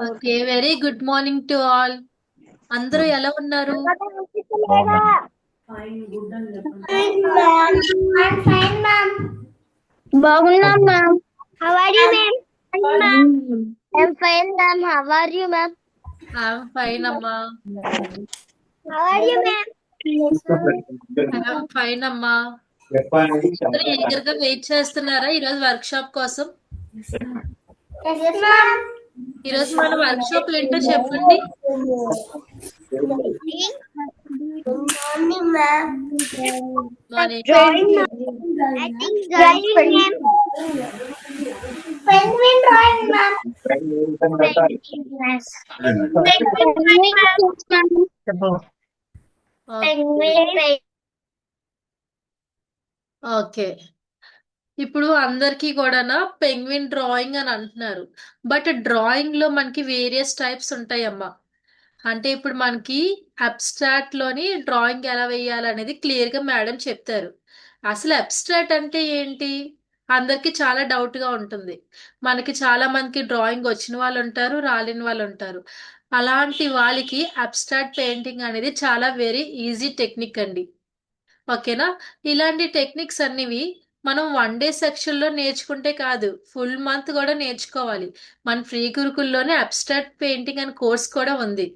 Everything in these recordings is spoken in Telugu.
Okay, very good morning to all. అందరూ ఎలా ఉన్నారు? బాగున్నాం ma'am. How are you, ma'am? Fine, ma'am. I'm fine, ma'am. How are you, ma'am? I'm fine అమ్మా. How are you, ma'am? I'm fine అమ్మా. అందరూ eager గా వెయిట్ చేస్తున్నారా ఈరోజు వర్క్ షాప్ కోసం? Yes, ma'am. ఈరోజు మన వర్క్ షాప్ ఏంటో చెప్పండి. Good morning, ma'am. Morning. Drawing, ma'am. I think drawing, ma'am. Penguin drawing, ma'am. Penguin, ma'am. Penguin. Okay, ఇప్పుడు అందరికీ కూడా పెంగ్విన్ డ్రాయింగ్ అని అంటున్నారు. బట్ డ్రాయింగ్ లో మనకి వేరియస్ టైప్స్ ఉంటాయమ్మా. అంటే ఇప్పుడు మనకి అబ్స్ట్రాక్ట్ లోని డ్రాయింగ్ ఎలా వేయాలనేది క్లియర్ గా మేడం చెప్తారు. అసలు అబ్స్ట్రాక్ట్ అంటే ఏంటి? అందరికి చాలా డౌట్ గా ఉంటుంది. మనకి చాలా మందికి డ్రాయింగ్ వచ్చిన వాళ్ళు ఉంటారు, రాలేని వాళ్ళు ఉంటారు. అలాంటి వాళ్ళకి అబ్స్ట్రాక్ట్ పెయింటింగ్ అనేది చాలా వెరీ ఈజీ టెక్నిక్ అండి. ఓకేనా? ఇలాంటి టెక్నిక్స్ అన్నివి మనం వన్ డే సెక్షన్ లో నేర్చుకుంటే కాదు, ఫుల్ మంత్ కూడా నేర్చుకోవాలి. మన ఫ్రీ గురుకుల్లోనే అబ్స్ట్రాక్ట్ పెయింటింగ్ అని కోర్స్ కూడా ఉంది.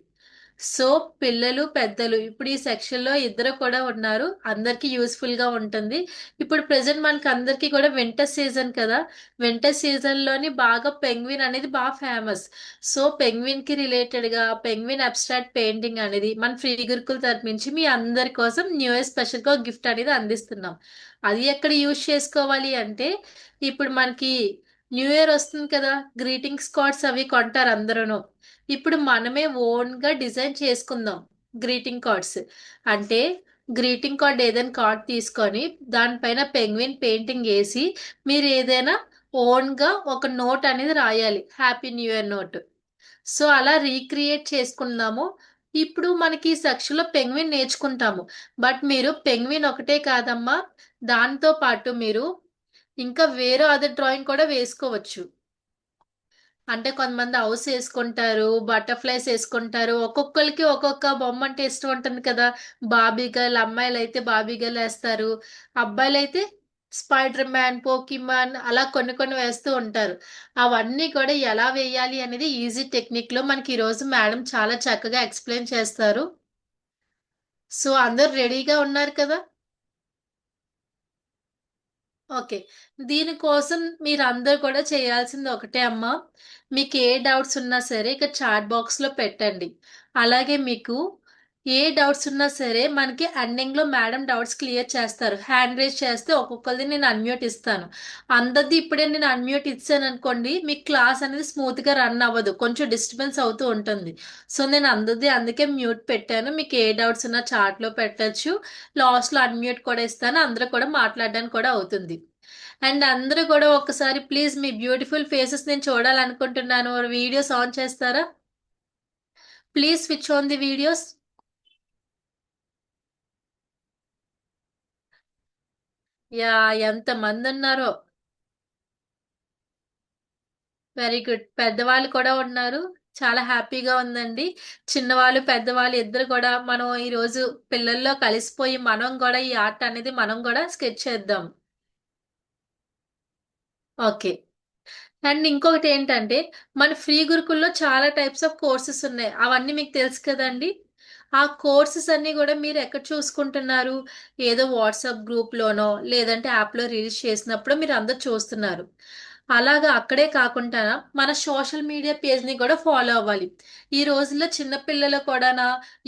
సో పిల్లలు పెద్దలు ఇప్పుడు ఈ సెక్షన్ లో ఇద్దరు కూడా ఉన్నారు, అందరికి యూస్ఫుల్ గా ఉంటుంది. ఇప్పుడు ప్రెసెంట్ మనకి అందరికి కూడా వింటర్ సీజన్ కదా. వింటర్ సీజన్ లోని బాగా పెంగ్విన్ అనేది బాగా ఫేమస్. సో పెంగ్విన్ కి రిలేటెడ్ గా పెంగ్విన్ అబ్స్ట్రాక్ట్ పెయింటింగ్ అనేది మన ఫ్రీ గురుకుల తరపు నుంచి మీ అందరి కోసం న్యూ ఇయర్ స్పెషల్ గా గిఫ్ట్ అనేది అందిస్తున్నాం. అది ఎక్కడ యూజ్ చేసుకోవాలి అంటే, ఇప్పుడు మనకి న్యూ ఇయర్ వస్తుంది కదా, గ్రీటింగ్స్ కార్డ్స్ అవి కొంటారు అందరూ. ఇప్పుడు మనమే ఓన్ గా డిజైన్ చేసుకుందాం గ్రీటింగ్ కార్డ్స్. అంటే గ్రీటింగ్ కార్డ్ ఏదైనా కార్డ్ తీసుకొని దానిపైన పెంగ్విన్ పెయింటింగ్ వేసి మీరు ఏదైనా ఓన్ గా ఒక నోట్ అనేది రాయాలి, happy new year note. So అలా రీక్రియేట్ చేసుకుందాము. ఇప్పుడు మనకి ఈ సెక్షన్ లో పెంగ్విన్ నేర్చుకుంటాము. బట్ మీరు పెంగ్విన్ ఒకటే కాదమ్మా, దాంతో పాటు మీరు ఇంకా వేరే అదర్ డ్రాయింగ్ కూడా వేసుకోవచ్చు. అంటే కొంతమంది హౌస్ వేసుకుంటారు, బటర్ఫ్లైస్ వేసుకుంటారు, ఒక్కొక్కరికి ఒక్కొక్క బొమ్మ అంటే ఇష్టం ఉంటుంది కదా. బాబీ గర్ల్, అమ్మాయిలు అయితే బాబీ గర్ల్ వేస్తారు, అబ్బాయిలు అయితే స్పైడర్ మ్యాన్, పోకీమాన్ అలా కొన్ని కొన్ని వేస్తూ ఉంటారు. అవన్నీ కూడా ఎలా వేయాలి అనేది ఈజీ టెక్నిక్ లో మనకి ఈ రోజు మేడం చాలా చక్కగా ఎక్స్ప్లెయిన్ చేస్తారు. సో అందరు రెడీగా ఉన్నారు కదా? ఓకే, దీనికోసం మీరు అందరు కూడా చేయాల్సింది ఒకటే అమ్మా. మీకు ఏ డౌట్స్ ఉన్నా సరే ఇక చాట్ బాక్స్ లో పెట్టండి. అలాగే మీకు ఏ డౌట్స్ ఉన్నా సరే మనకి ఎండింగ్ లో మేడం డౌట్స్ క్లియర్ చేస్తారు. హ్యాండ్ రేజ్ చేస్తే ఒక్కొక్కరిది నేను అన్మ్యూట్ ఇస్తాను. అందరిది ఇప్పుడే నేను అన్మ్యూట్ ఇచ్చాను అనుకోండి, మీ క్లాస్ అనేది స్మూత్ గా రన్ అవ్వదు, కొంచెం డిస్టర్బెన్స్ అవుతూ ఉంటుంది. సో నేను అందరిది అందుకే మ్యూట్ పెట్టాను. మీకు ఏ డౌట్స్ ఉన్నా చాట్ లో పెట్టచ్చు. లాస్ట్ లో అన్మ్యూట్ కూడా ఇస్తాను, అందరూ కూడా మాట్లాడడానికి కూడా అవుతుంది. అండ్ అందరూ కూడా ఒక్కసారి ప్లీజ్ మీ బ్యూటిఫుల్ ఫేసెస్ నేను చూడాలనుకుంటున్నాను. వీడియోస్ ఆన్ చేస్తారా? Please switch on the videos. Yeah, ఎంత మంది ఉన్నారో. వెరీ గుడ్, పెద్దవాళ్ళు కూడా ఉన్నారు. చాలా హ్యాపీగా ఉందండి. చిన్నవాళ్ళు పెద్దవాళ్ళు ఇద్దరు కూడా మనం ఈ రోజు పిల్లల్లో కలిసిపోయి మనం కూడా ఈ ఆర్ట్ అనేది మనం కూడా స్కెచ్ చేద్దాం. ఓకే. అండ్ ఇంకొకటి ఏంటంటే, మన ఫ్రీ గురుకుల్లో చాలా టైప్స్ ఆఫ్ కోర్సెస్ ఉన్నాయి, అవన్నీ మీకు తెలుసు కదండి. ఆ కోర్సెస్ అన్ని కూడా మీరు ఎక్కడ చూసుకుంటున్నారు? ఏదో వాట్సాప్ గ్రూప్ లోనో లేదంటే యాప్ లో రిలీజ్ చేసినప్పుడు మీరు అందరు చూస్తున్నారు. అలాగా అక్కడే కాకుండా మన సోషల్ మీడియా పేజ్ ని కూడా ఫాలో అవ్వాలి. ఈ రోజుల్లో చిన్న పిల్లలు కూడా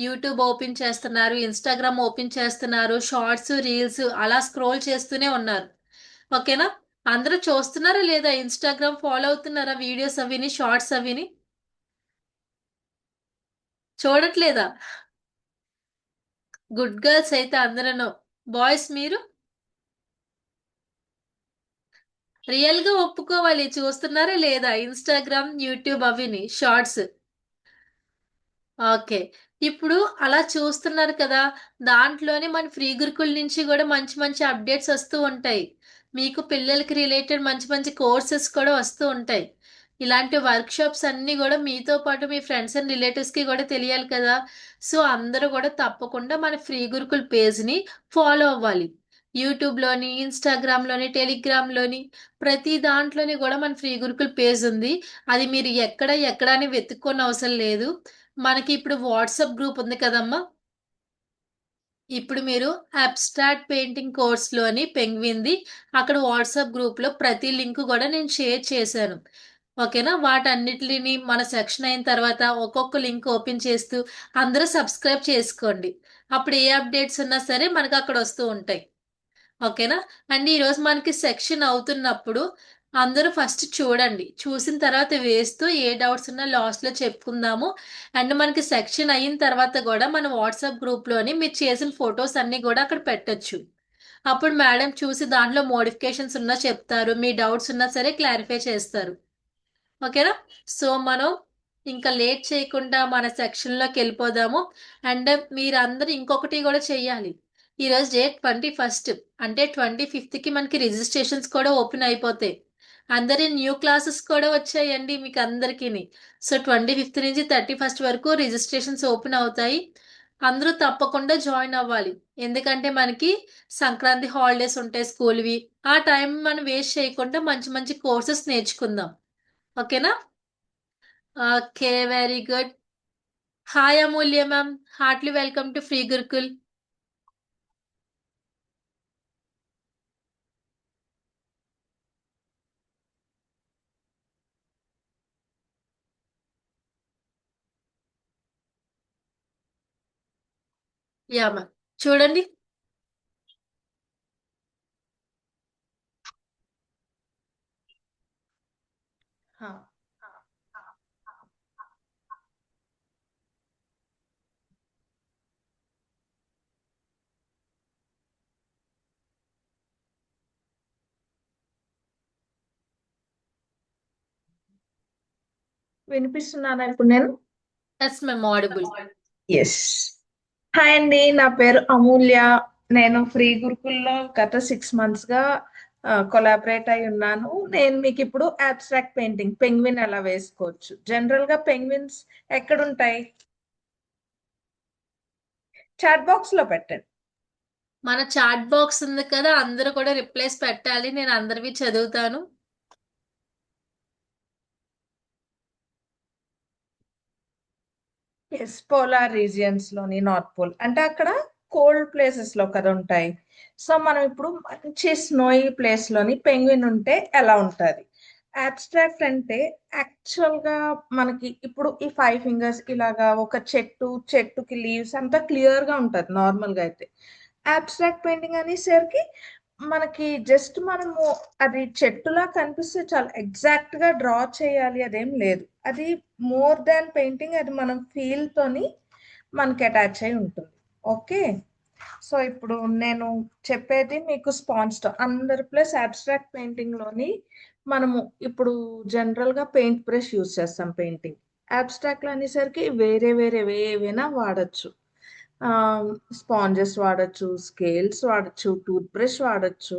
యూట్యూబ్ ఓపెన్ చేస్తున్నారు, ఇన్స్టాగ్రామ్ ఓపెన్ చేస్తున్నారు, షార్ట్స్ రీల్స్ అలా స్క్రోల్ చేస్తూనే ఉన్నారు. ఓకేనా? అందరూ చూస్తున్నారా లేదా? ఇన్స్టాగ్రామ్ ఫాలో అవుతున్నారా? వీడియోస్ అవిని, షార్ట్స్ అవిని చూడట్లేదా? గుడ్ గర్ల్స్ అయితే అందరూ. బాయ్స్ మీరు రియల్ గా ఒప్పుకోవాలి, చూస్తున్నారా లేదా ఇన్స్టాగ్రామ్, యూట్యూబ్ అవిని షార్ట్స్? ఓకే. ఇప్పుడు అలా చూస్తున్నారు కదా, దాంట్లోనే మన ఫ్రీ గురుకుల నుంచి కూడా మంచి మంచి అప్డేట్స్ వస్తూ ఉంటాయి. మీకు పిల్లలకి రిలేటెడ్ మంచి మంచి కోర్సెస్ కూడా వస్తూ ఉంటాయి. ఇలాంటి వర్క్షాప్స్ అన్నీ కూడా మీతో పాటు మీ ఫ్రెండ్స్ అండ్ రిలేటివ్స్కి కూడా తెలియాలి కదా. సో అందరూ కూడా తప్పకుండా మన ఫ్రీ గురుకుల్ పేజ్ని ఫాలో అవ్వాలి. యూట్యూబ్లోని, ఇన్స్టాగ్రామ్లోని, టెలిగ్రామ్లోని ప్రతి దాంట్లోని కూడా మన ఫ్రీ గురుకుల్ పేజ్ ఉంది. అది మీరు ఎక్కడ అని వెతుక్కోని అవసరం లేదు. మనకి ఇప్పుడు వాట్సాప్ గ్రూప్ ఉంది కదమ్మా. ఇప్పుడు మీరు అబ్స్ట్రాక్ట్ పెయింటింగ్ కోర్స్లోని పెంగ్విన్ది అక్కడ వాట్సాప్ గ్రూప్లో ప్రతి లింక్ కూడా నేను షేర్ చేశాను. ఓకేనా? వాటన్నిటిని మన సెక్షన్ అయిన తర్వాత ఒక్కొక్క లింక్ ఓపెన్ చేస్తూ అందరూ సబ్స్క్రైబ్ చేసుకోండి. అప్పుడు ఏ అప్డేట్స్ ఉన్నా సరే మనకు అక్కడ వస్తూ ఉంటాయి. ఓకేనా? అండ్ ఈరోజు మనకి సెక్షన్ అవుతున్నప్పుడు అందరూ ఫస్ట్ చూడండి. చూసిన తర్వాత వేస్తూ ఏ డౌట్స్ ఉన్నా లాస్ట్లో చెప్పుకుందాము. అండ్ మనకి సెక్షన్ అయిన తర్వాత కూడా మన వాట్సాప్ గ్రూప్లోని మీరు చేసిన ఫొటోస్ అన్నీ కూడా అక్కడ పెట్టొచ్చు. అప్పుడు మేడం చూసి దాంట్లో మోడిఫికేషన్స్ ఉన్నా చెప్తారు. మీ డౌట్స్ ఉన్నా సరే క్లారిఫై చేస్తారు. ఓకేనా? సో మనం ఇంకా లేట్ చేయకుండా మన సెక్షన్లోకి వెళ్ళిపోదాము. అండ్ మీరందరూ ఇంకొకటి కూడా చెయ్యాలి. ఈరోజు డేట్ 21, అంటే 25కి మనకి రిజిస్ట్రేషన్స్ కూడా ఓపెన్ అయిపోతాయి. అందరి న్యూ క్లాసెస్ కూడా వచ్చాయండి మీకు అందరికీ. సో 25 నుంచి 31 వరకు రిజిస్ట్రేషన్స్ ఓపెన్ అవుతాయి. అందరూ తప్పకుండా జాయిన్ అవ్వాలి. ఎందుకంటే మనకి సంక్రాంతి హాలిడేస్ ఉంటాయి స్కూల్వి. ఆ టైం మనం వేస్ట్ చేయకుండా మంచి మంచి కోర్సెస్ నేర్చుకుందాం. ఓకేనా? Okay, very good. Hi Amulya ma'am, heartly welcome to free Gurukul. Yeah ma'am, చూడండి. हाँ. వినిపిస్తున్నానా ఇప్పుడు నేను? Yes ma'am, audible. Yes. Hi అండి, నా పేరు అమూల్య. నేను ఫ్రీ గురుకుల్లో గత 6 months గా కొలాబరేట్ అయి ఉన్నాను. నేను మీకు ఇప్పుడు అబ్స్ట్రాక్ట్ పెయింటింగ్ పెంగ్విన్ ఎలా వేసుకోవచ్చు. జనరల్ గా పెంగ్విన్స్ ఎక్కడుంటాయి? చాట్ బాక్స్ లో పెట్టండి. మన చాట్ బాక్స్ ఉంది కదా, అందరూ కూడా రిప్లైస్ పెట్టాలి. నేను అందరివి చదువుతాను. ఎస్, పోలార్ రీజియన్స్ లోని నార్త్ పోల్ అంటే అక్కడ కోల్డ్ ప్లేసెస్ లో కదా ఉంటాయి. సో మనం ఇప్పుడు మంచి స్నోయి ప్లేస్ లోని పెంగ్విన్ ఉంటే ఎలా ఉంటది? అబ్స్ట్రాక్ట్ అంటే యాక్చువల్ గా మనకి ఇప్పుడు ఈ 5 fingers ఇలాగా ఒక చెట్టుకి లీవ్స్ అంతా క్లియర్ గా ఉంటది నార్మల్ గా అయితే. అబ్స్ట్రాక్ట్ పెయింటింగ్ అనేసరికి మనకి జస్ట్ మనము అది చెట్టులా కనిపిస్తే చాలా ఎగ్జాక్ట్ గా డ్రా చేయాలి అదేం లేదు. అది మోర్ దాన్ పెయింటింగ్, అది మనం ఫీల్ తోని మనకి అటాచ్ అయి ఉంటుంది. ఓకే. సో ఇప్పుడు నేను చెప్పేది మీకు స్పాంజ్ తో అందరు ప్లస్ అబ్స్ట్రాక్ట్ పెయింటింగ్ లోని మనము ఇప్పుడు జనరల్ గా పెయింట్ బ్రష్ యూస్ చేస్తాం పెయింటింగ్. అబ్స్ట్రాక్ట్ లో అనేసరికి వేరే వేరే ఏవైనా వాడచ్చు. స్పాంజెస్ వాడచ్చు, స్కేల్స్ వాడచ్చు, టూత్ బ్రష్ వాడచ్చు,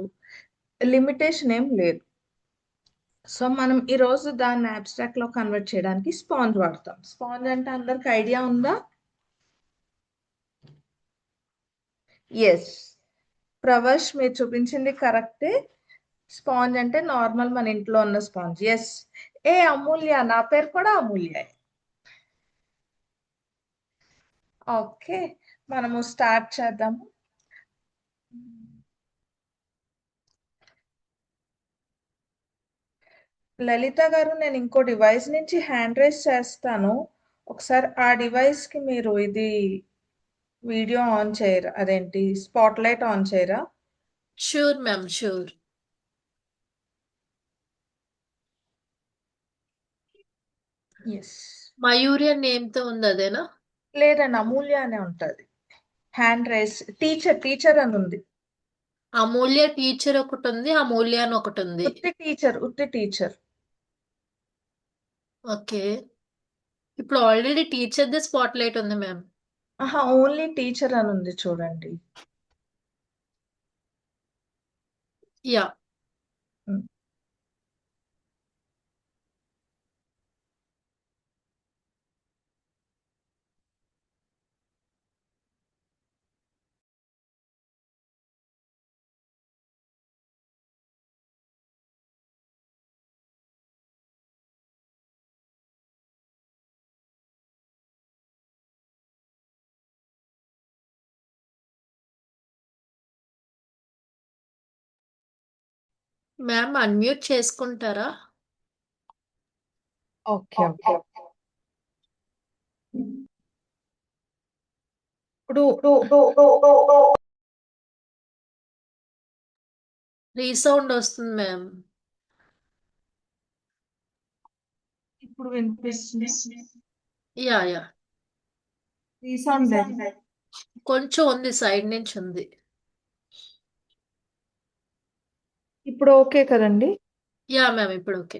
లిమిటేషన్ ఏం లేదు. సో మనం ఈ రోజు దాన్ని అబ్స్ట్రాక్ట్ లో కన్వర్ట్ చేయడానికి స్పాంజ్ వాడతాం. స్పాంజ్ అంటే అందరికి ఐడియా ఉందా? ఎస్, ప్రవర్ష్ మీరు చూపించింది కరెక్టే. స్పాంజ్ అంటే నార్మల్ మన ఇంట్లో ఉన్న స్పాంజ్. ఎస్. ఏ అమూల్య, నా పేరు కూడా అమూల్య. ఓకే, మనము స్టార్ట్ చేద్దాము. లలిత గారు, నేను ఇంకో డివైస్ నుంచి హ్యాండ్ రైజ్ చేస్తాను. ఒకసారి ఆ డివైస్ కి మీరు ఇది వీడియో ఆన్ చేయరా, అదేంటి స్పాట్ లైట్ ఆన్ చేయరా? Sure ma'am, sure. ఎస్. మయూరియా నేమ్ తో ఉంది అదేనా? లేదండి, అమూల్య అనే ఉంటది. హ్యాండ్ రైజ్ టీచర్ అని ఉంది. అమూల్య టీచర్ ఒకటి ఉంది, అమూల్య అని ఒకటి ఉంది. ఉత్తి టీచర్. ఓకే, ఇప్పుడు already teacher the spot light ఉంది మ్యామ్. ఆహా, ఓన్లీ టీచర్ అని ఉంది చూడండి. యా, ఉమ్. మ్యామ్ అన్మ్యూట్ చేసుకుంటారా? Okay okay. ఇప్పుడు రీసౌండ్ వస్తుంది మ్యామ్. ఇప్పుడు వినిపిస్తుంది. యా యా రీసౌండ్ లేదు. కొంచెం ఉంది, సైడ్ నుంచి ఉంది. ఇప్పుడు ఓకే కదండి? యా మ్యామ్ ఇప్పుడు ఓకే.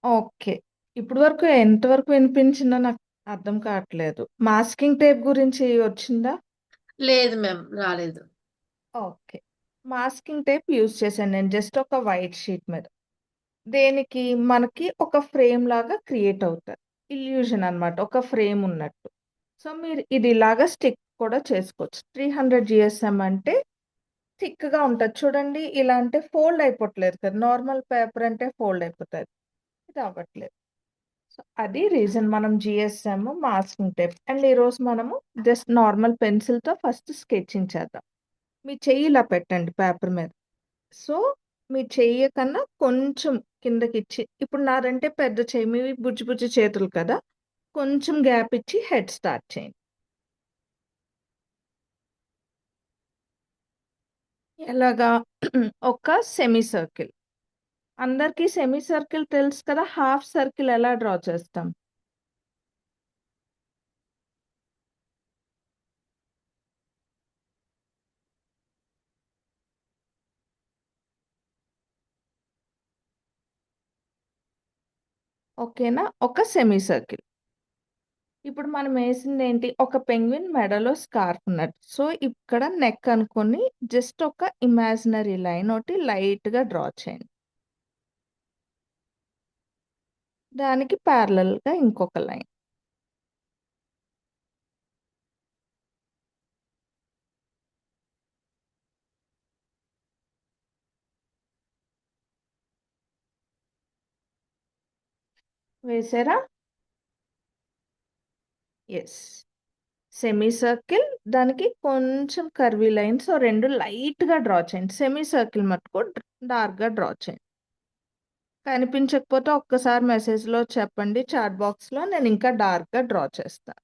ఓకే. ఇప్పుడు వరకు ఎంతవరకు వినిపించిందో నాకు అర్థం కావట్లేదు. మాస్కింగ్ టేప్ గురించి వచ్చిందా? లేదు మ్యామ్, రాలేదు. ఓకే. మాస్కింగ్ టేప్ యూజ్ చేశాను నేను జస్ట్ ఒక వైట్ షీట్ మీద. దేనికి మనకి ఒక ఫ్రేమ్ లాగా క్రియేట్ అవుతుంది. ఇల్యూషన్ అన్నమాట, ఒక ఫ్రేమ్ ఉన్నట్టు. సో మీరు ఇది ఇలాగా స్టిక్ కూడా చేసుకోవచ్చు. 300 జిఎస్ఎం అంటే థిక్గా ఉంటుంది చూడండి. ఇలా అంటే ఫోల్డ్ అయిపోవట్లేదు కదా, నార్మల్ పేపర్ అంటే ఫోల్డ్ అయిపోతుంది, ఇది అవ్వట్లేదు. సో అది రీజన్ మనం జిఎస్ఎం మాస్కింగ్ టేప్. అండ్ ఈరోజు మనము జస్ట్ నార్మల్ పెన్సిల్తో ఫస్ట్ స్కెచింగ్ చేద్దాం. మీ చెయ్యి ఇలా పెట్టండి పేపర్ మీద. సో మీ చెయ్యి కన్నా కొంచెం కిందకిచ్చి, ఇప్పుడు నాదంటే పెద్ద చెయ్యి, మీవి బుజ్జి బుజ్జి చేతులు కదా, కొంచెం గ్యాప్ ఇచ్చి హెడ్ స్టార్ట్ చేయండి. ఎలాగా? ఒక సెమీ సర్కిల్. అందరికీ సెమీ సర్కిల్ తెలుసు కదా, హాఫ్ సర్కిల్ ఎలా డ్రా చేస్తాం? ఓకేనా? ఒక సెమీ సర్కిల్. ఇప్పుడు మనం వేసింది ఏంటి? ఒక పెంగ్విన్ మెడలో స్కార్ఫ్ ఉన్నట్టు. సో ఇక్కడ నెక్ అనుకొని జస్ట్ ఒక ఇమాజినరీ లైన్ ఒకటి లైట్గా డ్రా చేయండి. దానికి ప్యారలల్గా ఇంకొక లైన్. వేసారా? ఎస్. సెమీ సర్కిల్, దానికి కొంచెం కర్వీ లైన్స్ రెండు లైట్గా డ్రా చేయండి. సెమీ సర్కిల్ మటుకు డార్క్గా డ్రా చేయండి. కనిపించకపోతే ఒక్కసారి మెసేజ్లో చెప్పండి, చాట్ బాక్స్లో, నేను ఇంకా డార్క్గా డ్రా చేస్తాను.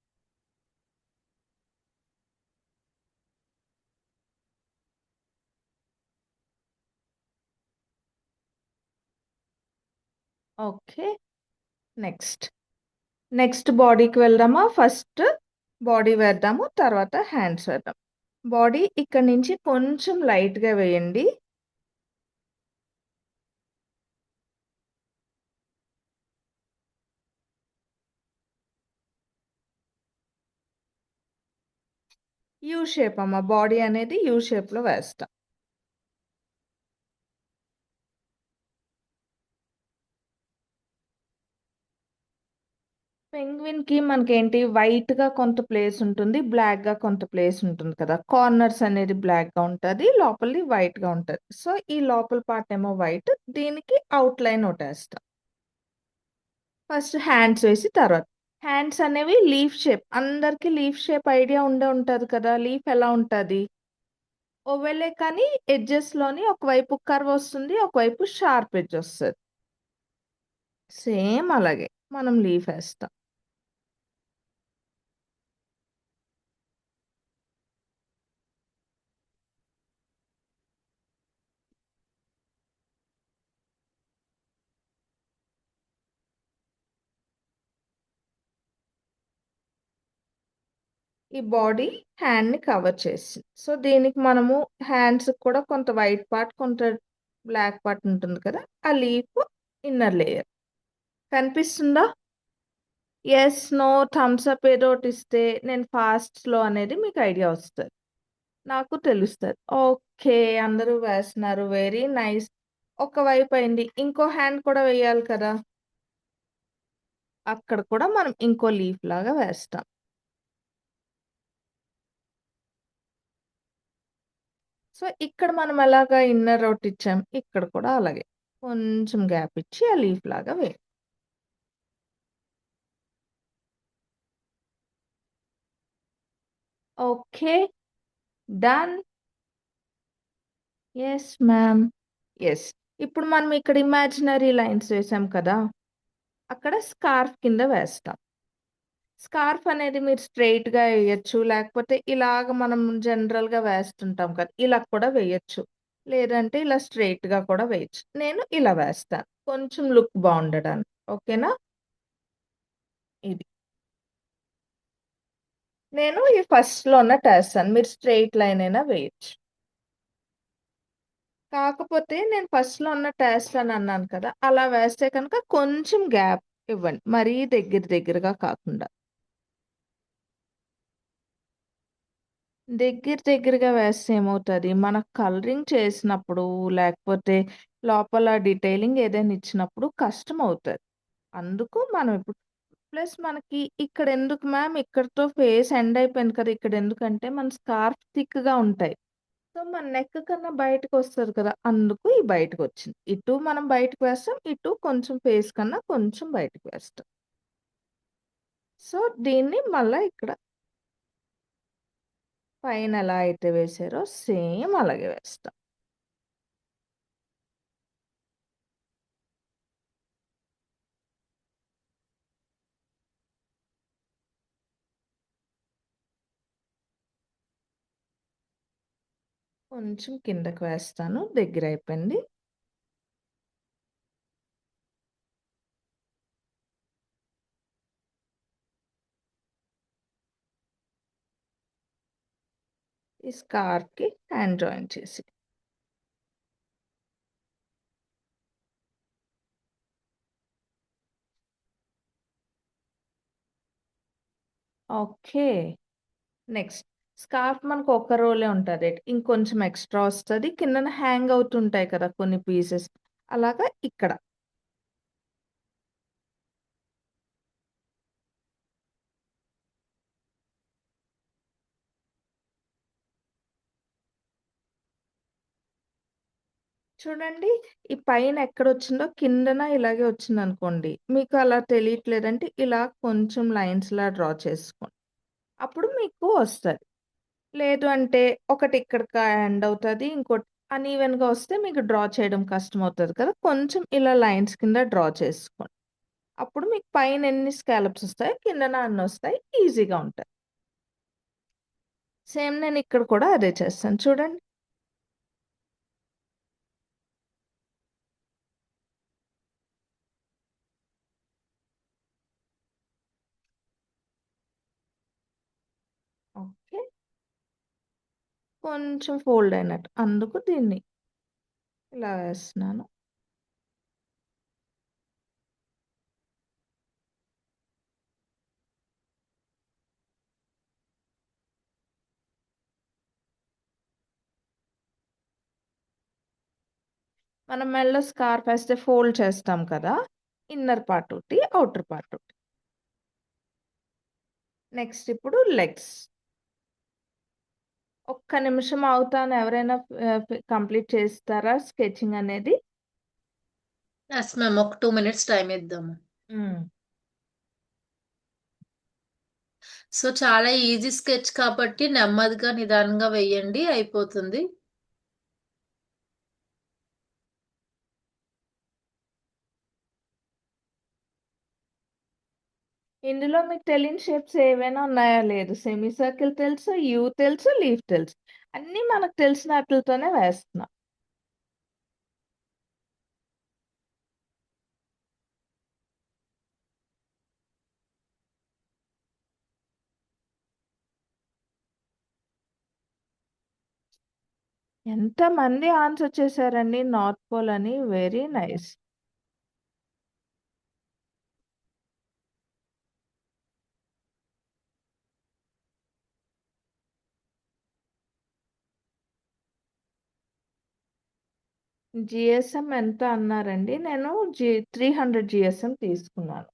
ఓకే. నెక్స్ట్ బాడీకి వెళ్దామా? ఫస్ట్ బాడీ వేద్దాము, తర్వాత హ్యాండ్స్ వేద్దాం. బాడీ ఇక్కడ నుంచి కొంచెం లైట్గా వేయండి. యూ షేప్ అమ్మ, బాడీ అనేది యూ షేప్లో వేస్తాం. పెంగ్విన్కి మనకేంటి, వైట్గా కొంత ప్లేస్ ఉంటుంది, బ్లాక్గా కొంత ప్లేస్ ఉంటుంది కదా. కార్నర్స్ అనేది బ్లాక్గా ఉంటుంది, లోపలి వైట్గా ఉంటుంది. సో ఈ లోపల పార్ట్ ఏమో వైట్, దీనికి అవుట్ లైన్ ఒకటేస్తాం. ఫస్ట్ హ్యాండ్స్ వేసి తర్వాత హ్యాండ్స్ అనేవి లీఫ్ షేప్. అందరికీ లీఫ్ షేప్ ఐడియా ఉంటుంది కదా. లీఫ్ ఎలా ఉంటుంది? ఓవెలే, కానీ ఎడ్జెస్లోని ఒకవైపు కర్వ్ వస్తుంది, ఒకవైపు షార్ప్ ఎడ్జ్ వస్తుంది. సేమ్ అలాగే మనం లీఫ్ వేస్తాం. ఈ బాడీ హ్యాండ్ని కవర్ చేసి, సో దీనికి మనము హ్యాండ్స్ కూడా కొంత వైట్ పార్ట్, కొంత బ్లాక్ పార్ట్ ఉంటుంది కదా, ఆ లీఫ్ ఇన్నర్ లేయర్ కనిపిస్తుందా? ఎస్, నో, థమ్స్ అప్ ఏదో ఒకటి ఇస్తే నేను ఫాస్ట్ స్లో అనేది మీకు ఐడియా వస్తుంది, నాకు తెలుస్తుంది. ఓకే. ఓకే. అందరూ వేస్తున్నారు. Very nice. ఒకవైపు అయింది. ఇంకో హ్యాండ్ కూడా వేయాలి కదా! అక్కడ కూడా మనం ఇంకో లీఫ్ లాగా వేస్తాం. సో, ఇక్కడ మనం ఎలాగా ఇన్నర్ రౌట్ ఇచ్చాం. ఇక్కడ కూడా అలాగే. కొంచెం గ్యాప్ ఇచ్చి ఆ లీఫ్ లాగా okay. Done. Yes ma'am. Yes. ఇప్పుడు మనం ఇక్కడ ఇమాజినరీ లైన్స్ వేసాం కదా! అక్కడ స్కార్ఫ్ కింద వేస్తాం. స్కార్ఫ్ అనేది మీరు స్ట్రెయిట్‌గా ఎయొచ్చు. లేకపోతే ఇలాగ మనం జనరల్‌గా వేస్తుంటాం కదా! ఇలా కూడా వేయొచ్చు. లేదంటే ఇలా స్ట్రెయిట్‌గా కూడా వేయొచ్చు. నేను ఇలా వేస్తాను. కొంచెం లుక్ బావుండడానికి. ఓకేనా? ఇది. నేను ఈ ఫస్ట్‌లో ఉన్నట్టేస్తాను. మీరు స్ట్రెయిట్ లైన్ అయినా వేయొచ్చు. కాకపోతే నేను ఫస్ట్‌లో ఉన్నట్టేస్తానన్నాను కదా! అలా వేస్తే కనుక కొంచెం గ్యాప్ ఇవ్వండి. మరీ దగ్గరగా కాకుండా. దగ్గరగా వేస్తే ఏమవుతది, మనకు కలరింగ్ చేసినప్పుడు, లేకపోతే లోపల డీటెయిలింగ్ ఏదైనా ఇచ్చినప్పుడు కష్టమవుతది. అందుకు మనం ఇప్పుడు ప్లస్ మనకి ఇక్కడెందుకు మ్యామ్ ఇక్కడితో ఫేస్ ఎండ్ అయిపోయింది కదా! ఇక్కడెందుకంటే మన స్కార్ఫ్ థిక్‌గా ఉంటాయి. సో, మన నెక్ కన్నా బయటకొస్తది కదా! అందుకు ఈ బయటకొచ్చింది. ఇటు మనం బయటకి వేస్తాం. ఇటు కొంచెం ఫేస్ కన్నా కొంచెం బయటకి వేస్తాం. సో, దీన్ని మళ్ళా ఇక్కడ పైన ఎలా అయితే వేశారో సేమ్ అలాగే వేస్తాం. కొంచెం కిందకి వేస్తాను. దగ్గరైపోయింది. ఈ స్కార్ఫ్‌కి హ్యాండ్ జాయిన్ చేసి. ఓకే. నెక్స్ట్ స్కార్ఫ్ మనకు ఒక రోలే ఉంటది. ఇంకొంచెం ఎక్స్‌ట్రా వస్తది. కిందన హ్యాంగ్ అవుతుంటాయి కదా! కొన్ని పీసెస్. అలాగా ఇక్కడ. చూడండి. ఈ పైన ఎక్కడొచ్చిందో కిందన ఇలాగే వచ్చిందనుకోండి. మీకు అలా తెలియట్లేదంటే ఇలా కొంచెం లైన్స్‌లా డ్రా చేసుకోండి. అప్పుడు మీకు వస్తది. లేదు అంటే ఒకటి ఇక్కడికి ఎండ్ అవుతది. ఇంకోటి అన్‌ఈవెన్‌గా వస్తే మీకు డ్రా చేయడం కష్టమవుతది కదా! కొంచెం ఇలా లైన్స్ కింద డ్రా చేసుకోండి. అప్పుడు మీకు పైన ఎన్ని స్కాలప్స్ వస్తాయో కిందన అన్నొస్తాయి. ఈజీగా ఉంటది. సేమ్ నేను ఇక్కడ కూడా అదే చేస్తాను. చూడండి. ఓకే. కొంచెం ఫోల్డ్ అయినట్టు. అందుకు దీన్ని ఇలా వేస్తున్నాను. మనం మెడలో స్కార్ఫ్ ఏస్తే ఫోల్డ్ చేస్తాం కదా! ఇన్నర్ పార్ట్ ఒకటి, ఔటర్ పార్ట్ ఒకటి. నెక్స్ట్ ఇప్పుడు లెగ్స్. ఒక్క నిమిషం ఆగుతాను. ఎవరైనా కంప్లీట్ చేస్తారా స్కెచింగ్ అనేది? Yes ma'am. ఒక 2 మినిట్స్ టైం ఇద్దాము. హ్మ్. సో చాలా ఈజీ స్కెచ్ కాబట్టి నెమ్మదిగా నిదానంగా వేయండి, అయిపోతుంది. ఇందులో మీకు తెలియని షేప్స్ ఏవైనా ఉన్నాయా? లేదు. సెమీ సర్కిల్ తెలుసు, యూ తెలుసు, లీఫ్ తెలుసు. అన్నీ మనకు తెలిసిన ఆటిలతోనే వేస్తున్నాం. ఎంతమంది ఆన్సర్ చేశారండి నార్త్ పోల్ అని. Very nice. జిఎస్ఎం ఎంత అన్నారండి? నేను 300 జిఎస్ఎం తీసుకున్నాను.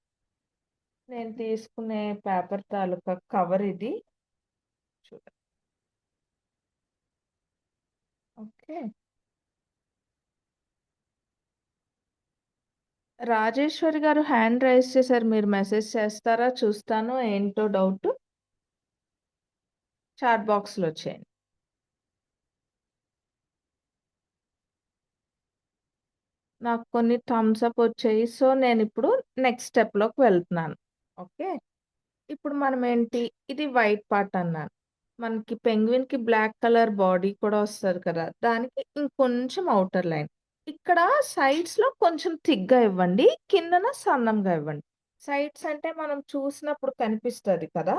నేను తీసుకునే పేపర్ తాలూకా కవర్ ఇది. చూడండి. ఓకే. రాజేశ్వరి గారు హ్యాండ్ రైజ్ చేశారు. మీరు మెసేజ్ చేస్తారా? చూస్తాను. ఏంటో డౌట్ చాట్ బాక్స్లో చేయండి. నాకు కొన్ని థమ్స్ అప్ వచ్చాయి. సో నేను ఇప్పుడు నెక్స్ట్ స్టెప్లోకి వెళ్తున్నాను. ఓకే. ఇప్పుడు మనం ఏంటి, ఇది వైట్ పార్ట్ అన్నాను. మనకి పెంగ్విన్ కి బ్లాక్ కలర్ బాడీ కూడా వస్తుంది కదా, దానికి ఇంకొంచెం అవుటర్ లైన్ ఇక్కడ సైడ్స్ లో కొంచెం థిక్గా ఇవ్వండి, కిందన సన్నంగా ఇవ్వండి. సైడ్స్ అంటే మనం చూసినప్పుడు కనిపిస్తుంది కదా,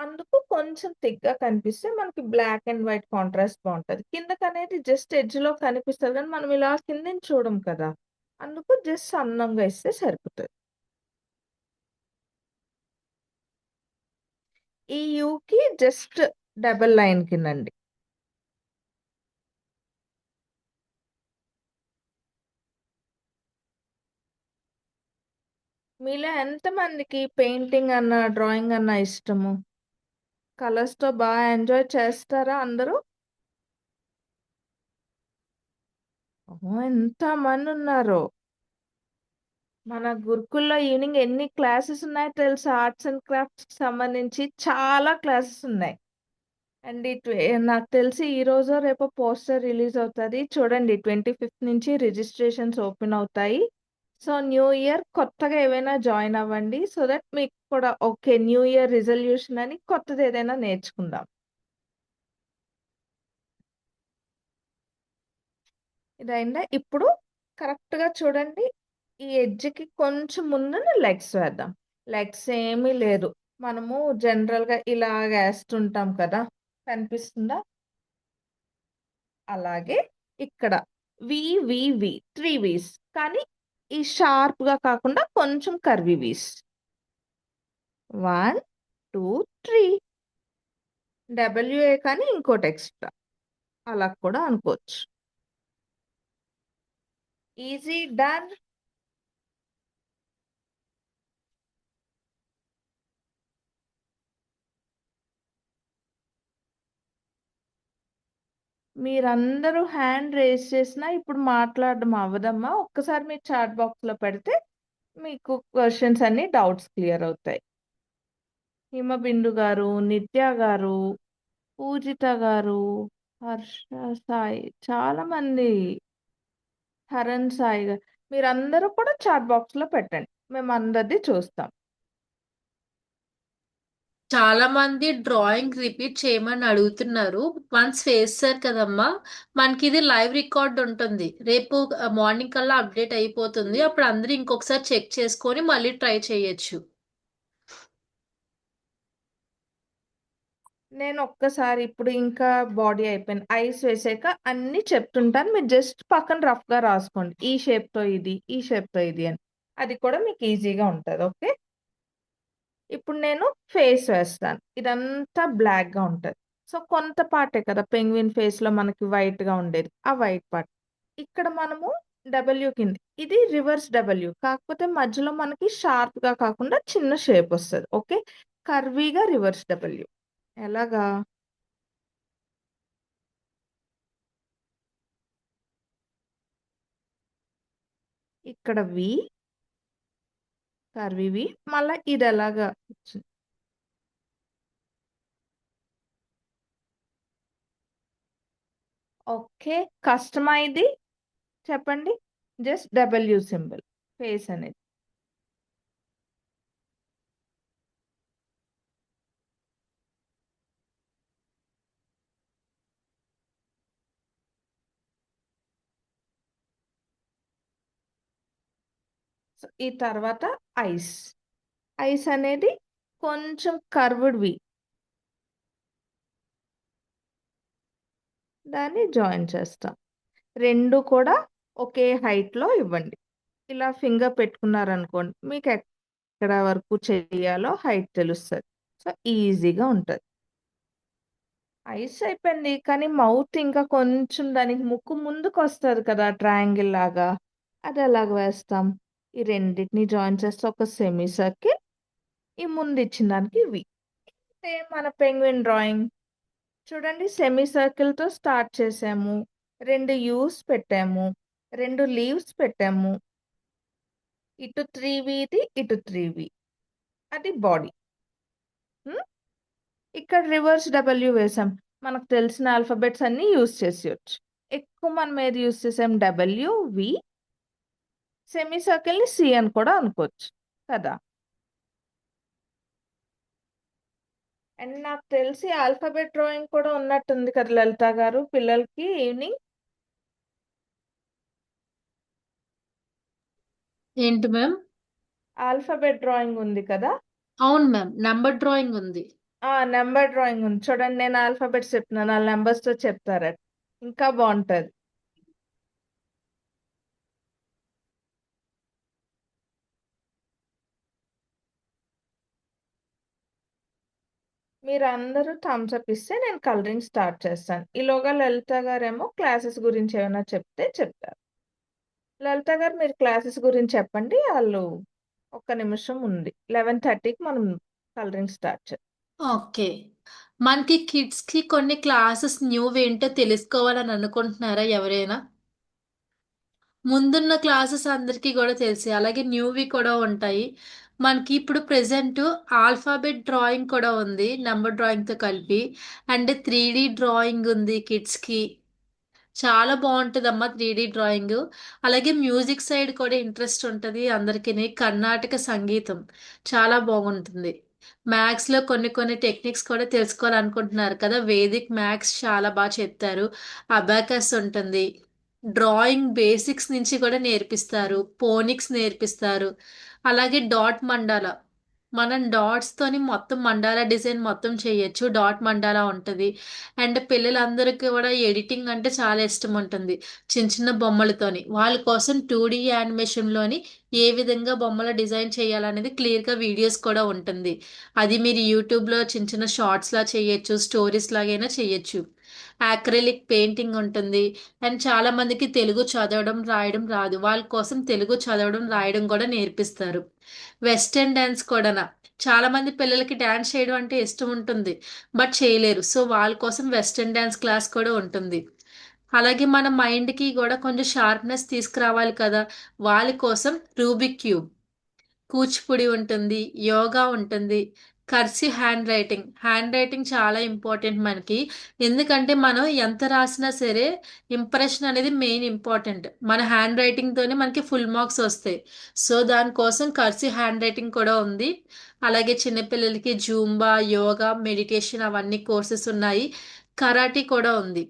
అందుకు కొంచెం థిక్గా కనిపిస్తే మనకి బ్లాక్ అండ్ వైట్ కాంట్రాస్ట్ బాగుంటుంది. కిందకి అనేది జస్ట్ ఎడ్జ్ లో కనిపిస్తుంది కానీ మనం ఇలా కిందని చూడం కదా, అందుకు జస్ట్ సన్నంగా ఇస్తే సరిపోతుంది. ఈ యూకి జస్ట్ డబల్ లైన్ కిందండి. మీలో ఎంతమందికి పెయింటింగ్ అన్న డ్రాయింగ్ అన్న ఇష్టము? కలర్స్తో బాగా ఎంజాయ్ చేస్తారా అందరూ? ఎంతమంది ఉన్నారు! మన గురుకుల్లో ఈవినింగ్ ఎన్ని క్లాసెస్ ఉన్నాయో తెలుసా? ఆర్ట్స్ అండ్ క్రాఫ్ట్స్కి సంబంధించి చాలా క్లాసెస్ ఉన్నాయి. అండ్ నాకు తెలిసి ఈ రోజు రేపు పోస్టర్ రిలీజ్ అవుతుంది చూడండి. 25th నుంచి రిజిస్ట్రేషన్స్ ఓపెన్ అవుతాయి. సో న్యూ ఇయర్ కొత్తగా ఏవైనా జాయిన్ అవ్వండి, సో దట్ మీకు కూడా ఓకే న్యూ ఇయర్ రిజల్యూషన్ అని కొత్తది ఏదైనా నేర్చుకుందాం. ఇదైందా? ఇప్పుడు కరెక్ట్గా చూడండి, ఈ ఎడ్జ్కి కొంచెం ముందున లెగ్స్ వేద్దాం. లెగ్స్ ఏమీ లేదు, మనము జనరల్గా ఇలా వేస్తుంటాం కదా, కనిపిస్తుందా? అలాగే ఇక్కడ వి వి వి 3 వీస్, కానీ ఈ షార్ప్గా కాకుండా కొంచెం కర్వీ వీస్. 1 2 3 డబ్ల్యూఏ కానీ ఇంకోటి ఎక్స్ట్రా, అలా కూడా అనుకోవచ్చు. Easy, done. మీరందరూ హ్యాండ్ రేస్ చేసినా ఇప్పుడు మాట్లాడడం అవ్వదమ్మా. ఒక్కసారి మీరు చాట్ బాక్స్లో పెడితే మీకు క్వశ్చన్స్ అన్ని డౌట్స్ క్లియర్ అవుతాయి. హిమబిందు గారు, నిత్య గారు, పూజిత గారు, హర్ష సాయి, చాలా మంది, హరణ్ సాయి గారు, మీరందరూ కూడా చాట్ బాక్స్లో పెట్టండి, మేము అందరిది చూస్తాం. చాలా మంది డ్రాయింగ్ రిపీట్ చేయమని అడుగుతున్నారు. వన్స్ వేస్తారు కదమ్మా, మనకి ఇది లైవ్ రికార్డ్ ఉంటుంది. రేపు మార్నింగ్ కల్లా అప్డేట్ అయిపోతుంది. అప్పుడు అందరూ ఇంకొకసారి చెక్ చేసుకొని మళ్ళీ ట్రై చేయొచ్చు. నేను ఒక్కసారి ఇప్పుడు ఇంకా బాడీ అయిపోయింది, ఐస్ వేసాక అన్ని చెప్తుంటాను, మీరు జస్ట్ పక్కన రఫ్గా రాసుకోండి, ఈ షేప్తో ఇది, ఈ షేప్తో ఇది అని. అది కూడా మీకు ఈజీగా ఉంటుంది. ఓకే. ఇప్పుడు నేను ఫేస్ వేస్తాను. ఇదంతా బ్లాక్గా ఉంటుంది. సో కొంత పార్టే కదా పెంగ్విన్ ఫేస్లో మనకి వైట్గా ఉండేది, ఆ వైట్ పార్ట్ ఇక్కడ మనము డబ్ల్యూ కింద, ఇది రివర్స్ డబ్ల్యూ, కాకపోతే మధ్యలో మనకి షార్ప్గా కాకుండా చిన్న షేప్ వస్తుంది. ఓకే. కర్వీగా రివర్స్ డబ్ల్యూ. ఎలాగా? ఇక్కడ వి, కర్వీ వి, మళ్ళీ ఇది ఎలాగా వచ్చింది? ఓకే. కష్టమా ఇది? చెప్పండి. జస్ట్ డబ్ల్యూ సింబల్ ఫేస్ అనేది. సో ఈ తర్వాత ఐస్. ఐస్ అనేది కొంచెం కర్వ్డ్ వి, దాన్ని జాయిన్ చేస్తాం. రెండు కూడా ఒకే హైట్లో ఇవ్వండి. ఇలా ఫింగర్ పెట్టుకున్నారనుకోండి, మీకు ఎక్కడ వరకు చేయాలో హైట్ తెలుస్తుంది. సో ఈజీగా ఉంటుంది. ఐస్ అయిపోయింది. కానీ మౌత్ ఇంకా కొంచెం దానికి ముక్కు ముందుకొస్తది కదా! ట్రయాంగిల్ లాగా. అది ఎలాగ వేస్తాం? ఈ రెండిటిని జాయిన్ చేస్తే ఒక సెమీ సర్కిల్. ఈ ముందిచ్చిన దానికి వి. ఇదే మన పెంగ్విన్ డ్రాయింగ్. చూడండి సెమీ సర్కిల్‌తో స్టార్ట్ చేసాము. 2 యూస్ పెట్టాము. 2 లీవ్స్ పెట్టాము. ఇటు 3 ఇటు 3 అది బాడీ. హ్మ్. ఇక్కడ రివర్స్ డబ్ల్యూ వేసాం. మనకు తెలిసిన ఆల్ఫాబెట్స్ అన్నీ యూజ్ చేసేయొచ్చు. ఎక్కువ మనం ఏది యూజ్ చేసాం? డబ్ల్యూ, వి, సెమీ సర్కిల్‌ని సి అని కూడా అనుకోవచ్చు కదా! అండ్ నాకు తెలిసి ఆల్ఫాబెట్ డ్రాయింగ్ కూడా ఉన్నట్టుంది కదా లలిత గారు పిల్లలకి ఈవినింగ్? ఏంటి మ్యామ్? ఆల్ఫాబెట్ డ్రాయింగ్ ఉంది కదా! అవును మ్యామ్, నంబర్ డ్రాయింగ్ ఉంది. నెంబర్ డ్రాయింగ్ ఉంది. చూడండి నేను ఆల్ఫాబెట్స్ చెప్తున్నాను. ఆళ్ళు నంబర్స్‌తో చెప్తారట. ఇంకా బావుంటది. మీరందరూ థమ్స్ అప్ ఇస్తే నేను కలరింగ్ స్టార్ట్ చేస్తాను. ఈలోగా లలిత గారేమో క్లాసెస్ గురించి ఏమైనా చెప్తే చెప్తారు. లలిత గారు మీరు క్లాసెస్ గురించి చెప్పండి. ఆళ్ళు ఒక్క నిమిషం ఉంది. 11:30కి మనం కలరింగ్ స్టార్ట్ చేద్దాం. ఓకే. మనకి కిడ్స్‌కి కొన్ని క్లాసెస్ న్యూవేంటో తెలుసుకోవాలని అనుకుంటున్నారా ఎవరైనా? ముందున్న క్లాసెస్ అందరికీ కూడా తెలిసి అలాగే న్యూవి కూడా ఉంటాయి. మనకి ఇప్పుడు ప్రెజెంట్ ఆల్ఫాబెట్ డ్రాయింగ్ కూడా ఉంది నెంబర్ డ్రాయింగ్తో కలిపి. అండ్ 3D డ్రాయింగ్ ఉంది కిడ్స్కి. చాలా బాగుంటుందమ్మా 3D డ్రాయింగ్. అలాగే మ్యూజిక్ సైడ్ కూడా ఇంట్రెస్ట్ ఉంటుంది అందరికీ. కర్ణాటక సంగీతం చాలా బాగుంటుంది. మ్యాథ్స్లో కొన్ని కొన్ని టెక్నిక్స్ కూడా తెలుసుకోవాలనుకుంటున్నారు కదా, వేదిక్ మ్యాథ్స్ చాలా బాగా చెప్తారు. అబాకస్ ఉంటుంది. డ్రాయింగ్ బేసిక్స్ నుంచి కూడా నేర్పిస్తారు. పోనిక్స్ నేర్పిస్తారు. అలాగే డాట్ మండాలా, మనం డాట్స్ తోని మొత్తం మండాలా డిజైన్ మొత్తం చేయొచ్చు. డాట్ మండాలా ఉంటుంది. అండ్ పిల్లలందరికీ కూడా ఎడిటింగ్ అంటే చాలా ఇష్టం ఉంటుంది. చిన్న చిన్న బొమ్మలతోని వాళ్ళ కోసం 2D యానిమేషన్లోని ఏ విధంగా బొమ్మల డిజైన్ చేయాలనేది క్లియర్గా వీడియోస్ కూడా ఉంటుంది. అది మీరు యూట్యూబ్లో చిన్న చిన్న షార్ట్స్లా చేయొచ్చు, స్టోరీస్ లాగైనా చేయొచ్చు. యాక్రిలిక్ పెయింటింగ్ ఉంటుంది. అండ్ చాలా మందికి తెలుగు చదవడం రాయడం రాదు, వాళ్ళ కోసం తెలుగు చదవడం రాయడం కూడా నేర్పిస్తారు. వెస్టర్న్ డ్యాన్స్ కూడా చాలా మంది పిల్లలకి డ్యాన్స్ చేయడం అంటే ఇష్టం ఉంటుంది, బట్ చేయలేరు. సో వాళ్ళ కోసం వెస్టర్న్ డ్యాన్స్ క్లాస్ కూడా ఉంటుంది. అలాగే మన మైండ్కి కూడా కొంచెం షార్ప్నెస్ తీసుకురావాలి కదా, వాళ్ళ కోసం రూబిక్ క్యూబ్, కూచిపూడి ఉంటుంది, యోగా ఉంటుంది. కర్సివ్ హ్యాండ్ రైటింగ్ చాలా ఇంపార్టెంట్ మనకి. ఎందుకంటే మనం ఎంత రాసినా సరే ఇంప్రెషన్ అనేది మెయిన్ ఇంపార్టెంట్. మన హ్యాండ్ రైటింగ్తోనే మనకి ఫుల్ మార్క్స్ వస్తాయి. సో దానికోసం కర్సివ్ హ్యాండ్ రైటింగ్ కూడా ఉంది. అలాగే చిన్నపిల్లలకి జూంబా, యోగా, మెడిటేషన్ అవన్నీ కోర్సెస్ ఉన్నాయి. కరాటీ కూడా ఉంది.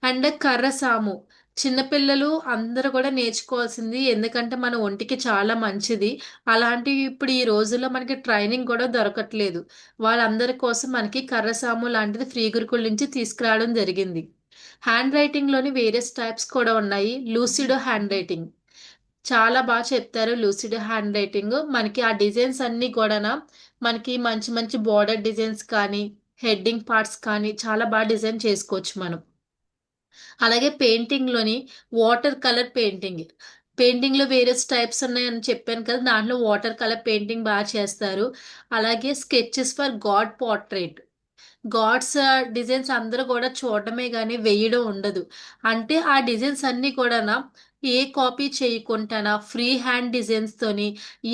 అండ్ కర్ర సాము చిన్నపిల్లలు అందరూ కూడా నేర్చుకోవాల్సింది, ఎందుకంటే మన ఒంటికి చాలా మంచిది. అలాంటివి ఇప్పుడు ఈ రోజుల్లో మనకి ట్రైనింగ్ కూడా దొరకట్లేదు. వాళ్ళందరి కోసం మనకి కర్రసాము లాంటిది ఫ్రీ గురుకుల నుంచి తీసుకురావడం జరిగింది. హ్యాండ్ రైటింగ్లోని వేరియస్ టైప్స్ కూడా ఉన్నాయి. లూసిడో హ్యాండ్ రైటింగ్ చాలా బాగా చెప్తారు. లూసిడో హ్యాండ్ రైటింగ్ మనకి ఆ డిజైన్స్ అన్నీ కూడా మనకి మంచి మంచి బార్డర్ డిజైన్స్ కానీ హెడ్డింగ్ పార్ట్స్ కానీ చాలా బాగా డిజైన్ చేసుకోవచ్చు మనం. అలాగే పెయింటింగ్లోని వాటర్ కలర్ పెయింటింగ్లో వేరియస్ టైప్స్ ఉన్నాయని చెప్పాను కదా, దాంట్లో వాటర్ కలర్ పెయింటింగ్ బాగా చేస్తారు. అలాగే sketches for god portrait, gods designs అందరూ కూడా చూడటమే కానీ వేయడం ఉండదు. అంటే ఆ డిజైన్స్ అన్నీ కూడా ఏ కాపీ చేయకుండానా ఫ్రీ హ్యాండ్ డిజైన్స్తోని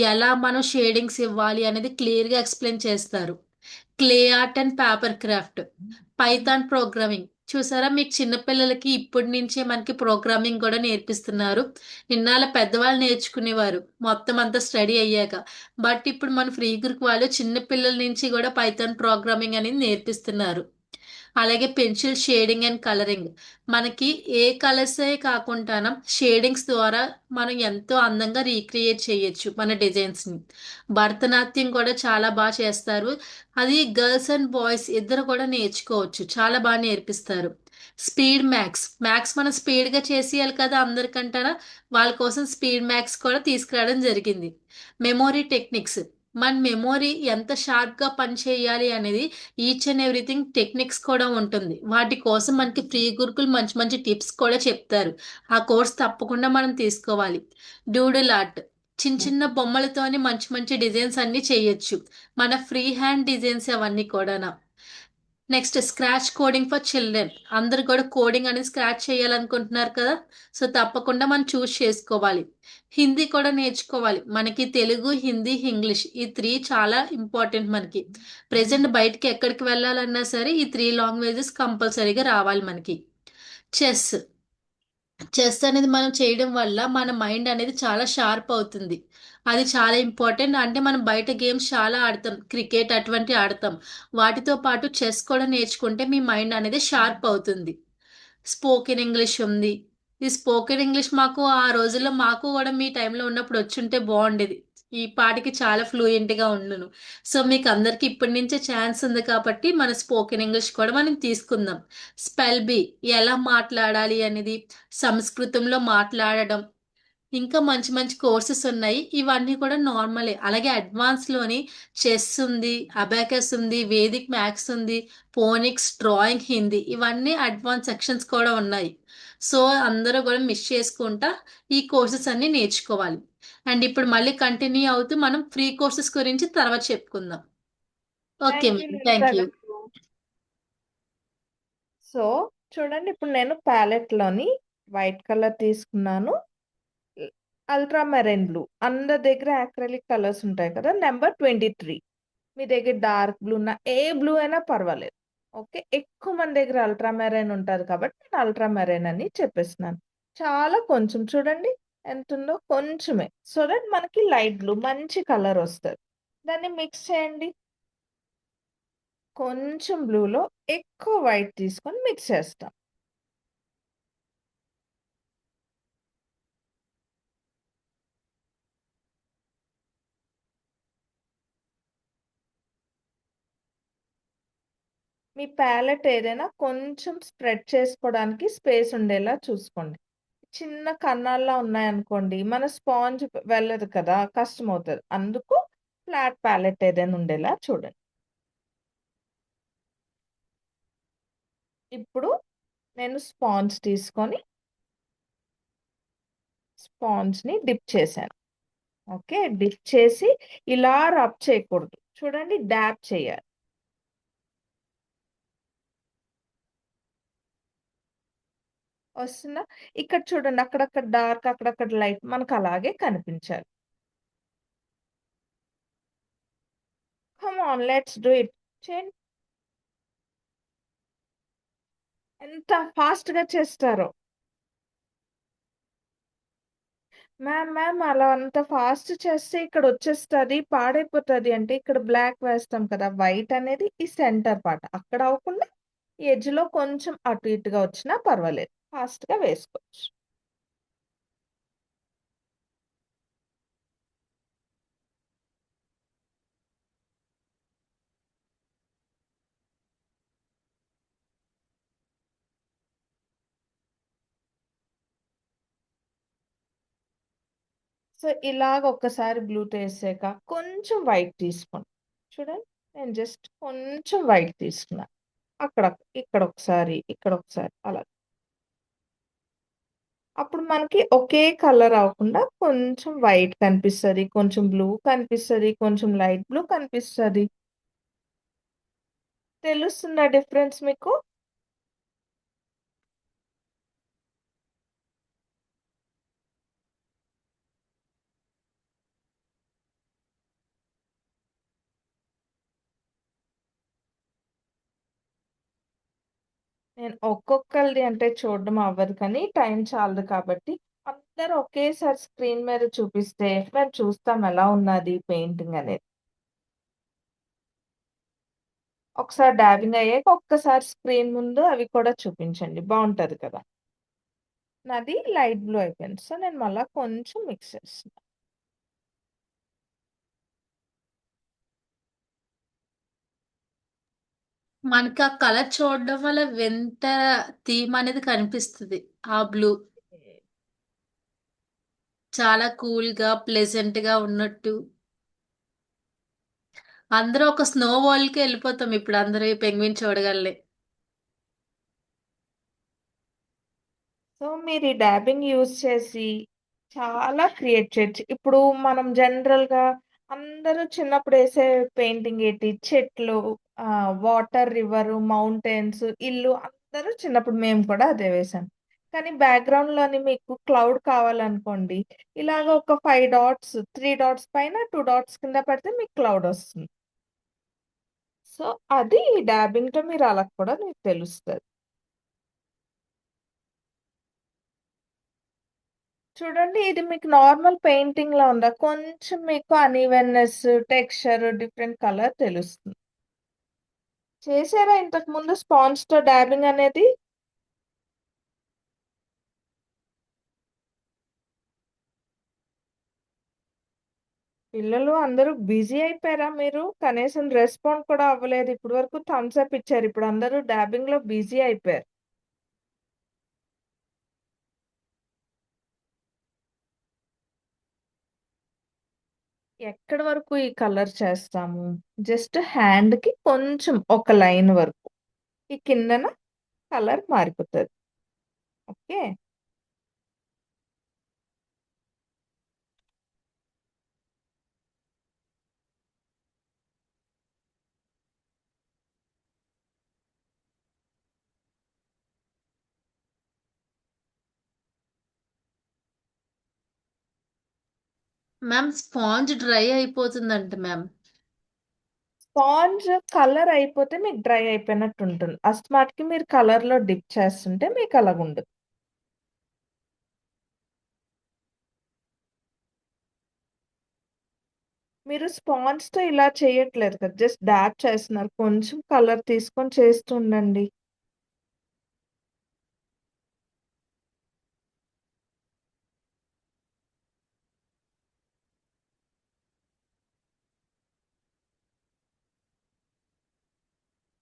ఎలా మనం షేడింగ్స్ ఇవ్వాలి అనేది క్లియర్గా ఎక్స్ప్లెయిన్ చేస్తారు. Clay art and paper craft, Python programming చూసారా, మీకు చిన్నపిల్లలకి ఇప్పటి నుంచే మనకి ప్రోగ్రామింగ్ కూడా నేర్పిస్తున్నారు. ఇన్నాళ్ళ పెద్దవాళ్ళు నేర్చుకునేవారు మొత్తం అంతా స్టడీ అయ్యాక, బట్ ఇప్పుడు మన ఫ్రీ గురుకు వాళ్ళు చిన్నపిల్లల నుంచి కూడా పైథాన్ ప్రోగ్రామింగ్ అనేది నేర్పిస్తున్నారు. అలాగే పెన్సిల్ షేడింగ్ అండ్ కలరింగ్, మనకి ఏ కలర్సే కాకుండా షేడింగ్స్ ద్వారా మనం ఎంతో అందంగా రీక్రియేట్ చేయొచ్చు మన డిజైన్స్ని. భరతనాట్యం కూడా చాలా బాగా చేస్తారు. అది గర్ల్స్ అండ్ బాయ్స్ ఇద్దరు కూడా నేర్చుకోవచ్చు, చాలా బాగా నేర్పిస్తారు. స్పీడ్ మ్యాథ్స్ మనం స్పీడ్గా చేసేయాలి కదా అందరికంటారా, వాళ్ళ కోసం స్పీడ్ మ్యాథ్స్ కూడా తీసుకురావడం జరిగింది. మెమొరీ టెక్నిక్స్, మన మెమొరీ ఎంత షార్ప్గా పనిచేయాలి అనేది ఈచ్ అండ్ ఎవ్రీథింగ్ టెక్నిక్స్ కూడా ఉంటుంది. వాటి కోసం మనకి ఫ్రీ గురుకులు మంచి మంచి టిప్స్ కూడా చెప్తారు. ఆ కోర్స్ తప్పకుండా మనం తీసుకోవాలి. డూడుల్ ఆర్ట్, చిన్న చిన్న బొమ్మలతోని మంచి మంచి డిజైన్స్ అన్ని చేయొచ్చు. మన ఫ్రీ హ్యాండ్ డిజైన్స్ అవన్నీ కూడా. Next scratch coding for children, అందరు కూడా కోడింగ్ అనేది స్క్రాచ్ చేయాలనుకుంటున్నారు కదా, సో తప్పకుండా మనం చూస్ చేసుకోవాలి. హిందీ కూడా నేర్చుకోవాలి. మనకి తెలుగు, హిందీ, ఇంగ్లీష్ ఈ త్రీ చాలా ఇంపార్టెంట్ మనకి. ప్రెసెంట్ బయటికి ఎక్కడికి వెళ్ళాలన్నా సరే ఈ త్రీ లాంగ్వేజెస్ కంపల్సరీగా రావాలి మనకి. చెస్, చెస్ అనేది మనం చేయడం వల్ల మన మైండ్ అనేది చాలా షార్ప్ అవుతుంది. అది చాలా ఇంపార్టెంట్. అంటే మనం బయట గేమ్స్ చాలా ఆడతాం, క్రికెట్ అటువంటి ఆడతాం. వాటితో పాటు చెస్ కూడా నేర్చుకుంటే మీ మైండ్ అనేది షార్ప్ అవుతుంది. స్పోకెన్ ఇంగ్లీష్ ఉంది. ఈ స్పోకెన్ ఇంగ్లీష్ మాకు ఆ రోజుల్లో మాకు కూడా మీ టైంలో ఉన్నప్పుడు వచ్చుంటే బాగుండేది. ఈ పాటికి చాలా ఫ్లూయెంట్ గా ఉండును. సో మీకు అందరికి ఇప్పటి నుంచే ఛాన్స్ ఉంది కాబట్టి మన స్పోకెన్ ఇంగ్లీష్ కూడా మనం తీసుకుందాం. స్పెల్ బి, ఎలా మాట్లాడాలి అనేది, సంస్కృతంలో మాట్లాడడం, ఇంకా మంచి మంచి కోర్సెస్ ఉన్నాయి. ఇవన్నీ కూడా నార్మలే. అలాగే అడ్వాన్స్ లోని చెస్ ఉంది, అబాకస్ ఉంది, వేదిక్ మ్యాథ్స్ ఉంది, ఫోనిక్స్, డ్రాయింగ్, హిందీ, ఇవన్నీ అడ్వాన్స్ సెక్షన్స్ కూడా ఉన్నాయి. సో అందరూ కూడా మిస్ చేసుకుంటా ఈ కోర్సెస్ అన్ని నేర్చుకోవాలి. అండ్ ఇప్పుడు మళ్ళీ కంటిన్యూ అవుతూ మనం ఫ్రీ కోర్సెస్ గురించి తర్వాత చెప్పుకుందాం. Okay thank you ma'am, Lalitha thank you. గారు. సో చూడండి, ఇప్పుడు నేను ప్యాలెట్ లోని వైట్ కలర్ తీసుకున్నాను, అల్ట్రా మెరైన్ బ్లూ. అందరి దగ్గర యాక్రిలిక్ కలర్స్ ఉంటాయి కదా, నెంబర్ 23. మీ దగ్గర డార్క్ బ్లూ ఉన్న ఏ బ్లూ అయినా పర్వాలేదు. ఓకే, ఎక్కువ మంది దగ్గర అల్ట్రా మెరైన్ ఉంటుంది కాబట్టి నేను అల్ట్రా మెరైన్ అని చెప్పేస్తున్నాను. చాలా కొంచెం చూడండి ఎంత ఉందో, కొంచెమే, సో దట్ మనకి లైట్ బ్లూ మంచి కలర్ వస్తుంది. దాన్ని మిక్స్ చేయండి. కొంచెం బ్లూలో ఎక్కువ వైట్ తీసుకొని మిక్స్ చేస్తాం. మీ ప్యాలెట్ ఏదైనా కొంచెం స్ప్రెడ్ చేసుకోవడానికి స్పేస్ ఉండేలా చూసుకోండి. చిన్న కన్నాల్లా ఉన్నాయనుకోండి, మన స్పాంజ్ వెళ్ళదు కదా, కష్టం అవుతుంది. అందుకు ఫ్లాట్ ప్యాలెట్ ఏదైనా ఉండేలా చూడండి. ఇప్పుడు నేను స్పాంజ్ తీసుకొని స్పాంజ్ని డిప్ చేశాను. ఓకే, డిప్ చేసి ఇలా రబ్ చేయకూడదు, చూడండి డ్యాప్ చేయాలి. వస్తుందా? ఇక్కడ చూడండి, అక్కడక్కడ డార్క్, అక్కడక్కడ లైట్, మనకు అలాగే కనిపించాలి. Come on, let's do it. చేయండి. ఎంత ఫాస్ట్ గా చేస్తారో. మ్యామ్ మ్యామ్ అలా అంత ఫాస్ట్ చేస్తే ఇక్కడ వచ్చేస్తుంది, పాడైపోతుంది అంటే ఇక్కడ బ్లాక్ వేస్తాం కదా, వైట్ అనేది ఈ సెంటర్ పార్ట్, అక్కడ అవ్వకుండా ఎడ్జ్ లో కొంచెం అటు ఇటుగా వచ్చినా పర్వాలేదు, ఫాస్ట్ గా వేసుకోవచ్చు. సో ఇలాగ ఒక్కసారి బ్లూ వేసాక కొంచెం వైట్ తీసుకోండి. చూడండి, నేను జస్ట్ కొంచెం వైట్ తీసుకున్నా, అక్కడ, ఇక్కడ ఒకసారి, ఇక్కడ ఒకసారి, అలా. అప్పుడు మనకి ఒకే కలర్ అవ్వకుండా కొంచెం వైట్ కనిపిస్తుంది, కొంచెం బ్లూ కనిపిస్తుంది, కొంచెం లైట్ బ్లూ కనిపిస్తుంది. తెలుస్తుందా డిఫరెన్స్ మీకు? నేను ఒక్కొక్కరిది అంటే చూడడం అవ్వదు, కానీ టైం చాలదు కాబట్టి అందరూ ఒకేసారి స్క్రీన్ మీద చూపిస్తే మేము చూస్తాం ఎలా ఉన్నది పెయింటింగ్ అనేది. ఒకసారి డాబింగ్ అయ్యాక ఒక్కసారి స్క్రీన్ ముందు అవి కూడా చూపించండి, బాగుంటది కదా. నాది లైట్ బ్లూ అయిపోయింది, సో నేను మళ్ళీ కొంచెం మిక్స్ చేస్తున్నాను. మనకి ఆ కలర్ చూడడం వల్ల వింత థీమ్ అనేది కనిపిస్తుంది. ఆ బ్లూ చాలా కూల్ గా ప్లెజెంట్ గా ఉన్నట్టు. అందరూ ఒక స్నో వాల్ కి వెళ్ళిపోతాం ఇప్పుడు అందరూ ఈ పెంగ్విన్ చూడగలే. సో మీరు ఈ డాబింగ్ యూజ్ చేసి చాలా క్రియేట్ చేయొచ్చు. ఇప్పుడు మనం జనరల్‌గా అందరూ చిన్నప్పుడు ఏసే పెయింటింగ్ ఏంటి? చెట్లు, వాటర్, రివరు, మౌంటైన్స్, ఇల్లు అందరూ చిన్నప్పుడు మేము కూడా అదే వేసాం. కానీ బ్యాక్‌గ్రౌండ్‌లోని మీకు క్లౌడ్ కావాలనుకోండి, ఇలాగ ఒక 5 డాట్స్, 3 డాట్స్ పైన 2 డాట్స్ కింద పెడితే మీకు క్లౌడ్ వస్తుంది. సో అది ఈ డాబింగ్‌తో మీరు అలా కూడా మీకు తెలుస్తది. చూడండి ఇది మీకు నార్మల్ పెయింటింగ్‌లా ఉందా? కొంచెం మీకు అన్‌ఈవెన్‌నెస్, టెక్స్చర్, డిఫరెంట్ కలర్ తెలుస్తుంది. చేసారా ఇంతకు ముందు స్పాంజ్‌తో డాబింగ్ అనేది? పిల్లలు అందరూ బిజీ అయిపోయారా మీరు? కనీసం రెస్పాండ్ కూడా అవ్వలేదు. ఇప్పటి వరకు థమ్స్ అప్ ఇచ్చారు. ఇప్పుడు అందరూ డాబింగ్‌లో బిజీ అయిపోయారు. ఎక్కడి వరకు ఈ కలర్ చేస్తాము? జస్ట్ హ్యాండ్‌కి కొంచెం ఒక లైన్ వరకు. ఈ కిందన కలర్ మారిపోతది. ఓకే. మ్యామ్ స్పాంజ్ డ్రై అయిపోతుందంట మ్యామ్. స్పాంజ్ కలర్ అయిపోతే మీకు డ్రై అయిపోయినట్టు ఉంటుంది. అస్తమాటికి మీరు కలర్‌లో డిప్ చేస్తుంటే మీకు అలాగుండదు. మీరు స్పాంజ్‌తో ఇలా చేయట్లేదు కదా! జస్ట్ డాబ్ చేస్తున్నారు. కొంచెం కలర్ తీసుకొని చేస్తూ ఉండండి.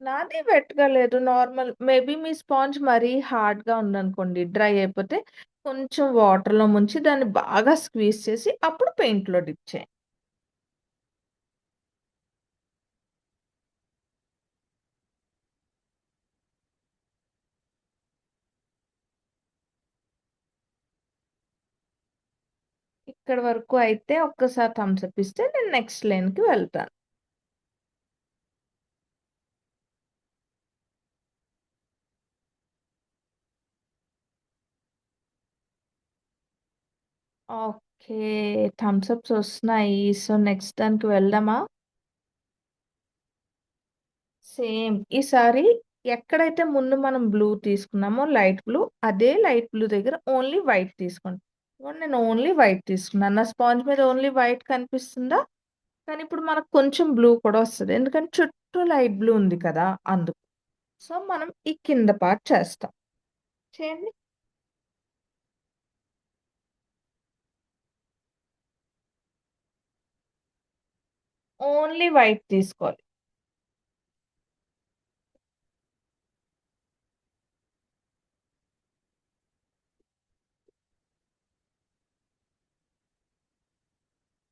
నాది వెట్‌గా లేదు. నార్మల్ మేబీ మీ స్పాంజ్ మరీ హార్డ్‌గా ఉందనుకోండి, డ్రై అయిపోతే కొంచెం వాటర్‌లో ముంచి దాన్ని బాగా స్క్వీజ్ చేసి అప్పుడు పెయింట్‌లో డిప్ చేయండి. ఇక్కడి వరకు అయితే ఒక్కసారి థమ్స్ అప్ ఇస్తే నేను నెక్స్ట్ లేన్‌కి వెళ్తాను. ఓకే. థమ్స్ అప్స్ ఒస్తున్నాయి. సో, నెక్స్ట్ దానికి వెళ్దామా? సేమ్. ఈసారి ఎక్కడైతే ముందు మనం బ్లూ తీసుకున్నామో లైట్ బ్లూ, అదే లైట్ బ్లూ దగ్గర ఓన్లీ వైట్ తీసుకోండి. ఇదిగోండి నేను ఓన్లీ వైట్ తీసుకున్నాను. నా స్పాంజ్ మీద ఓన్లీ వైట్ కనిపిస్తుందా? కానీ ఇప్పుడు మనకు కొంచెం బ్లూ కూడా వస్తది. ఎందుకంటే చుట్టూ లైట్ బ్లూ ఉంది కదా! అందుకు. సో, మనం ఈ కింద పార్ట్ చేస్తాం. చేయండి. ఓన్లీ వైట్ తీసుకోవాలి.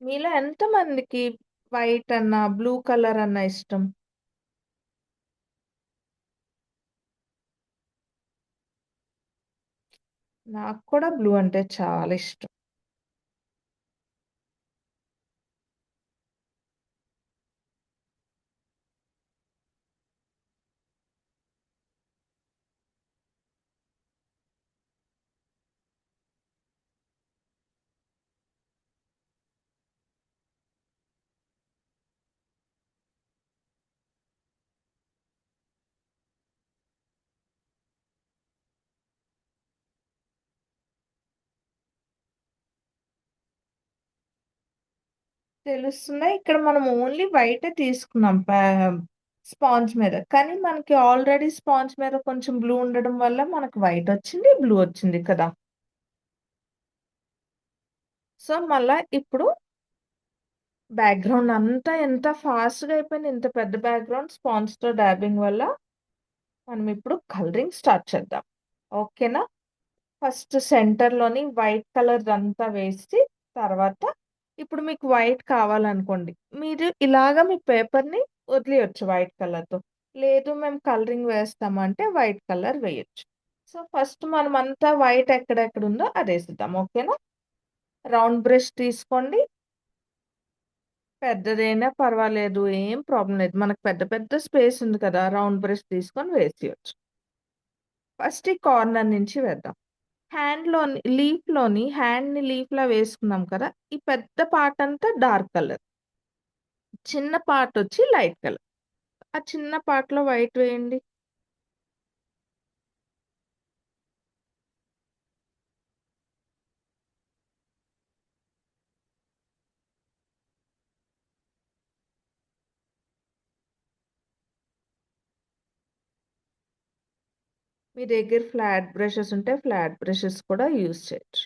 మీలో ఎంతమందికి వైట్ అన్నా, బ్లూ కలర్ అన్నా ఇష్టం? నాకు కూడా బ్లూ అంటే చాలా ఇష్టం. తెలుస్తుందా? ఇక్కడ మనం ఓన్లీ వైటే తీసుకున్నాం స్పాంజ్ మీద. కానీ మనకి ఆల్రెడీ స్పాంజ్ మీద కొంచెం బ్లూ ఉండడం వల్ల మనకు వైట్ వచ్చింది, బ్లూ వచ్చింది కదా! సో, మళ్ళా ఇప్పుడు బ్యాక్‌గ్రౌండ్ అంతా ఎంత ఫాస్ట్‌గా అయిపోయింది. ఇంత పెద్ద బ్యాక్‌గ్రౌండ్ స్పాంజ్‌తో డాబింగ్ వల్ల మనం ఇప్పుడు కలరింగ్ స్టార్ట్ చేద్దాం. ఓకేనా? ఫస్ట్ సెంటర్‌లోని వైట్ కలర్‌దంతా వేసి తర్వాత ఇప్పుడు మీకు వైట్ కావాలనుకోండి. మీరు ఇలాగ మీ పేపర్‌ని వదిలేయొచ్చు వైట్ కలర్‌తో. లేదు మేము కలరింగ్ వేస్తాము అంటే వైట్ కలర్ వేయొచ్చు. సో, ఫస్ట్ మనమంతా వైట్ ఎక్కడెక్కడుందో అదేసేద్దాం. ఓకేనా? రౌండ్ బ్రష్ తీసుకోండి. పెద్దదైనా పర్వాలేదు. ఏం ప్రాబ్లమ్ లేదు. మనకు పెద్ద పెద్ద స్పేస్ ఉంది కదా! రౌండ్ బ్రష్ తీసుకొని వేసేయొచ్చు. ఫస్ట్ ఈ కార్నర్ నుంచి వేద్దాం. హ్యాండ్‌ని లీఫ్‌లా వేసుకున్నాం కదా! ఈ పెద్ద పార్ట్ అంతా డార్క్ కలర్. చిన్న పార్ట్ వచ్చి లైట్ కలర్. ఆ చిన్న పార్ట్‌లో వైట్ వేయండి. మీ దగ్గర ఫ్లాట్ బ్రషెస్ ఉంటే ఫ్లాట్ బ్రషెస్ కూడా యూజ్ చేయొచ్చు.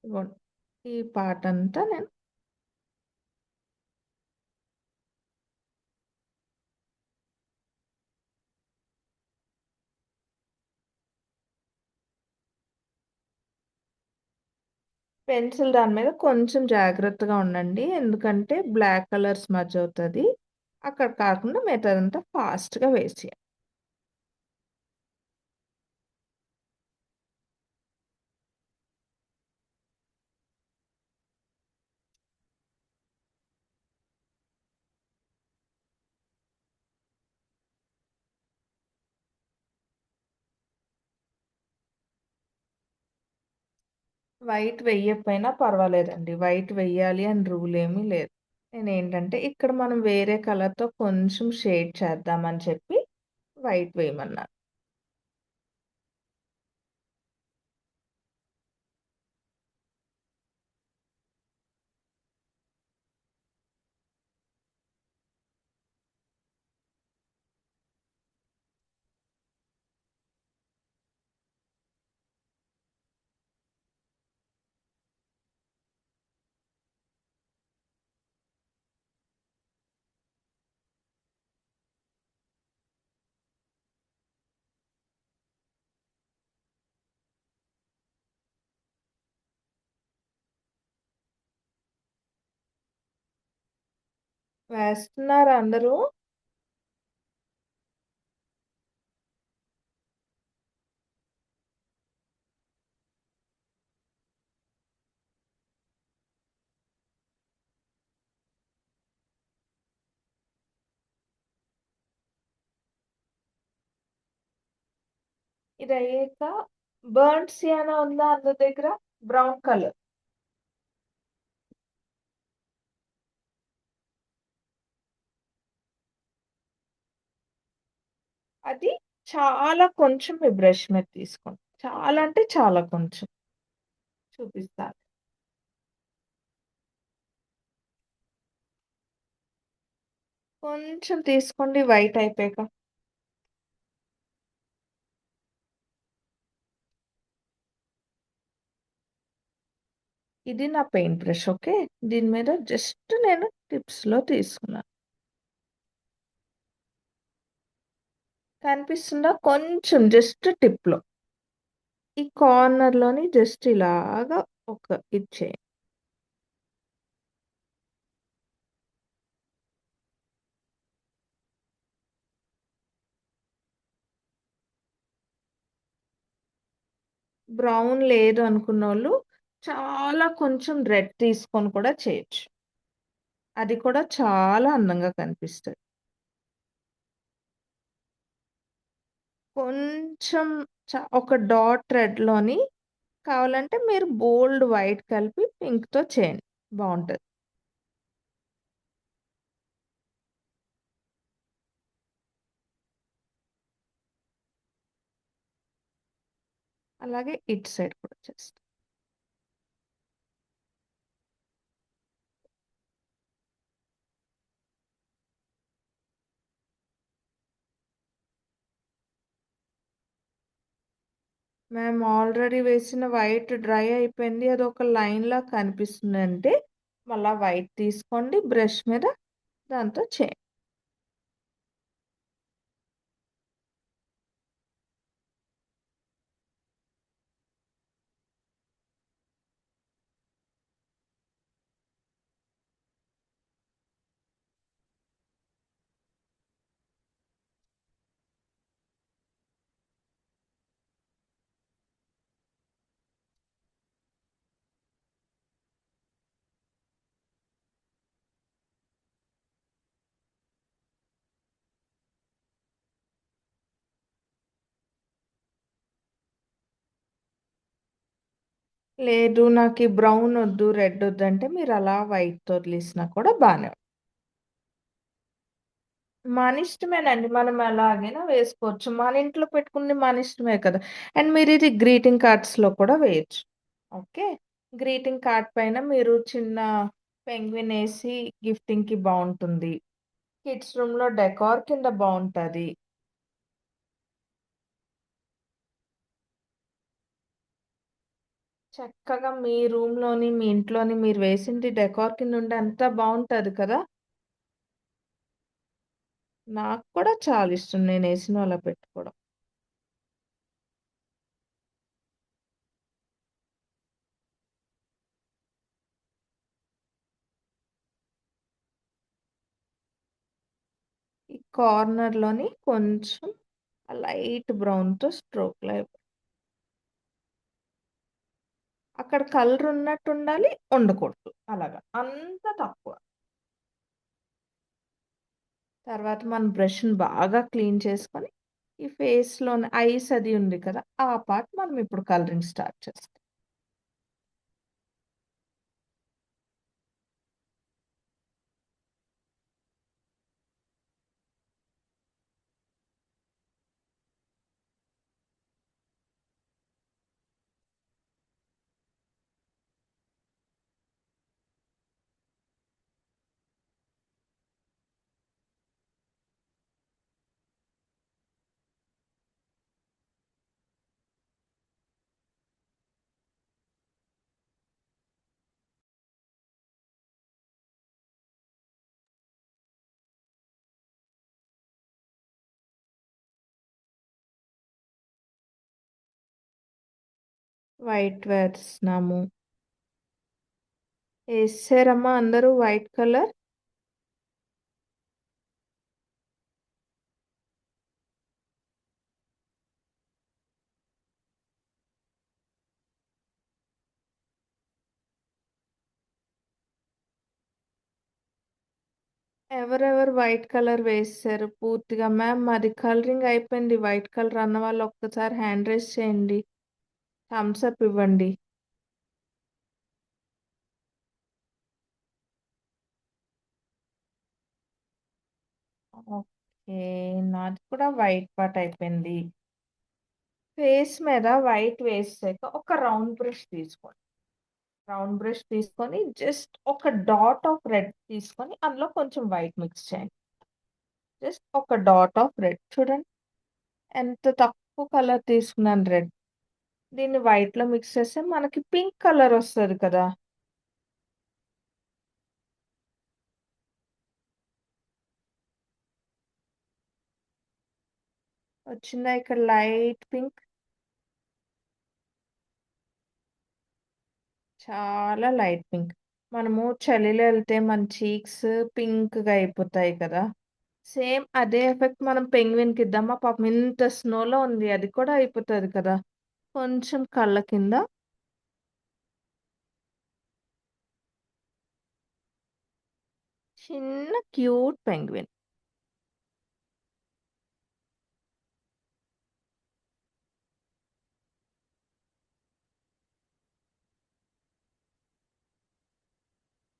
ఇదిగోండి. ఈ పార్ట్ అంతా నేను పెన్సిల్ దాని మీద కొంచెం జాగ్రత్తగా ఉండండి. ఎందుకంటే బ్లాక్ కలర్ స్మడ్జ్ అవుతది. అక్కడ కాకుండా మిగతాదంతా ఫాస్ట్‌గా వేసేయాలి. వైట్ వెయ్యకపోయినా పర్వాలేదండి. వైట్ వెయ్యాలి అని రూల్ ఏమీ లేదు. నేనేంటంటే ఇక్కడ మనం వేరే కలర్‌తో కొంచెం షేడ్ చేద్దామని చెప్పి వైట్ వేయమన్నాను. వేస్తున్నారా అందరూ? ఇదయ్యాక బర్న్డ్ సియానా ఉందా అందరి దగ్గర? Brown colour. అది చాలా కొంచెం మీ బ్రష్ మీద తీసుకోండి. చాలా అంటే చాలా కొంచెం. చూపిస్తాను. కొంచెం తీసుకోండి వైట్ అయిపోయాక. ఇది నా పెయింట్ బ్రష్ ఓకే. దీని మీద జస్ట్ నేను టిప్స్‌లో తీసుకున్నాను. కనిపిస్తుందా? కొంచెం జస్ట్ టిప్‌లో. ఈ కార్నర్‌లోని జస్ట్ ఇలాగా ఒక ఇది చేయండి. బ్రౌన్ లేదు అనుకున్నోళ్ళు చాలా కొంచెం రెడ్ తీసుకొని కూడా చేయొచ్చు. అది కూడా చాలా అందంగా కనిపిస్తది. కొంచెం ఒక డాట్ రెడ్‌లోని కావాలంటే మీరు బోల్డ్ వైట్ కలిపి పింక్‌తో చేయండి. బావుంటది. అలాగే ఇటు సైడ్ కూడా చేస్తా. మేము ఆల్రెడీ వేసిన వైట్ డ్రై అయిపోయింది. అది ఒక లైన్‌లా కనిపిస్తుంది అంటే, మళ్ళా వైట్ తీసుకోండి బ్రష్ మీద దాంతో చేయండి. లేదు నాకు ఈ బ్రౌన్ వద్దు, రెడ్ వద్దంటే మీరు అలా వైట్‌తో వదిలేసినా కూడా బానే మన ఇష్టమేనండి. మనం ఎలాగైనా వేసుకోవచ్చు. మన ఇంట్లో పెట్టుకుంది మన ఇష్టమే కదా! అండ్ మీరు ఇది గ్రీటింగ్ కార్డ్స్‌లో కూడా వేయొచ్చు. ఓకే. గ్రీటింగ్ కార్డ్ పైన మీరు చిన్న పెంగ్విన్ ఏసి గిఫ్టింగ్‌కి బావుంటుంది. కిడ్స్ రూమ్‌లో డెకార్ కింద బావుంటది. చక్కగా మీ రూమ్‌లోని, మీ ఇంట్లోని మీరు వేసింది డెకార్ కింద ఉంటే ఎంత బావుంటది కదా! నాకు కూడా చాలా ఇష్టం నేనేసినవి అలా పెట్టుకోవడం. ఈ కార్నర్‌లోని కొంచెం లైట్ బ్రౌన్‌తో స్ట్రోక్‌లా అక్కడ కలర్ ఉన్నట్టు ఉండాలి, ఉండకూడదు. అలాగా. అంత తక్కువ. తర్వాత మన బ్రష్‌ని బాగా క్లీన్ చేసుకొని, ఈ ఫేస్‌లోని ఐస్ అది ఉంది కదా! ఆ పార్ట్ మనం ఇప్పుడు కలరింగ్ స్టార్ట్ చేస్తాం. వైట్ వేస్తున్నాము. ఏసేసారమ్మా అందరూ వైట్ కలర్? ఎవరెవరు వైట్ కలర్ వేసేసారు పూర్తిగా? మ్యామ్ మాది కలరింగ్ అయిపోయింది. వైట్ కలర్ అన్నవాళ్ళు ఒక్కసారి హ్యాండ్ రైజ్ చేయండి. థమ్స్ అప్ ఇవ్వండి. ఓకే. నాది కూడా వైట్ పార్ట్ అయిపోయింది. ఫేస్ మీద వైట్ వేసాక ఒక రౌండ్ బ్రష్ తీసుకోండి. రౌండ్ బ్రష్ తీసుకొని జస్ట్ ఒక డాట్ ఆఫ్ రెడ్ తీసుకొని అందులో కొంచెం వైట్ మిక్స్ చేయండి. జస్ట్ ఒక డాట్ ఆఫ్ రెడ్ చూడండి. ఎంత తక్కువ కలర్ తీసుకున్నాను రెడ్. దీన్ని వైట్‌లో మిక్స్ చేస్తే మనకి పింక్ కలర్ వస్తది కదా! వచ్చిందా ఇక్కడ లైట్ పింక్? చాలా లైట్ పింక్. మనము చలిలో ఎళ్తే మన చీక్స్ పింక్‌గా అయిపోతాయి కదా! సేమ్ అదే ఎఫెక్ట్ మనం పెంగ్విన్‌కి ఇద్దామా? పాపం ఇంత స్నోలో ఉంది. అది కూడా అయిపోతది కదా! కొంచెం కళ్ళ కింద చిన్న క్యూట్ పెంగ్విన్.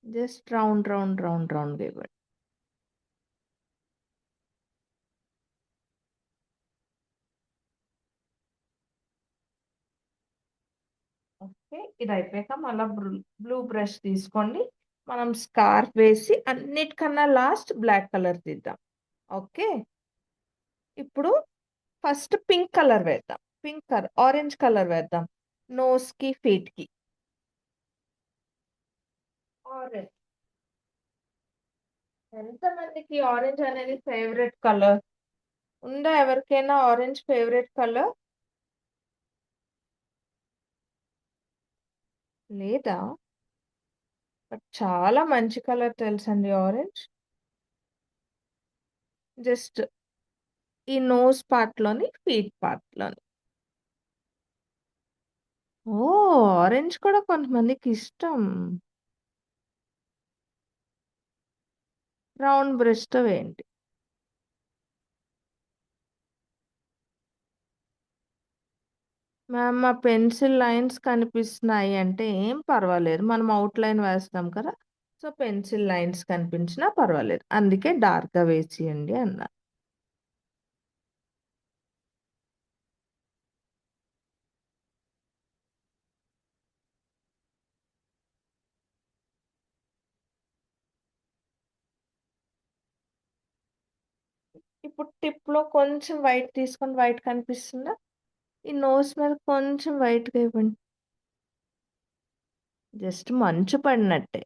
జస్ట్ రౌండ్‌గా ఇవ్వండి. ఓకే. ఇది అయిపోయాక మళ్ళా బ్లూ బ్రష్ తీసుకోండి. మనం స్కార్ఫ్ వేసి అన్నిటికన్నా లాస్ట్ బ్లాక్ కలర్ తీద్దాం. ఓకే. ఇప్పుడు ఫస్ట్ పింక్ కలర్ వేద్దాం. పింక్ కలర్, ఆరెంజ్ కలర్ వేద్దాం. నోస్ కి ఫీట్ కి ఆరెంజ్. ఎంతమందికి ఆరెంజ్ అనేది ఫేవరెట్ కలర్? ఉందా ఎవరికైనా ఆరెంజ్ ఫేవరెట్ కలర్? లేదా? బట్ చాలా మంచి కలర్ తెలుసండి ఆరెంజ్. జస్ట్ ఈ నోస్ పార్ట్ లోని, ఫీట్ పార్ట్ లోని. ఓ, ఆరెంజ్ కూడా కొంతమందికి ఇష్టం. రౌండ్ బ్రష్ తో వేయండి. మ్యామ్, మా పెన్సిల్ లైన్స్ కనిపిస్తున్నాయి అంటే ఏం పర్వాలేదు, మనం అవుట్ లైన్ వేస్తాం కదా, సో పెన్సిల్ లైన్స్ కనిపించినా పర్వాలేదు, అందుకే డార్క్గా వేసియండి అన్నా. ఇప్పుడు టిప్ లో కొంచెం వైట్ తీసుకొని, వైట్ కనిపిస్తుందా? ఈ నోస్ మీద కొంచెం వైట్గా ఇవ్వండి. జస్ట్ మంచు పడినట్టే.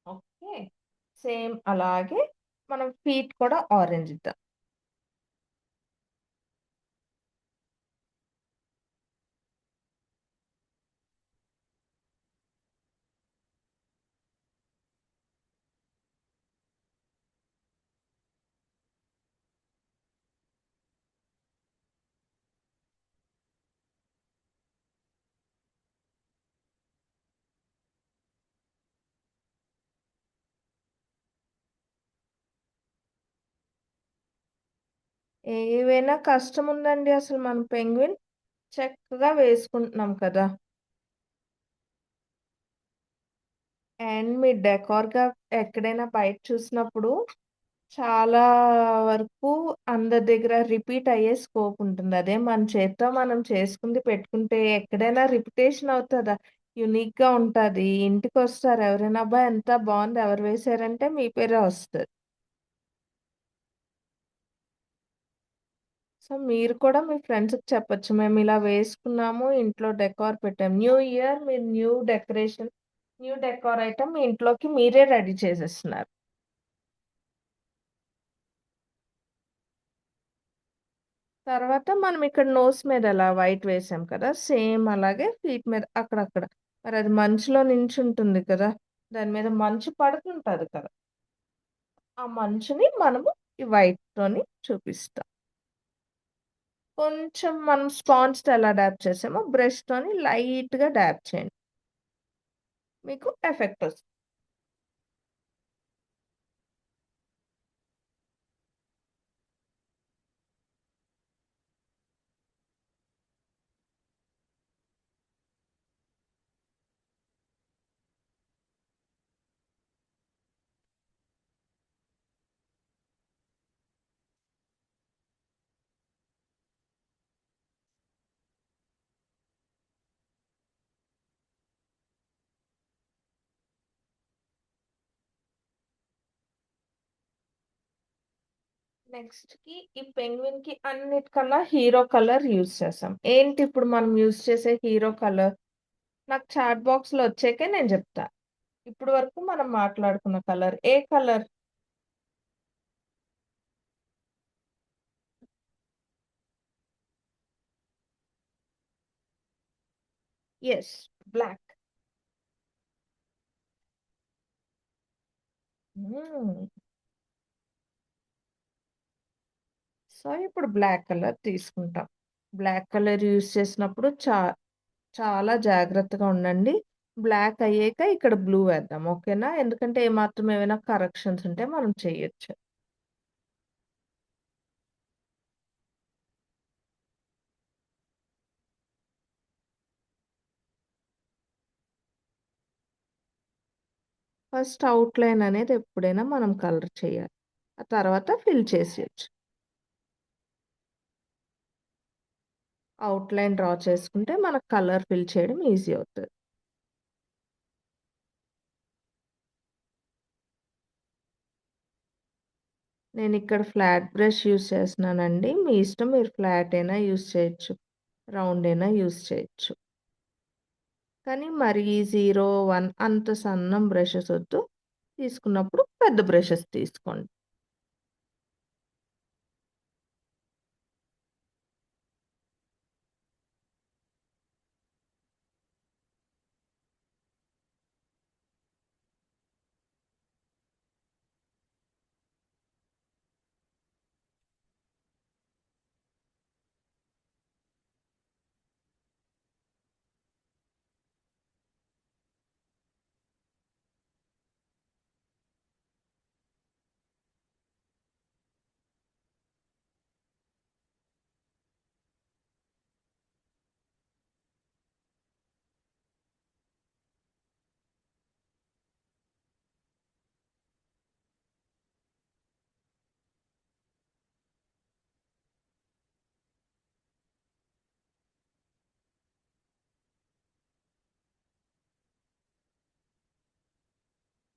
ఓకే, సేమ్ అలాగే మనం ఫీట్ కూడా ఆరెంజ్ ఇద్దాం. ఏవైనా కష్టం ఉందండి అసలు? మన పెంగ్విన్ చక్కగా వేసుకుంటున్నాం కదా. అండ్ మీ డెకార్గా ఎక్కడైనా బయట చూసినప్పుడు చాలా వరకు అందరి దగ్గర రిపీట్ అయ్యే స్కోప్ ఉంటుంది. అదే మన చేత్తో మనం చేసుకుంది పెట్టుకుంటే ఎక్కడైనా రిపిటేషన్ అవుతుందా? యునిక్గా ఉంటుంది. ఇంటికి వస్తారు ఎవరైనా, అబ్బా ఎంత బాగుంది, ఎవరు వేశారంటే మీ పేరే వస్తుంది. సో మీరు కూడా మీ ఫ్రెండ్స్కి చెప్పొచ్చు, మేము ఇలా వేసుకున్నాము, ఇంట్లో డెకార్ పెట్టాము. న్యూ ఇయర్ మీరు new decoration, new decor item మీ ఇంట్లోకి మీరే రెడీ చేసేస్తున్నారు. తర్వాత మనం ఇక్కడ నోస్ మీద అలా వైట్ వేసాం కదా, సేమ్ అలాగే ఫీట్ మీద అక్కడక్కడ. మరి అది మంచులో నించుంటుంది కదా, దాని మీద మంచు పడుతుంటది కదా, ఆ మంచుని మనము ఈ వైట్ తోని చూపిస్తాం. కొంచెం మనం స్పాంజ్ తో ఎలా డాబ్ చేసామో బ్రష్ తోని లైట్ గా డాబ్ చేయండి, మీకు ఎఫెక్ట్ వస్తుంది. నెక్స్ట్ కి ఈ పెంగ్విన్ కి అన్నిటికన్నా హీరో కలర్ యూజ్ చేస్తాం. ఏంటి ఇప్పుడు మనం యూజ్ చేసే హీరో కలర్? నాకు చాట్ బాక్స్ లో వచ్చాకే నేను చెప్తా. ఇప్పుడు వరకు మనం మాట్లాడుకున్న కలర్ ఏ కలర్? Yes, black. సో ఇప్పుడు బ్లాక్ కలర్ తీసుకుంటాం. బ్లాక్ కలర్ యూజ్ చేసినప్పుడు చాలా జాగ్రత్తగా ఉండండి. బ్లాక్ అయ్యాక ఇక్కడ బ్లూ వేద్దాం, ఓకేనా? ఎందుకంటే ఏమాత్రం ఏమైనా కరెక్షన్స్ ఉంటే మనం చేయొచ్చు. ఫస్ట్ అవుట్లైన్ అనేది ఎప్పుడైనా మనం కలర్ చేయాలి, ఆ తర్వాత ఫిల్ చేసేయచ్చు. అవుట్లైన్ డ్రా చేసుకుంటే మనకు కలర్ ఫిల్ చేయడం ఈజీ అవుతుంది. నేను ఇక్కడ ఫ్లాట్ బ్రష్ యూస్ చేస్తున్నానండి. మీ ఇష్టం, మీరు ఫ్లాట్ అయినా యూస్ చేయొచ్చు, రౌండ్ అయినా యూస్ చేయొచ్చు. కానీ మరీ 0, 1 అంత సన్నం బ్రషెస్ వద్దు. తీసుకున్నప్పుడు పెద్ద బ్రషెస్ తీసుకోండి.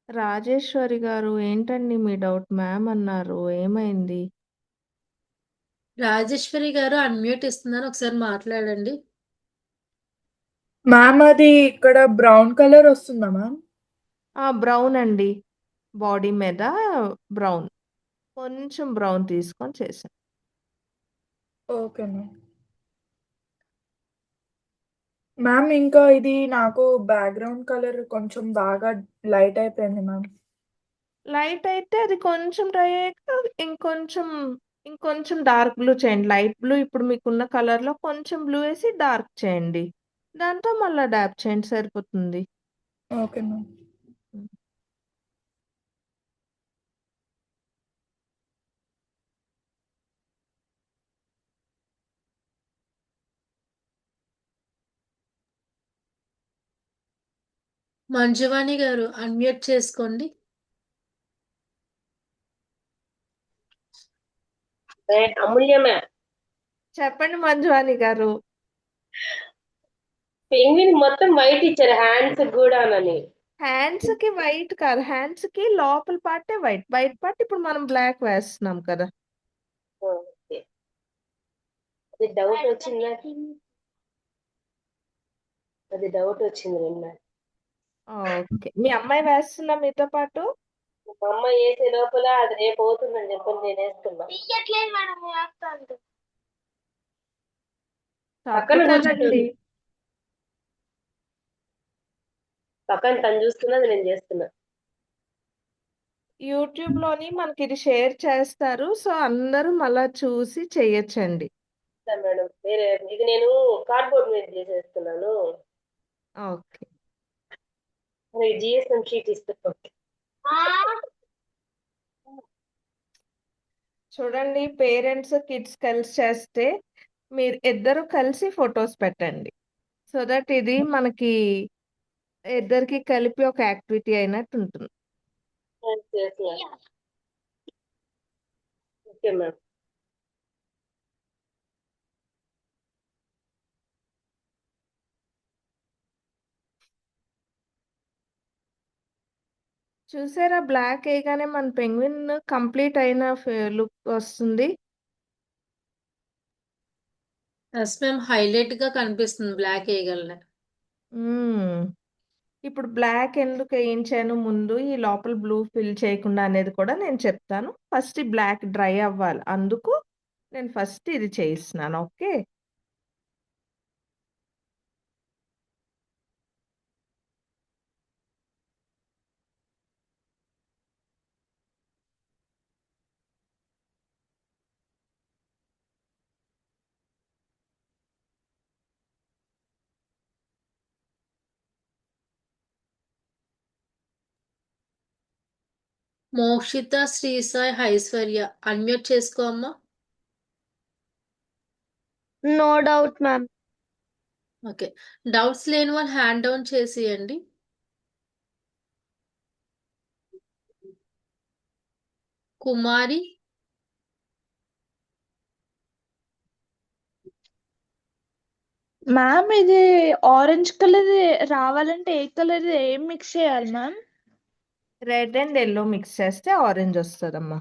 రాజేశ్వరి గారు, ఏంటండి మీ డౌట్? మ్యామ్ అన్నారు, ఏమైంది? రాజేశ్వరి గారు అన్మ్యూట్ ఇస్తున్నాను, ఒకసారి మాట్లాడండి. మ్యామ్ అది ఇక్కడ బ్రౌన్ కలర్ వస్తుందా మ్యామ్? బ్రౌన్ అండి. బాడీ మీద బ్రౌన్. కొంచెం బ్రౌన్ తీసుకొని చేశాను. Okay ma'am. మ్యామ్ ఇంకా ఇది నాకు బ్యాక్గ్రౌండ్ కలర్ కొంచెం బాగా లైట్ అయిపోయింది మ్యామ్. లైట్ అయితే అది కొంచెం డ్రై అయ్యాక ఇంకొంచెం డార్క్ బ్లూ చేయండి. లైట్ బ్లూ ఇప్పుడు మీకున్న కలర్లో కొంచెం బ్లూ వేసి డార్క్ చేయండి. దాంతో మళ్ళీ డాప్ చేయండి, సరిపోతుంది. Okay ma'am. మంజువాణి గారు అన్మ్యూట్ చేసుకోండి. అమూల్యమే. చెప్పండి మంజువాణి గారు. పెంగ్విన్ మొత్తం వైట్ ఇచ్చారు హ్యాండ్స్ కూడానని. హ్యాండ్స్ కి వైట్ కాదు, హ్యాండ్స్ కి లోపల పార్టే వైట్, బయట పార్ట్ ఇప్పుడు మనం బ్లాక్ వేస్తున్నాం కదా. ఓకే. అది డౌట్ వచ్చిందా? అది డౌట్ వచ్చింది నిన్న. ఓకే, మీ అమ్మాయి వేస్తుందా మీతో పాటు? మా అమ్మ వేసే లోపల అది రేపు అవుతుందని చెప్పని నేను వేస్తున్నా. తప్పు పక్కన కదండి. కూర్చుంటుంది. పక్కన తను చూస్తున్నది, నేను చేస్తున్నా. యూట్యూబ్ లోని మనకి ఇది షేర్ చేస్తారు, సో అందరూ మళ్ళా చూసి చెయ్యొచ్చండి. మేడం వేరే ఇది నేను కార్డ్బోర్డ్ మీద చేసేస్తున్నాను. ఓకే, జిఎస్ఎం షీట్ ఇస్తున్నాను. చూడండి, పేరెంట్స్ కిడ్స్ కలిసి చేస్తే మీరు ఇద్దరు కలిసి ఫొటోస్ పెట్టండి, సో దట్ ఇది మనకి ఇద్దరికి కలిపి ఒక యాక్టివిటీ అయినట్టు ఉంటుంది. Okay ma'am. చూసారా, బ్లాక్ వేయగానే మన పెంగ్విన్ కంప్లీట్ అయిన లుక్ వస్తుంది. ఎస్ మ్యామ్, హైలైట్ గా కనిపిస్తుంది బ్లాక్ వేయగలనే. ఇప్పుడు బ్లాక్ ఎందుకు వేయించాను ముందు, ఈ లోపల బ్లూ ఫిల్ చేయకుండా అనేది కూడా నేను చెప్తాను. ఫస్ట్ ఈ బ్లాక్ డ్రై అవ్వాలి, అందుకు నేను ఫస్ట్ ఇది చేయిస్తున్నాను. ఓకే, మోక్షిత, శ్రీసాయి, ఐశ్వర్య అన్మ్యూట్ చేసుకో అమ్మా. No doubt, ma'am. Okay, doubts లేని వాళ్ళు హ్యాండ్ డౌన్ చేసేయండి. కుమారి, మ్యామ్ ఇది ఆరెంజ్ కలర్ రావాలంటే ఏ కలర్ ఏం మిక్స్ చేయాలి ma'am? Red and yellow mix చేస్తే ఆరెంజ్ వస్తుందమ్మా.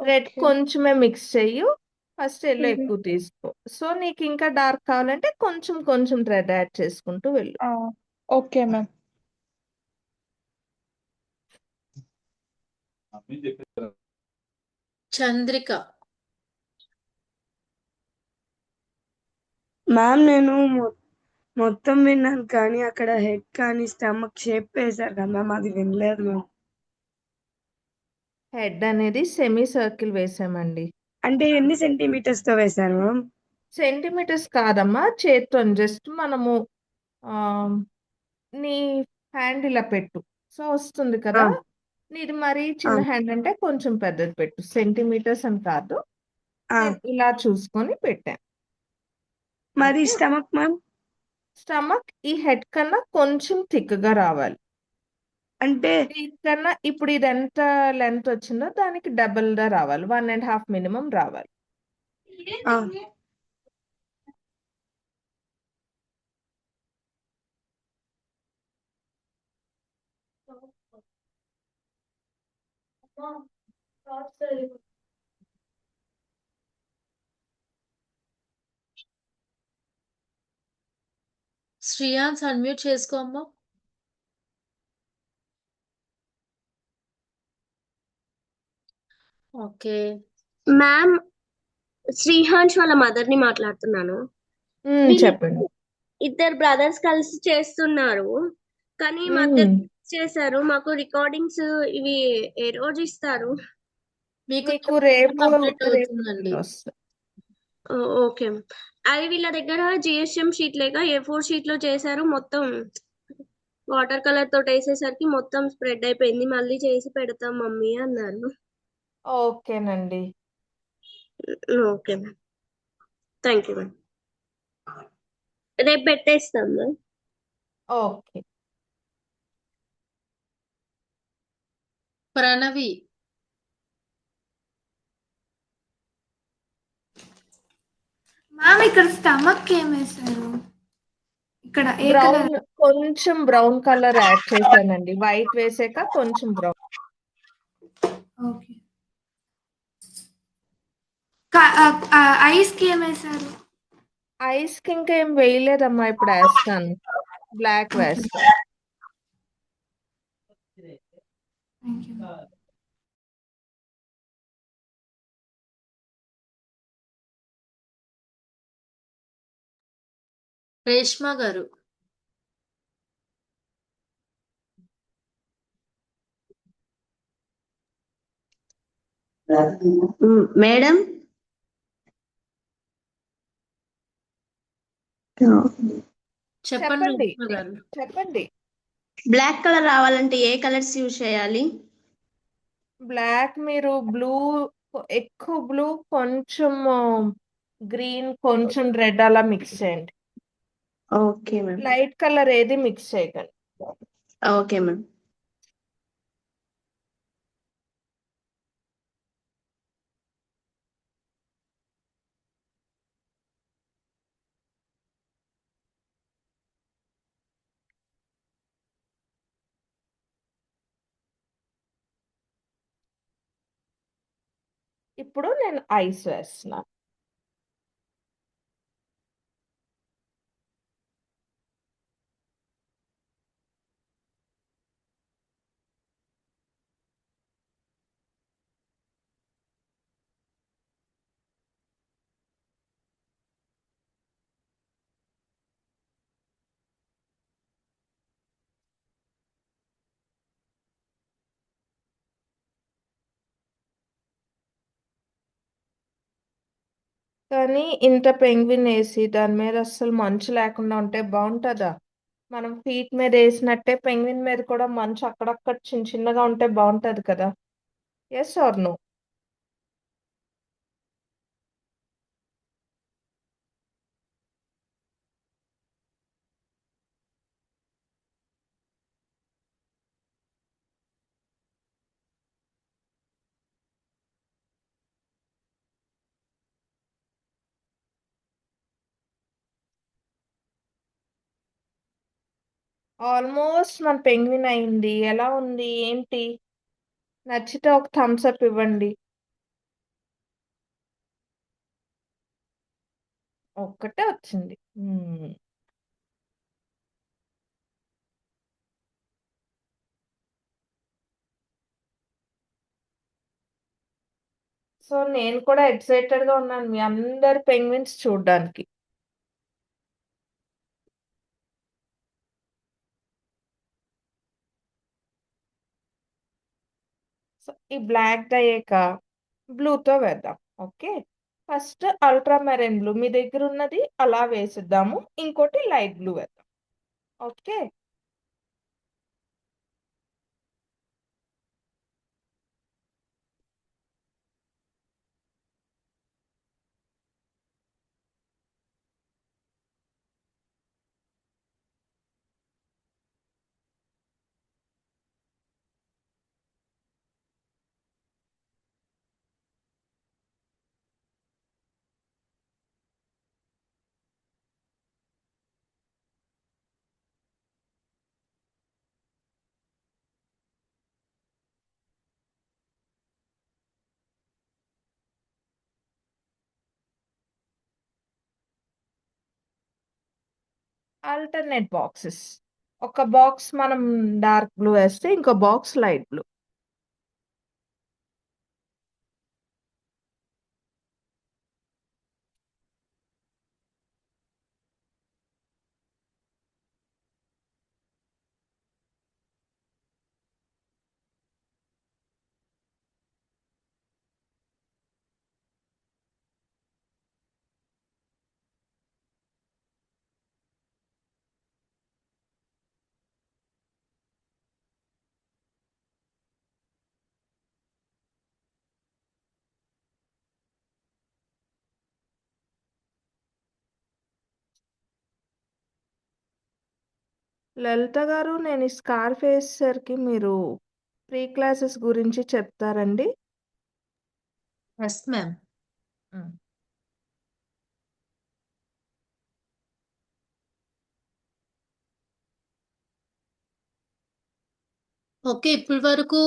Red okay. కొంచెమే మిక్స్ చెయ్యు. ఫస్ట్ ఎల్లో హుహు. ఎక్కువ తీసుకో. సో నీకు ఇంకా డార్క్ కావాలంటే కొంచెం కొంచెం రెడ్ యాడ్ చేసుకుంటూ వెళ్ళు. ఆ! Okay ma'am. చంద్రిక. మ్యామ్ నేను మొత్తం విన్నాను కానీ అక్కడ హెడ్ కానీ స్టమక్ షేప్ వేశారు కదా మ్యామ్, అది వినలేదు మ్యామ్. హెడ్ అనేది సెమీ సర్కిల్ వేసామండి. అంటే ఎన్ని సెంటీమీటర్స్ తో వేశారు మ్యామ్? సెంటీమీటర్స్ కాదమ్మా, చేత్తో జస్ట్ మనము ఆ, నీ హ్యాండ్ ఇలా పెట్టు. సో వస్తుంది ఆ, కదా. నీది మరీ ఆ, చిన్న హ్యాండ్ అంటే కొంచెం పెద్దది పెట్టు. సెంటీమీటర్స్ అని కాదు, ఆ. నేను ఇలా చూసుకొని పెట్టాను. మరి ఓకే. Stomach ma'am? స్టమక్ ఈ హెడ్ కన్నా కొంచెం థిక్గా రావాలి. అంటే దీనికన్నా ఇప్పుడు ఇది ఎంత లెంత్ వచ్చిందో దానికి డబుల్ దా రావాలి, 1.5 మినిమం రావాలి. ఆ, శ్రీయాన్స్ అన్మ్యూట్ చేసుకో అమ్మా. ఓకే. మ్యామ్, శ్రీహాన్స్ వాళ్ళ మదర్ ని మాట్లాడుతున్నాను. వీళ్ళు చెప్పండి. ఇద్దరు బ్రదర్స్ కలిసి చేస్తున్నారు, కానీ మధ్య చేశారు. మాకు రికార్డింగ్స్ ఇవి ఏ రోజు ఇస్తారు? మీకు రేపు కంప్లీట్ రేపు అవుతుందండి. వస్తుంది. ఓకే. అది వీళ్ళ దగ్గర జిఎస్ఎం షీట్ లేక A4 షీట్ లో చేశారు. మొత్తం వాటర్ కలర్ తోటి వేసేసరికి మొత్తం స్ప్రెడ్ అయిపోయింది. మళ్ళీ చేసి పెడతాం మమ్మీ అన్నారు. ఓకేనండి. Okay ma'am, thank you ma'am. రేపు పెట్టేస్తాం మ్యామ్. ఓకే. ప్రణవి. మ్యామ్, ఇక్కడ స్టమక్ ఏం వేశారు? ఇక్కడ ఏ కలర్? బ్రౌన్, కొంచెం బ్రౌన్ కలర్ యాడ్ చేశానండి. వైట్ వేసాక కొంచెం బ్రౌన్. ఓకే. ఐస్ కి ఏం వేశారు? ఐస్ కి ఇంకా ఏం వేయలేదమ్మా, ఇప్పుడు వేస్తాను. బ్లాక్ వేస్తాను. Thank you. రేష్మా గారు. మేడం చెప్పండి చెప్పండి. రేష్మా గారు. చెప్పండి. బ్లాక్ కలర్ రావాలంటే ఏ కలర్స్ యూజ్ చేయాలి? బ్లాక్ మీరు బ్లూ, ఎక్కువ బ్లూ, కొంచెం గ్రీన్, కొంచెం రెడ్ అలా మిక్స్ చేయండి. Okay ma'am. లైట్ కలర్ ఏది మిక్స్ చేయకండి. Okay ma'am. ఇప్పుడు నేను ఐస్ వేస్తున్నా. కానీ ఇంత పెంగ్విన్ వేసి దాని మీద అస్సలు మంచు లేకుండా ఉంటే బాగుంటుందా? మనం ఫీట్ మీద వేసినట్టే పెంగ్విన్ మీద కూడా మంచు అక్కడక్కడ చిన్న చిన్నగా ఉంటే బాగుంటది కదా. Yes or no? ఆల్మోస్ట్ మన పెంగ్విన్ అయింది. ఎలా ఉంది ఏంటి? నచ్చితే ఒక థమ్స్ అప్ ఇవ్వండి. ఒక్కటే వచ్చింది. సో నేను కూడా ఎక్సైటెడ్ గా ఉన్నాను మీ అందరి పెంగ్విన్స్ చూడడానికి. సో ఈ బ్లాక్ అయ్యాక బ్లూతో వేద్దాం. Okay, first ultramarine blue మీ దగ్గర ఉన్నది అలా వేసిద్దాము, ఇంకోటి లైట్ బ్లూ వేద్దాం. Okay, alternate boxes. ఒక బాక్స్ మనం డార్క్ బ్లూ వేస్తే ఇంకో బాక్స్ లైట్ బ్లూ. లలిత గారు, నేను ఈ స్కార్ఫ్ వేసేసరికి మీరు ప్రీ క్లాసెస్ గురించి చెప్తారండి? Yes ma'am. ఓకే, ఇప్పటి వరకు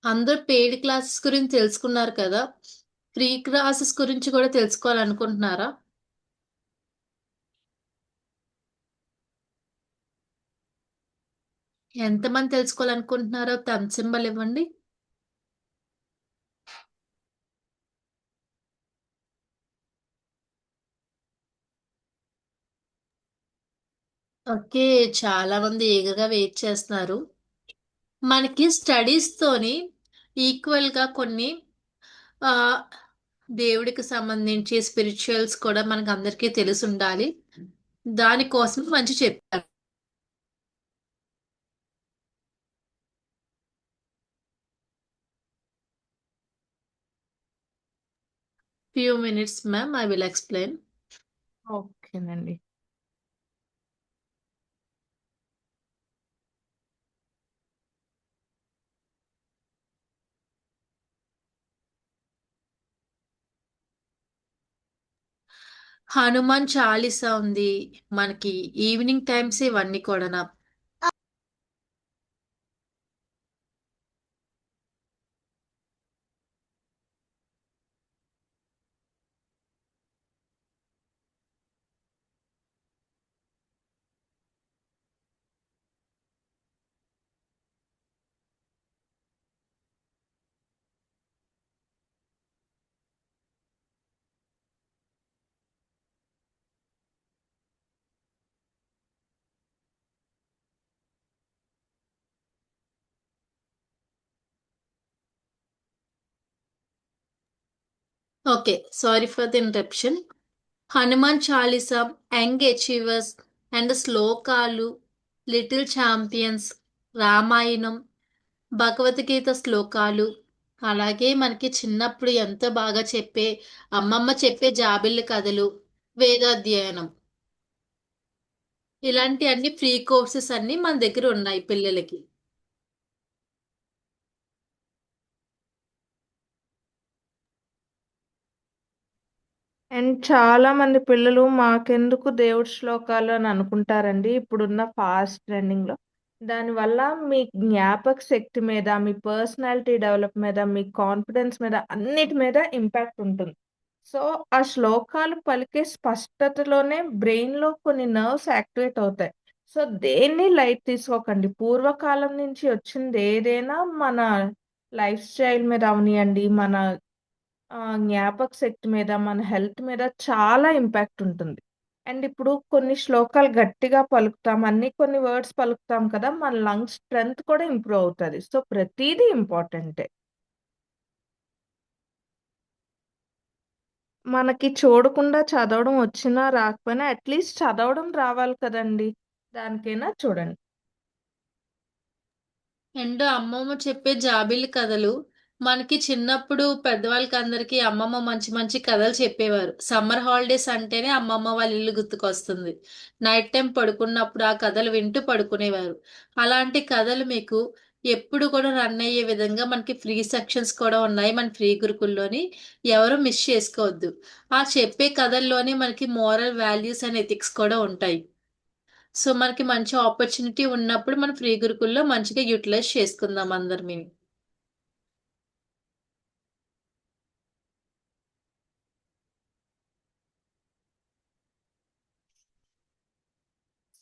అందరు పెయిడ్ క్లాసెస్ గురించి తెలుసుకున్నారు కదా, ఫ్రీ క్లాసెస్ గురించి కూడా తెలుసుకోవాలనుకుంటున్నారా? ఎంతమంది తెలుసుకోవాలనుకుంటున్నారో థమ్ సింబల్ ఇవ్వండి. ఓకే, చాలా మంది ఈగగా వెయిట్ చేస్తున్నారు. మనకి స్టడీస్ తోని ఈక్వల్ గా కొన్ని ఆ దేవుడికి సంబంధించి స్పిరిచువల్స్ కూడా మనకు అందరికీ తెలిసి ఉండాలి. దానికోసం మంచి చెప్పారు. Few minutes ma'am, I will explain. ఓకేనండి. హనుమాన్ చాలీసా ఉంది మనకి, ఈవినింగ్ టైమ్స్ ఇవన్నీ కూడా. Okay, sorry for the interruption. Hanuman Chalisa, young achievers and శ్లోకాలు, లిటిల్ ఛాంపియన్స్, రామాయణం, భగవద్గీత శ్లోకాలు, అలాగే మనకి చిన్నప్పుడు ఎంతో బాగా చెప్పే అమ్మమ్మ చెప్పే జాబిల్లి కథలు, వేదాధ్యయనం, ఇలాంటి అన్ని ఫ్రీ కోర్సెస్ అన్ని మన దగ్గర ఉన్నాయి పిల్లలకి. అండ్ చాలా మంది పిల్లలు మాకెందుకు దేవుడి శ్లోకాలు అని అనుకుంటారండి ఇప్పుడున్న ఫాస్ట్ ట్రెండింగ్లో. దానివల్ల మీ జ్ఞాపక శక్తి మీద, మీ పర్సనాలిటీ డెవలప్ మీద, మీ కాన్ఫిడెన్స్ మీద, అన్నిటి మీద ఇంపాక్ట్ ఉంటుంది. సో ఆ శ్లోకాలు పలికే స్పష్టతలోనే బ్రెయిన్లో కొన్ని నర్వ్స్ యాక్టివేట్ అవుతాయి. సో దేన్ని లైట్ తీసుకోకండి. పూర్వకాలం నుంచి వచ్చింది ఏదైనా మన లైఫ్ స్టైల్ మీద అవనియండి, మన జ్ఞాపక శక్తి మీద, మన హెల్త్ మీద చాలా ఇంపాక్ట్ ఉంటుంది. అండ్ ఇప్పుడు కొన్ని శ్లోకాలు గట్టిగా పలుకుతాం. అన్ని కొన్ని వర్డ్స్ పలుకుతాం కదా! మన లంగ్స్ స్ట్రెంత్ కూడా ఇంప్రూవ్ అవుతది. సో ప్రతీదీ ఇంపార్టెంటే. మనకి చూడకుండా చదవడం వచ్చినా రాకపోయినా అట్‌లీస్ట్ చదవడం రావాలి కదండీ! దానికైనా చూడండి. అండ్ అమ్మమ్మ చెప్పే జాబిల్లి కథలు మనకి చిన్నప్పుడు పెద్దవాళ్ళకి అందరికీ అమ్మమ్మ మంచి మంచి కథలు చెప్పేవారు. సమ్మర్ హాలిడేస్ అంటేనే అమ్మమ్మ వాళ్ళ ఇల్లు గుర్తుకొస్తుంది. నైట్ టైం పడుకున్నప్పుడు ఆ కథలు వింటూ పడుకునేవారు. అలాంటి కథలు మీకు ఎప్పుడు కూడా రన్ అయ్యే విధంగా మనకి ఫ్రీ సెక్షన్స్ కూడా ఉన్నాయి మన ఫ్రీ గురుకుల్లోని. ఎవరు మిస్ చేసుకోవద్దు. ఆ చెప్పే కథల్లోనే మనకి మోరల్ వాల్యూస్ అండ్ ఎథిక్స్ కూడా ఉంటాయి. సో మనకి మంచి ఆపర్చునిటీ ఉన్నప్పుడు మన ఫ్రీ గురుకుల్లో మంచిగా యూటిలైజ్ చేసుకుందాం అందరం.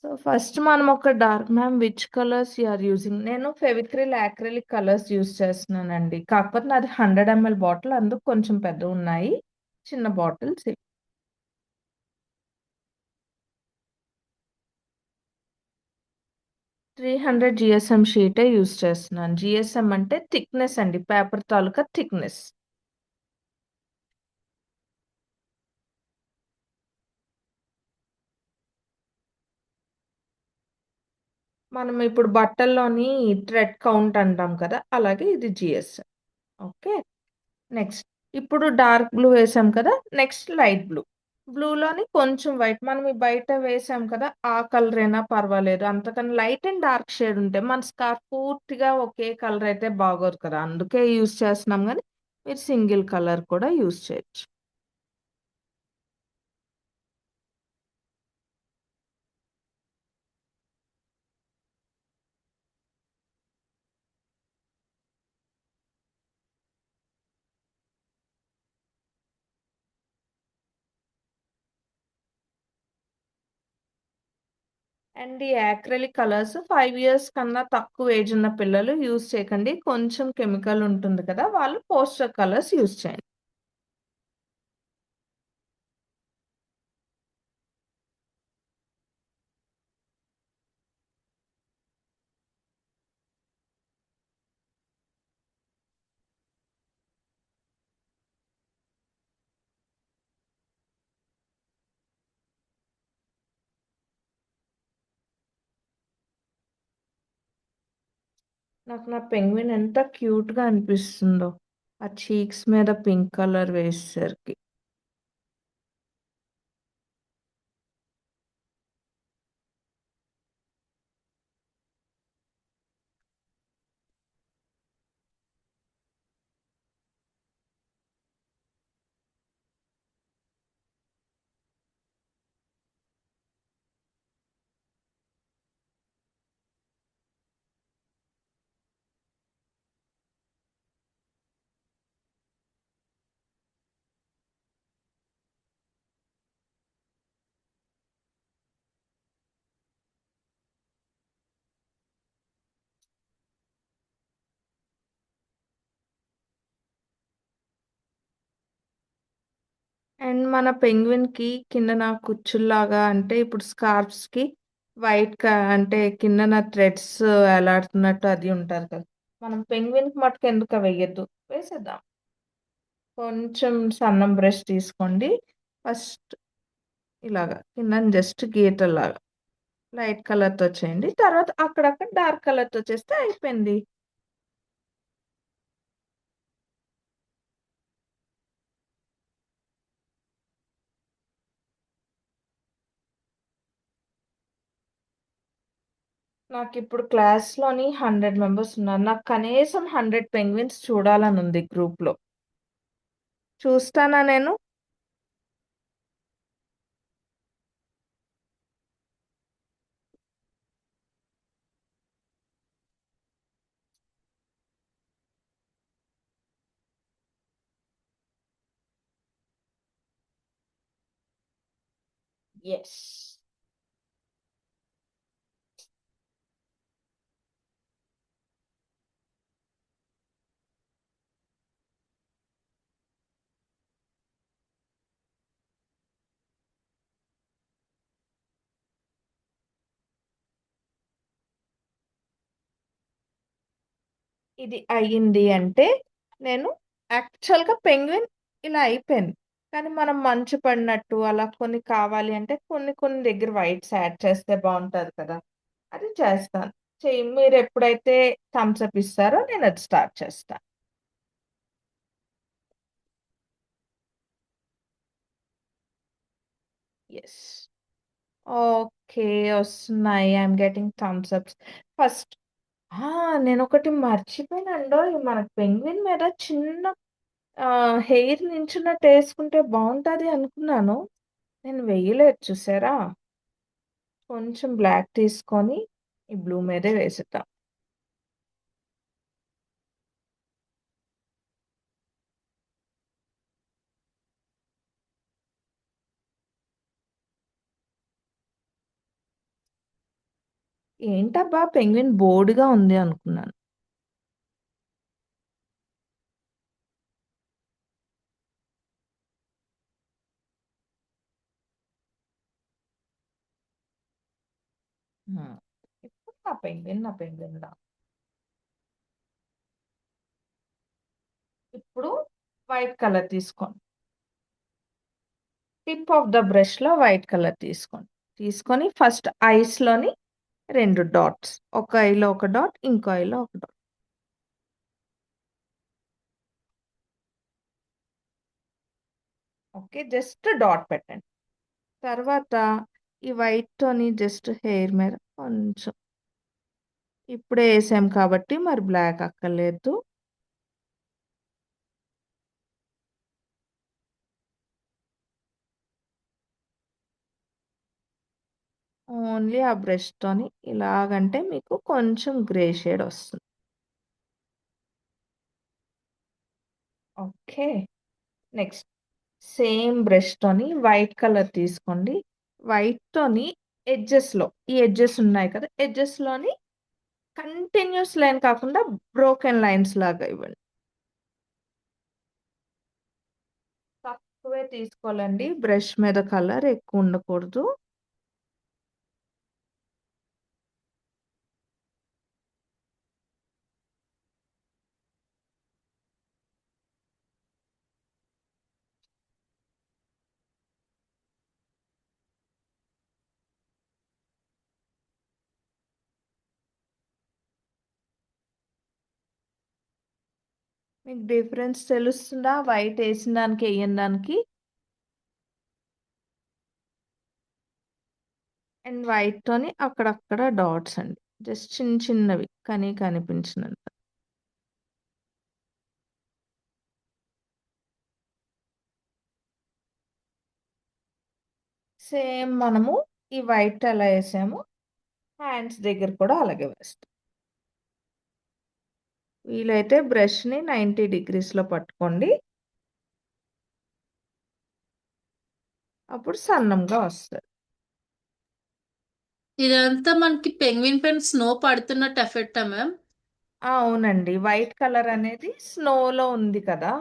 సో ఫస్ట్ మనం ఒక ma'am which colours you are using? నేను ఫెవిక్రిల్, యాక్రిలిక్ కలర్స్ యూజ్ చేస్తున్నానండి. కాకపోతే నాది 100 ml బాటిల్, అందుకు కొంచెం పెద్దగున్నాయి. చిన్న బాటిల్స్. 300 జీఎస్ఎం షీటే యూజ్ చేస్తున్నాను. జీఎస్ఎం అంటే థిక్నెస్ అండి. పేపర్ తాలూకా థిక్నెస్. మనం ఇప్పుడు బట్టల్లోని థ్రెడ్ కౌంట్ అంటాం కదా! అలాగే ఇది జీఎస్ఎం. ఓకే. నెక్స్ట్ ఇప్పుడు డార్క్ బ్లూ వేసాం కదా! Next light blue. బ్లూలోని కొంచెం వైట్. మనం ఈ బయట వేసాం కదా! ఆ కలర్ అయినా పర్వాలేదు. అంతకని లైట్ అండ్ డార్క్ షేడ్ ఉంటే మన స్కార్ఫ్ పూర్తిగా ఒకే కలర్ అయితే బాగోదు కదా! అందుకే యూజ్ చేస్తున్నాం గానీ మీరు సింగిల్ కలర్ కూడా యూజ్ చేయొచ్చు. అండ్ ఈ యాక్రిలిక్ కలర్స్ 5 ఇయర్స్ కన్నా తక్కువ ఏజ్ ఉన్న పిల్లలు యూజ్ చేయకండి. కొంచెం కెమికల్ ఉంటుంది కదా! వాళ్ళు పోస్టర్ కలర్స్ యూజ్ చేయండి. నాకు నా పెంగ్విన్ ఎంత క్యూట్‌గా అనిపిస్తుందో. ఆ చీక్స్ మీద పింక్ కలర్ వేసేసరికి. అండ్ మన పెంగ్విన్‌కి కిందన కుచ్చుల్లాగా అంటే ఇప్పుడు స్కార్ఫ్స్‌కి వైట్ అంటే కిందన థ్రెడ్స్ ఎలాడుతున్నట్టు అది ఉంటారు కదా! మనం పెంగ్విన్‌కి మటుకు ఎందుకు వెయ్యొద్దు. వేసేద్దాం. కొంచెం సన్నం బ్రష్ తీసుకోండి. ఫస్ట్ ఇలాగా కిందన జస్ట్ గీతల్లాగా లైట్ కలర్‌తో చేయండి. తర్వాత అక్కడక్కడ డార్క్ కలర్‌తో చేస్తే అయిపోయింది. నాకిప్పుడు క్లాస్‌లోని 100 మెంబర్స్ ఉన్నారు. నాకు కనీసం 100 పెంగ్విన్స్ చూడాలని ఉంది గ్రూప్‌లో. చూస్తానా నేను? ఎస్. ఇది అయ్యింది అంటే నేను యాక్చువల్గా పెంగ్విన్ ఇలా అయిపోయింది. కానీ మనం మంచు పడినట్టు అలా కొన్ని కావాలి అంటే కొన్ని కొన్ని దగ్గర వైట్స్ యాడ్ చేస్తే బాగుంటుంది కదా, అది చేస్తాను. చెయ్యి, మీరు ఎప్పుడైతే థమ్స్ అప్ ఇస్తారో నేను అది స్టార్ట్ చేస్తాను. ఎస్. ఓకే, వస్తున్నాయి. I'm getting thumbs up. First నేను ఒకటి మర్చిపోయానండో, మనకు పెంగ్విన్ మీద చిన్న హెయిర్ నించున్నట్టు వేసుకుంటే బాగుంటుంది అనుకున్నాను. నేను వెయ్యలేదు, చూసారా. కొంచెం బ్లాక్ తీసుకొని ఈ బ్లూ మీదే వేసుతాం. ఏంటబ్బా పెంగ్విన్ బోర్డుగా ఉంది అనుకున్నాను. ఇప్పుడు నా పెంగ్విన్ లా. ఇప్పుడు వైట్ కలర్ తీసుకోండి. టిప్ ఆఫ్ ద బ్రష్ లో వైట్ కలర్ తీసుకోండి. తీసుకొని ఫస్ట్ ఐస్ లోని 2 డాట్స్, ఒక ఐలో ఒక డాట్, ఇంకో ఐలో ఒక డాట్. ఓకే, జస్ట్ డాట్ పెట్టండి. తర్వాత ఈ వైట్ తోని జస్ట్ హెయిర్ మీద కొంచెం, ఇప్పుడే వేసాం కాబట్టి మరి బ్లాక్ అక్కర్లేదు. ఓన్లీ ఆ బ్రష్ తోని ఇలాగంటే మీకు కొంచెం గ్రే షేడ్ వస్తుంది. ఓకే, నెక్స్ట్ సేమ్ బ్రష్ తోని వైట్ కలర్ తీసుకోండి. వైట్ తోని ఎడ్జెస్ లో, ఈ ఎడ్జెస్ ఉన్నాయి కదా, ఎడ్జెస్ లోని కంటిన్యూస్ లైన్ కాకుండా బ్రోకెన్ లైన్స్ లాగా ఇవ్వండి. తక్కువే తీసుకోవాలండి, బ్రష్ మీద కలర్ ఎక్కువ ఉండకూడదు. మీకు డిఫరెన్స్ తెలుస్తుందా వైట్ వేసిన దానికి వేయని దానికి? అండ్ వైట్ తోని అక్కడక్కడ డాట్స్ అండి, జస్ట్ చిన్న చిన్నవి కానీ కనిపించినంత. సేమ్ మనము ఈ వైట్ ఎలా వేసాము, హ్యాండ్స్ దగ్గర కూడా అలాగే వేస్తాం. వీలైతే బ్రష్ని 90 డిగ్రీస్లో పట్టుకోండి, అప్పుడు సన్నంగా వస్తుంది. ఇదంతా మనకి పెంగ్విన్ పైన స్నో పడుతున్నట్టు ఎఫెక్టా మ్యామ్? అవునండి, వైట్ కలర్ అనేది స్నోలో ఉంది కదా,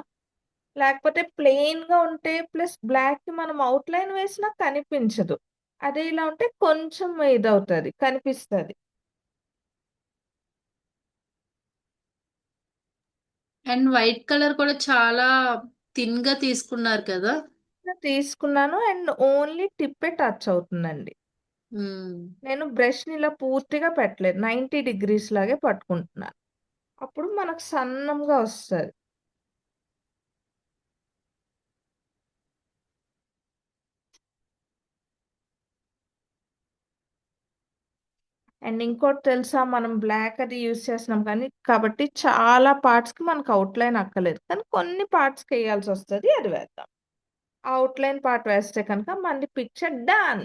లేకపోతే ప్లెయిన్గా ఉంటే ప్లస్ బ్లాక్కి మనం అవుట్లైన్ వేసినా కనిపించదు. అదే ఇలా ఉంటే కొంచెం ఇదవుతుంది, కనిపిస్తుంది. అండ్ వైట్ కలర్ కూడా చాలా థిన్ గా తీసుకున్నారు కదా. తీసుకున్నాను అండ్ ఓన్లీ టిప్పే టచ్ అవుతుందండి. నేను బ్రష్ని ఇలా పూర్తిగా పెట్టలేదు, 90 డిగ్రీస్ లాగే పట్టుకుంటున్నాను, అప్పుడు మనకు సన్నంగా వస్తుంది. అండ్ ఇంకోటి తెలుసా, మనం బ్లాక్ అది యూస్ చేస్తున్నాం కానీ కాబట్టి చాలా పార్ట్స్కి మనకు అవుట్లైన్ అక్కర్లేదు, కానీ కొన్ని పార్ట్స్కి వేయాల్సి వస్తుంది, అది వేద్దాం. అవుట్లైన్ పార్ట్ వేస్తే కనుక మళ్ళీ పిక్చర్ డన్.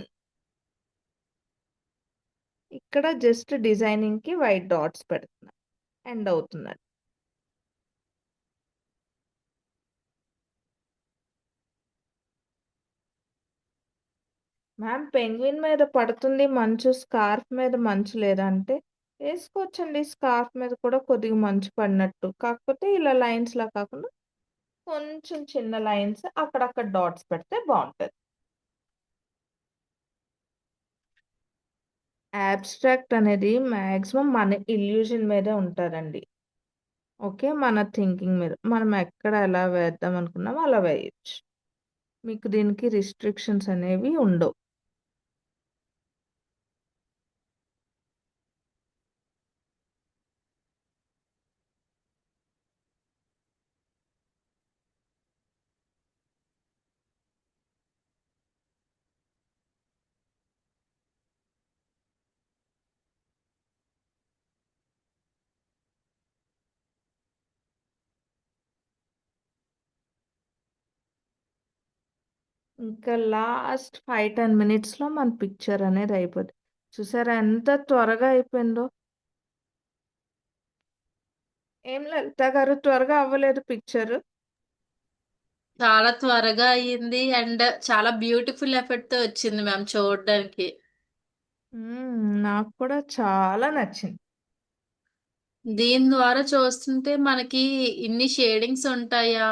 ఇక్కడ జస్ట్ డిజైనింగ్కి వైట్ డాట్స్ పెడుతున్నా, ఎండ్ అవుతున్నది. మ్యామ్ పెంగ్విన్ మీద పడుతుంది మంచు, స్కార్ఫ్ మీద మంచు లేదా అంటే వేసుకోవచ్చండి. స్కార్ఫ్ మీద కూడా కొద్దిగా మంచు పడినట్టు, కాకపోతే ఇలా లైన్స్ లా కాకుండా కొంచెం చిన్న లైన్స్ అక్కడక్కడ డాట్స్ పెడితే బాగుంటది. అబ్స్ట్రాక్ట్ అనేది మాక్సిమం మన ఇల్యూజన్ మీదే ఉంటుందండి. ఓకే, మన థింకింగ్ మీద మనం ఎక్కడ ఎలా వేద్దాం అనుకున్నామో అలా వేయచ్చు. మీకు దీనికి రిస్ట్రిక్షన్స్ అనేవి ఉండవు. ఇంకా లాస్ట్ 5-10 మినిట్స్లో మన పిక్చర్ అనేది అయిపోద్ది. చూసారా ఎంత త్వరగా అయిపోయిందో. ఏం లలిత గారు, త్వరగా అవ్వలేదు పిక్చర్? చాలా త్వరగా అయ్యింది అండ్ చాలా బ్యూటిఫుల్ ఎఫెక్ట్ తో వచ్చింది మ్యామ్ చూడడానికి. నాకు కూడా చాలా నచ్చింది. దీని ద్వారా చూస్తుంటే మనకి ఇన్ని షేడింగ్స్ ఉంటాయా?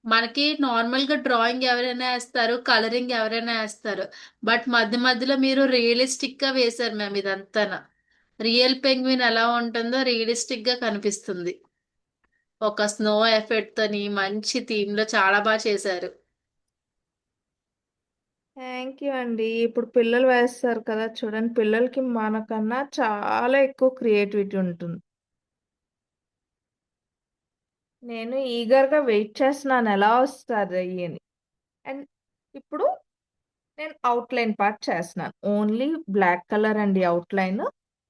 మనకి నార్మల్ గా డ్రాయింగ్ ఎవరైనా వేస్తారు, కలరింగ్ ఎవరైనా వేస్తారు, బట్ మధ్య మధ్యలో మీరు రియలిస్టిక్ గా వేశారు మ్యామ్. ఇదంతా రియల్ పెంగ్విన్ ఎలా ఉంటుందో రియలిస్టిక్ గా కనిపిస్తుంది. ఒక స్నో ఎఫెక్ట్ తోని మంచి థీమ్ లో చాలా బాగా చేశారు. థ్యాంక్ యూ అండి. ఇప్పుడు పిల్లలు వేస్తారు కదా, చూడండి పిల్లలకి మనకన్నా చాలా ఎక్కువ క్రియేటివిటీ ఉంటుంది. నేను ఈగర్గా వెయిట్ చేస్తున్నాను ఎలా వస్తుంది అని. అండ్ ఇప్పుడు నేను అవుట్లైన్ పార్ట్ చేస్తున్నాను. ఓన్లీ బ్లాక్ కలర్ అండి అవుట్లైన్.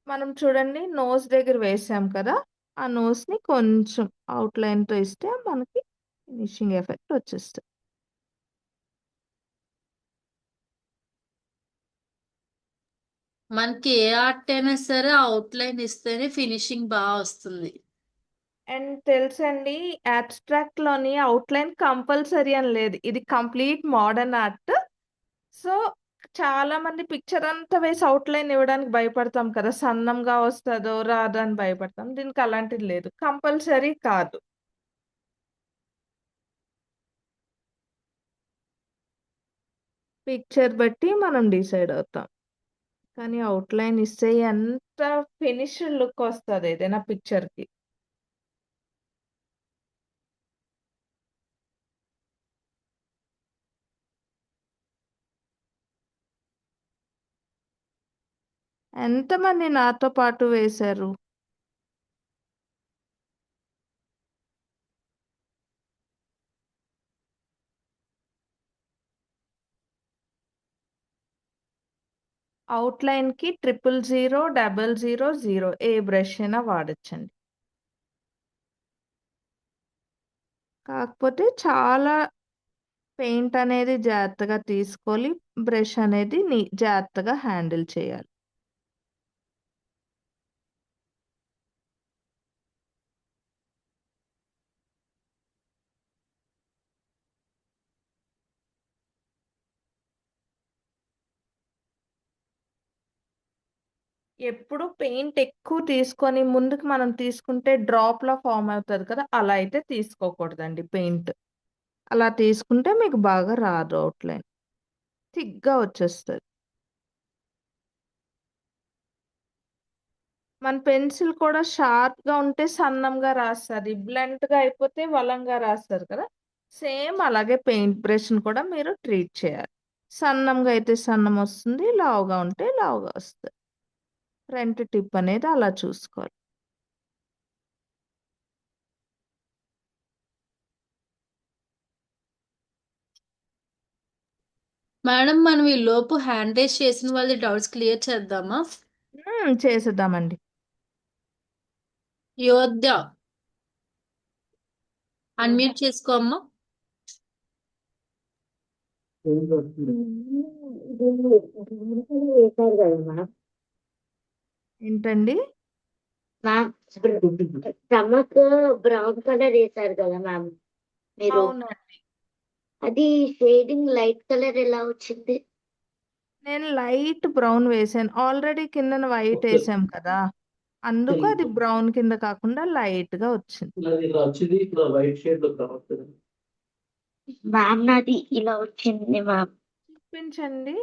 మనం చూడండి నోస్ దగ్గర వేసాం కదా, ఆ నోస్ని కొంచెం అవుట్లైన్తో ఇస్తే మనకి ఫినిషింగ్ ఎఫెక్ట్ వచ్చేస్తుంది. మనకి ఏ ఆర్ట్ అయినా సరే అవుట్లైన్ ఇస్తేనే ఫినిషింగ్ బాగా వస్తుంది. అండ్ తెలుసండి, లోని అవుట్లైన్ కంపల్సరీ అని లేదు. ఇది కంప్లీట్ మోడర్న్ ఆర్ట్. సో చాలా మంది పిక్చర్ అంతా వేసి అవుట్లైన్ ఇవ్వడానికి భయపడతాం కదా, సన్నంగా వస్తుందో రాదో అని భయపడతాం. దీనికి అలాంటిది లేదు, కంపల్సరీ కాదు. పిక్చర్ బట్టి మనం డిసైడ్ అవుతాం. కానీ అవుట్లైన్ ఇస్తే ఎంత ఫినిష్డ్ లుక్ వస్తుంది ఏదైనా పిక్చర్కి. ఎంతమంది నాతో పాటు వేశారు? అవుట్లైన్కి 00000 ఏ బ్రష్ అయినా వాడచ్చండి. కాకపోతే చాలా పెయింట్ అనేది జాగ్రత్తగా తీసుకోవాలి, బ్రష్ అనేది జాగ్రత్తగా హ్యాండిల్ చేయాలి. ఎప్పుడు పెయింట్ ఎక్కువ తీసుకొని ముందుకు మనం తీసుకుంటే డ్రాప్‌లా ఫార్మ్ అవుతది కదా, అలా అయితే తీసుకోకూడదండి పెయింట్. అలా తీసుకుంటే మీకు బాగా రాదు అవుట్‌లైన్. థిక్‌గా వచ్చేస్తది. మన పెన్సిల్ కూడా షార్ప్‌గా ఉంటే సన్నంగా రాస్తది. బ్లంట్‌గా అయిపోతే వలంగా రాస్తది కదా, సేమ్ అలాగే పెయింట్ బ్రష్‌ని కూడా మీరు ట్రీట్ చేయాలి. సన్నంగా అయితే సన్నం వస్తుంది, లావుగా ఉంటే లావుగా వస్తది. ఫ్రంట్ టిప్ అనేది అలా చూసుకోవాలి. మేడం మనం ఈ లోపు హ్యాండ్ రైజ్ చేసిన వాళ్ళ డౌట్స్ క్లియర్ చేద్దామా? చేసేద్దామండి. యోధ్య అన్మ్యూట్ చేసుకోమ్మా. వేశారు కదా మేడం. ఏంటండి? మ్యామ్ స్టమక్ బ్రౌన్ కలర్ వేశారు కదా మ్యామ్ మీరు. అవునండి. అది షేడింగ్ లైట్ కలర్ ఎలా వచ్చింది? నేను లైట్ బ్రౌన్ వేసాను ఆల్రెడీ కిందన వైట్ వేసాం కదా అందుకు అది బ్రౌన్ కింద కాకుండా లైట్ గా వచ్చింది. మ్యామ్ నాది ఇలా వచ్చింది మ్యామ్. చూపించండి.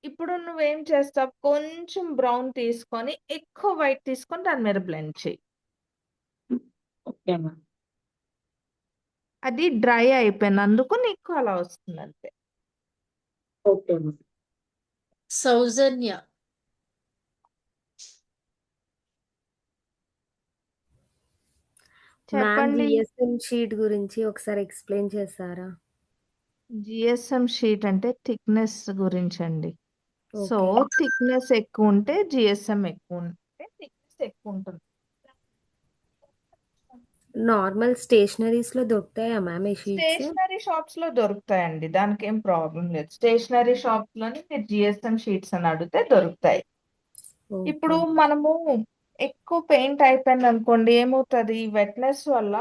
ఇప్పుడు నువ్వేం చేస్తావు కొంచెం బ్రౌన్ తీసుకొని ఎక్కువ వైట్ తీసుకొని దాని మీద బ్లెండ్ చేయి. Okay ma'am. అది డ్రై అయిపోయినందుకు నీకు అలా వస్తుంది అంతే. Okay ma'am. సౌజన్య. మ్యామ్ చెప్పండి. జిఎస్ఎం షీట్ గురించి ఒకసారి ఎక్స్ప్లెయిన్ చేస్తారా? జిఎస్ఎం షీట్ అంటే థిక్నెస్ గురించి అండి. So okay. థిక్నెస్ ఎక్కువ ఉంటే జిఎస్ఎం ఎక్కువ ఉంటే థిక్నెస్ ఎక్కువ ఉంటుంది. నార్మల్ స్టేషనరీస్ లో దొరుకుతాయా మ్యామ్ ఈ షీట్స్? స్టేషనరీ షాప్స్ లో దొరుకుతాయండి దానికి ఏం ప్రాబ్లం లేదు. స్టేషనరీ షాప్స్ లోని మీరు జిఎస్ఎం షీట్స్ అని అడిగితే దొరుకుతాయి. ఇప్పుడు ఓకే. మనము ఎక్కువ పెయింట్ అయిపోయింది అనుకోండి ఏమవుతుంది వెట్నెస్ వల్ల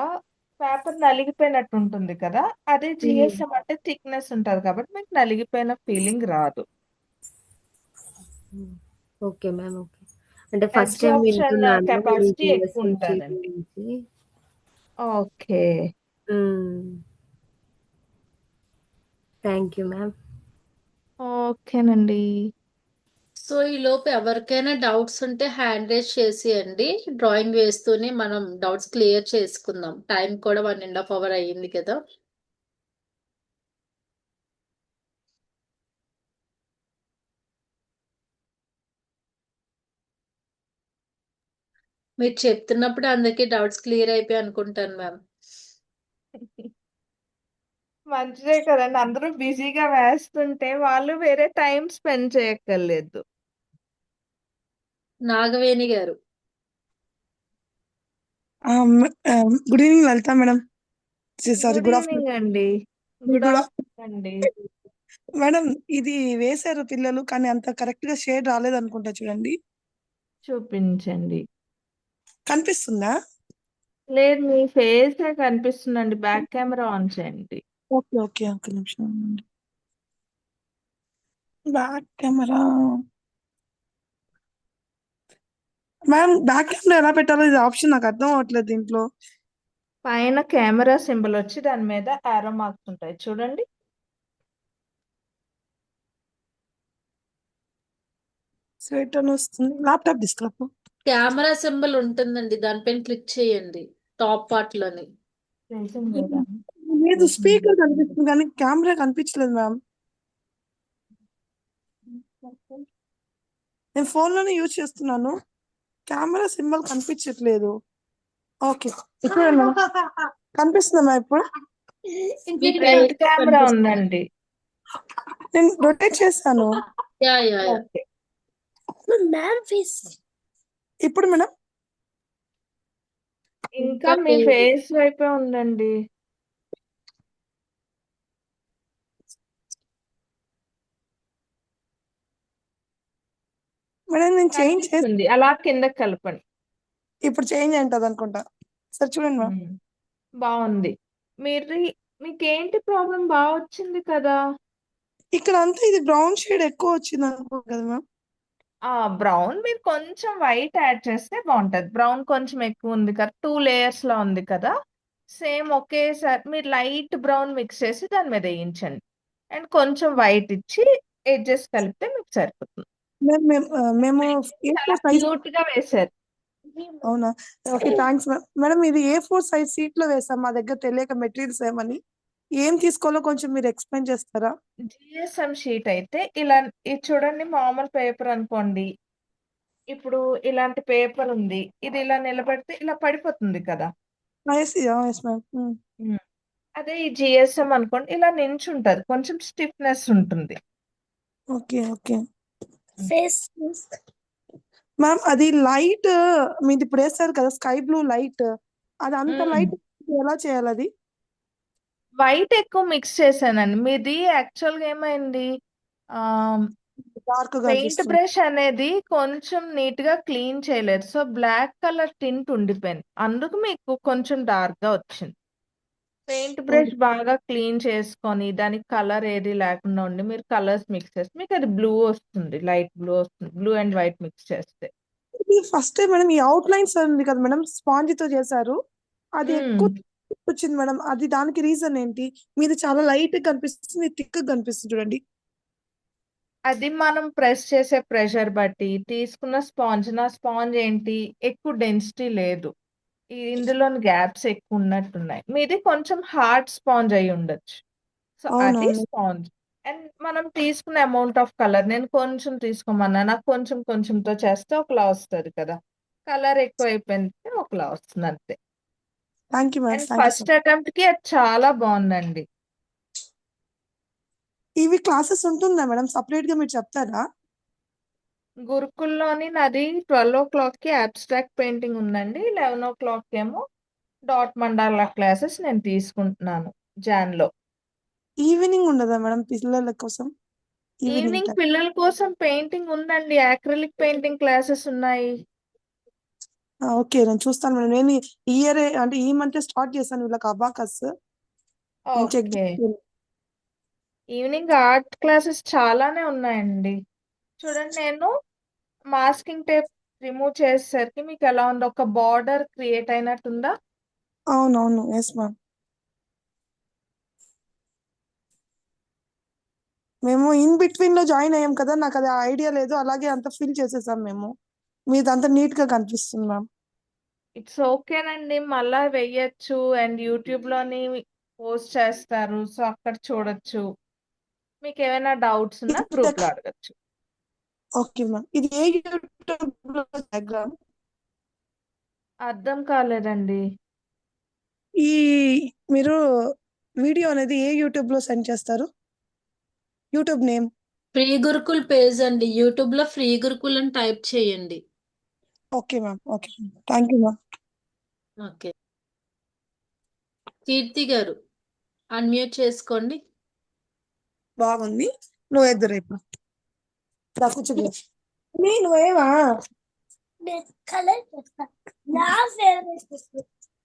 పేపర్ నలిగిపోయినట్టు ఉంటుంది కదా అదే జిఎస్ఎం అంటే థిక్నెస్ ఉంటుంది కాబట్టి మీకు నలిగిపోయిన ఫీలింగ్ రాదు. Okay ma'am. ఓకే. అంటే ఫస్ట్ టైం అబ్జార్ప్షన్ వింటున్నాను ఈ కెపాసిటీ ఎక్కువ జిఎస్ఎం షీట్ ఉంటుందండి. గురించి. Okay thank you ma'am. ఓకేనండి. సో ఈ లోపు ఎవరికైనా డౌట్స్ ఉంటే హ్యాండ్ రేజ్ చేసేయండి. డ్రాయింగ్ వేస్తూనే మనం డౌట్స్ క్లియర్ చేసుకుందాం. టైం కూడా 1.5 hours అయ్యింది కదా. మీరు చెప్తున్నప్పుడు అందరికీ డౌట్స్ క్లియర్ అయిపోయి అనుకుంటాను మ్యామ్. మంచిదే కదండి అందరూ బిజీగా వేస్తుంటే వాళ్ళు వేరే టైం స్పెండ్ చేయక్కర్లేదు. నాగవేణి గారు. Good evening Lalitha madam. Sorry, good good evening afternoon. అండి. గుడ్ గుడ్ ఆఫ్టర్నూన్ అండి. మేడం, ఇది వేశారు పిల్లలు కానీ అంత కరెక్ట్ గా షేడ్ రాలేదు అనుకుంటా, చూడండి. చూపించండి. కనిపిస్తుందా? లేదు మీ ఫేస్ కనిపిస్తుందండి. బ్యాక్ కెమెరా ఆన్ చేయండి. ఓకే ఓకే, ఒక నిమిషం. Back camera. Ma'am, back camera ఎలా పెట్టాలో ఇది ఆప్షన్ నాకు అర్థం అవ్వట్లేదు దీంట్లో. పైన కెమెరా సింబల్ వచ్చి దాని మీద ఆరో మార్క్స్ ఉంటాయి చూడండి. స్వెట్ అని వస్తుంది. ల్యాప్టాప్ తీసుకురా. కెమెరా సింబల్ ఉంటుందండి దానిపైన క్లిక్ చేయండి టాప్ పార్ట్ లోని. లేదు, స్పీకర్ కనిపిస్తుంది కానీ కెమెరా కనిపించలేదు మ్యామ్. నేను ఫోన్ లోనే యూజ్ చేస్తున్నాను, కెమెరా సింబల్ కనిపించట్లేదు. ఓకే, ఇప్పుడు కనిపిస్తుందా మ్యామ్? ఇప్పుడు మీ ఫ్రంట్ face కెమెరా కనిపిస్తుంది. ఉందండి. నేను రొటేట్ చేస్తాను. Yeah yeah yeah. ఓకే. ఇప్పుడు మేడం ఇంకా మీ ఫేస్ వైపే ఉందండి. మేడం నేను చేంజ్ చేసి కనిపిస్తుంది. అలా కిందకి కలపండి. ఇప్పుడు చేంజ్ అంటది అనుకుంటా. సరే చూడండి మ్యామ్. బాగుంది. మీరు మీకేంటి ప్రాబ్లం బాగా వచ్చింది కదా. ఇక్కడ అంతా ఇది బ్రౌన్ షేడ్ ఎక్కువ వచ్చింది అనుకో కదా మ్యామ్. బ్రౌన్ మీరు కొంచెం వైట్ యాడ్ చేస్తే బాగుంటది. బ్రౌన్ కొంచెం ఎక్కువ ఉంది కదా 2 layers లో ఉంది కదా సేమ్ ఒకేసారి మీరు లైట్ బ్రౌన్ మిక్స్ చేసి దాని మీద వేయించండి అండ్ కొంచెం వైట్ ఇచ్చి ఎడ్జెస్ కలిపితే మీకు సరిపోతుంది. మేము చాలా A4 సైజ్. క్యూట్ గా వేశారు. అవునా, ఓకే, థ్యాంక్స్ మ్యామ్. మేడం ఇది A4 సైజ్ సీట్ లో వేసాం, మా దగ్గర తెలియక మెటీరియల్స్ ఏమని. ఏం తీసుకోవాలో కొంచెం మీరు ఎక్స్ప్లెయిన్ చేస్తారా? జిఎస్ఎం షీట్ అయితే ఇలా ఇది చూడండి మామూలు పేపర్ అనుకోండి. ఇప్పుడు ఇలాంటి పేపర్ ఉంది ఇది ఇలా నిలబెడితే ఇలా పడిపోతుంది కదా. Yes ma'am. అదే ఈ జిఎస్ఎం అనుకోండి ఇలా నించుంటది కొంచెం స్టిఫ్నెస్ ఉంటుంది. Okay okay. మ్యామ్ అది లైట్ మీది ఇప్పుడు వేస్తారు కదా స్కై బ్లూ లైట్, అది అంత లైట్ ఎలా చేయాలి? అది వైట్ ఎక్కువ మిక్స్ చేశానండి. మీది యాక్చువల్గా ఏమైంది డార్క్ గా పెయింట్ అనిపిస్తుంది. బ్రష్ అనేది కొంచెం నీట్ గా క్లీన్ చేయలేదు. సో బ్లాక్ కలర్ టింట్ ఉండిపోయింది అందుకు మీకు కొంచెం డార్క్ గా వచ్చింది. పెయింట్ బ్రష్ బాగా క్లీన్ చేసుకొని దానికి కలర్ ఏది లేకుండా ఉండి మీరు కలర్స్ మిక్స్ చేస్తే మీకు అది బ్లూ వస్తుంది, లైట్ బ్లూ వస్తుంది, బ్లూ అండ్ వైట్ మిక్స్ చేస్తే. ఇది ఫస్ట్ టైం మేడం ఈ అవుట్ లైన్స్ ఉంది కదా మేడం స్పాంజ్ తో చేశారు, అది ఎక్కువ వచ్చింది మేడం. అది దానికి రీజన్ ఏంటి? మీది చాలా లైట్ కనిపిస్తుంది, థిక్ కనిపిస్తుంది చూడండి. అది మనం ప్రెస్ చేసే ప్రెషర్ బట్టి తీసుకున్న స్పాంజ్, నా స్పాంజ్ ఏంటి ఎక్కువ డెన్సిటీ లేదు, ఇందులోని గ్యాప్స్ ఎక్కువ ఉన్నట్టున్నాయి. మీది కొంచెం హార్డ్ స్పాంజ్ అయి ఉండొచ్చు. సో అది అవునవును. స్పాంజ్. అండ్ మనం తీసుకున్న అమౌంట్ ఆఫ్ కలర్, నేను కొంచెం తీసుకోమన్నా, నాకు కొంచెం కొంచెంతో చేస్తే ఒకలా వస్తుంది కదా, కలర్ ఎక్కువ అయిపోయింది ఒకలా వస్తుంది అంతే. Thank you madam, and thank you so first attempt కి అది చాలా బాగుందండి. ఇవి క్లాసెస్ ఉంటుందా మేడం సపరేట్ గా మీరు చెప్తారా? గురుకుల్లోని నాది 12 o'clock కి అబ్స్ట్రాక్ట్ పెయింటింగ్ ఉందండి, 11 o'clock ఏమో డాట్ మండాలా క్లాసెస్ నేను తీసుకుంటున్నాను జాన్లో. ఈవినింగ్ ఉండదా మేడం పిల్లల కోసం? Evening evening time. పిల్లల కోసం పెయింటింగ్ ఉందండి, యాక్రిలిక్ పెయింటింగ్ క్లాసెస్ ఉన్నాయి. ఓకే నేను చూస్తాను మేడం. నేను ఈ ఇయర్ అంటే ఈ మంత్ స్టార్ట్ చేశాను వీళ్ళకి అబాకస్. నేను check okay. Evening art classes చాలానే ఉన్నాయండి. చూడండి, నేను మాస్కింగ్ టేప్ రిమూవ్ చేసేసరికి మీకు ఎలా ఉందో, ఒక బార్డర్ క్రియేట్ అయినట్టుందా? అవునవును, ఎస్ మ్యామ్. మేము ఇన్ బిట్వీన్ లో జాయిన్ అయ్యాం కదా, నాకు అది ఐడియా లేదు, అలాగే అంత ఫిల్ చేసేసాం మేము. మీదంతా నీట్ గా కనిపిస్తుంది మ్యామ్. ఇట్స్ ఓకేనండి, మళ్ళా వెయ్యొచ్చు అండ్ యూట్యూబ్లోని పోస్ట్ చేస్తారు, సో అక్కడ చూడొచ్చు. మీకు ఏమైనా డౌట్స్ ఉన్నా గ్రూప్లో అడగచ్చు. Okay ma'am. ఇది ఏ యూట్యూబ్ డయాగ్రామ్? అర్థం కాలేదండి. ఈ మీరు వీడియో అనేది ఏ యూట్యూబ్ లో సెండ్ చేస్తారు? YouTube name? Free Gurukul page అండి, యూట్యూబ్ లో ఫ్రీ గురుకుల్ అని టైప్ చేయండి. Okay ma'am, okay thank you ma'am. Okay. Keerthi గారు అన్మ్యూట్ చేసుకోండి. బాగుంది, నువ్వు ఎదురైపు కూర్చో. నువ్వేవా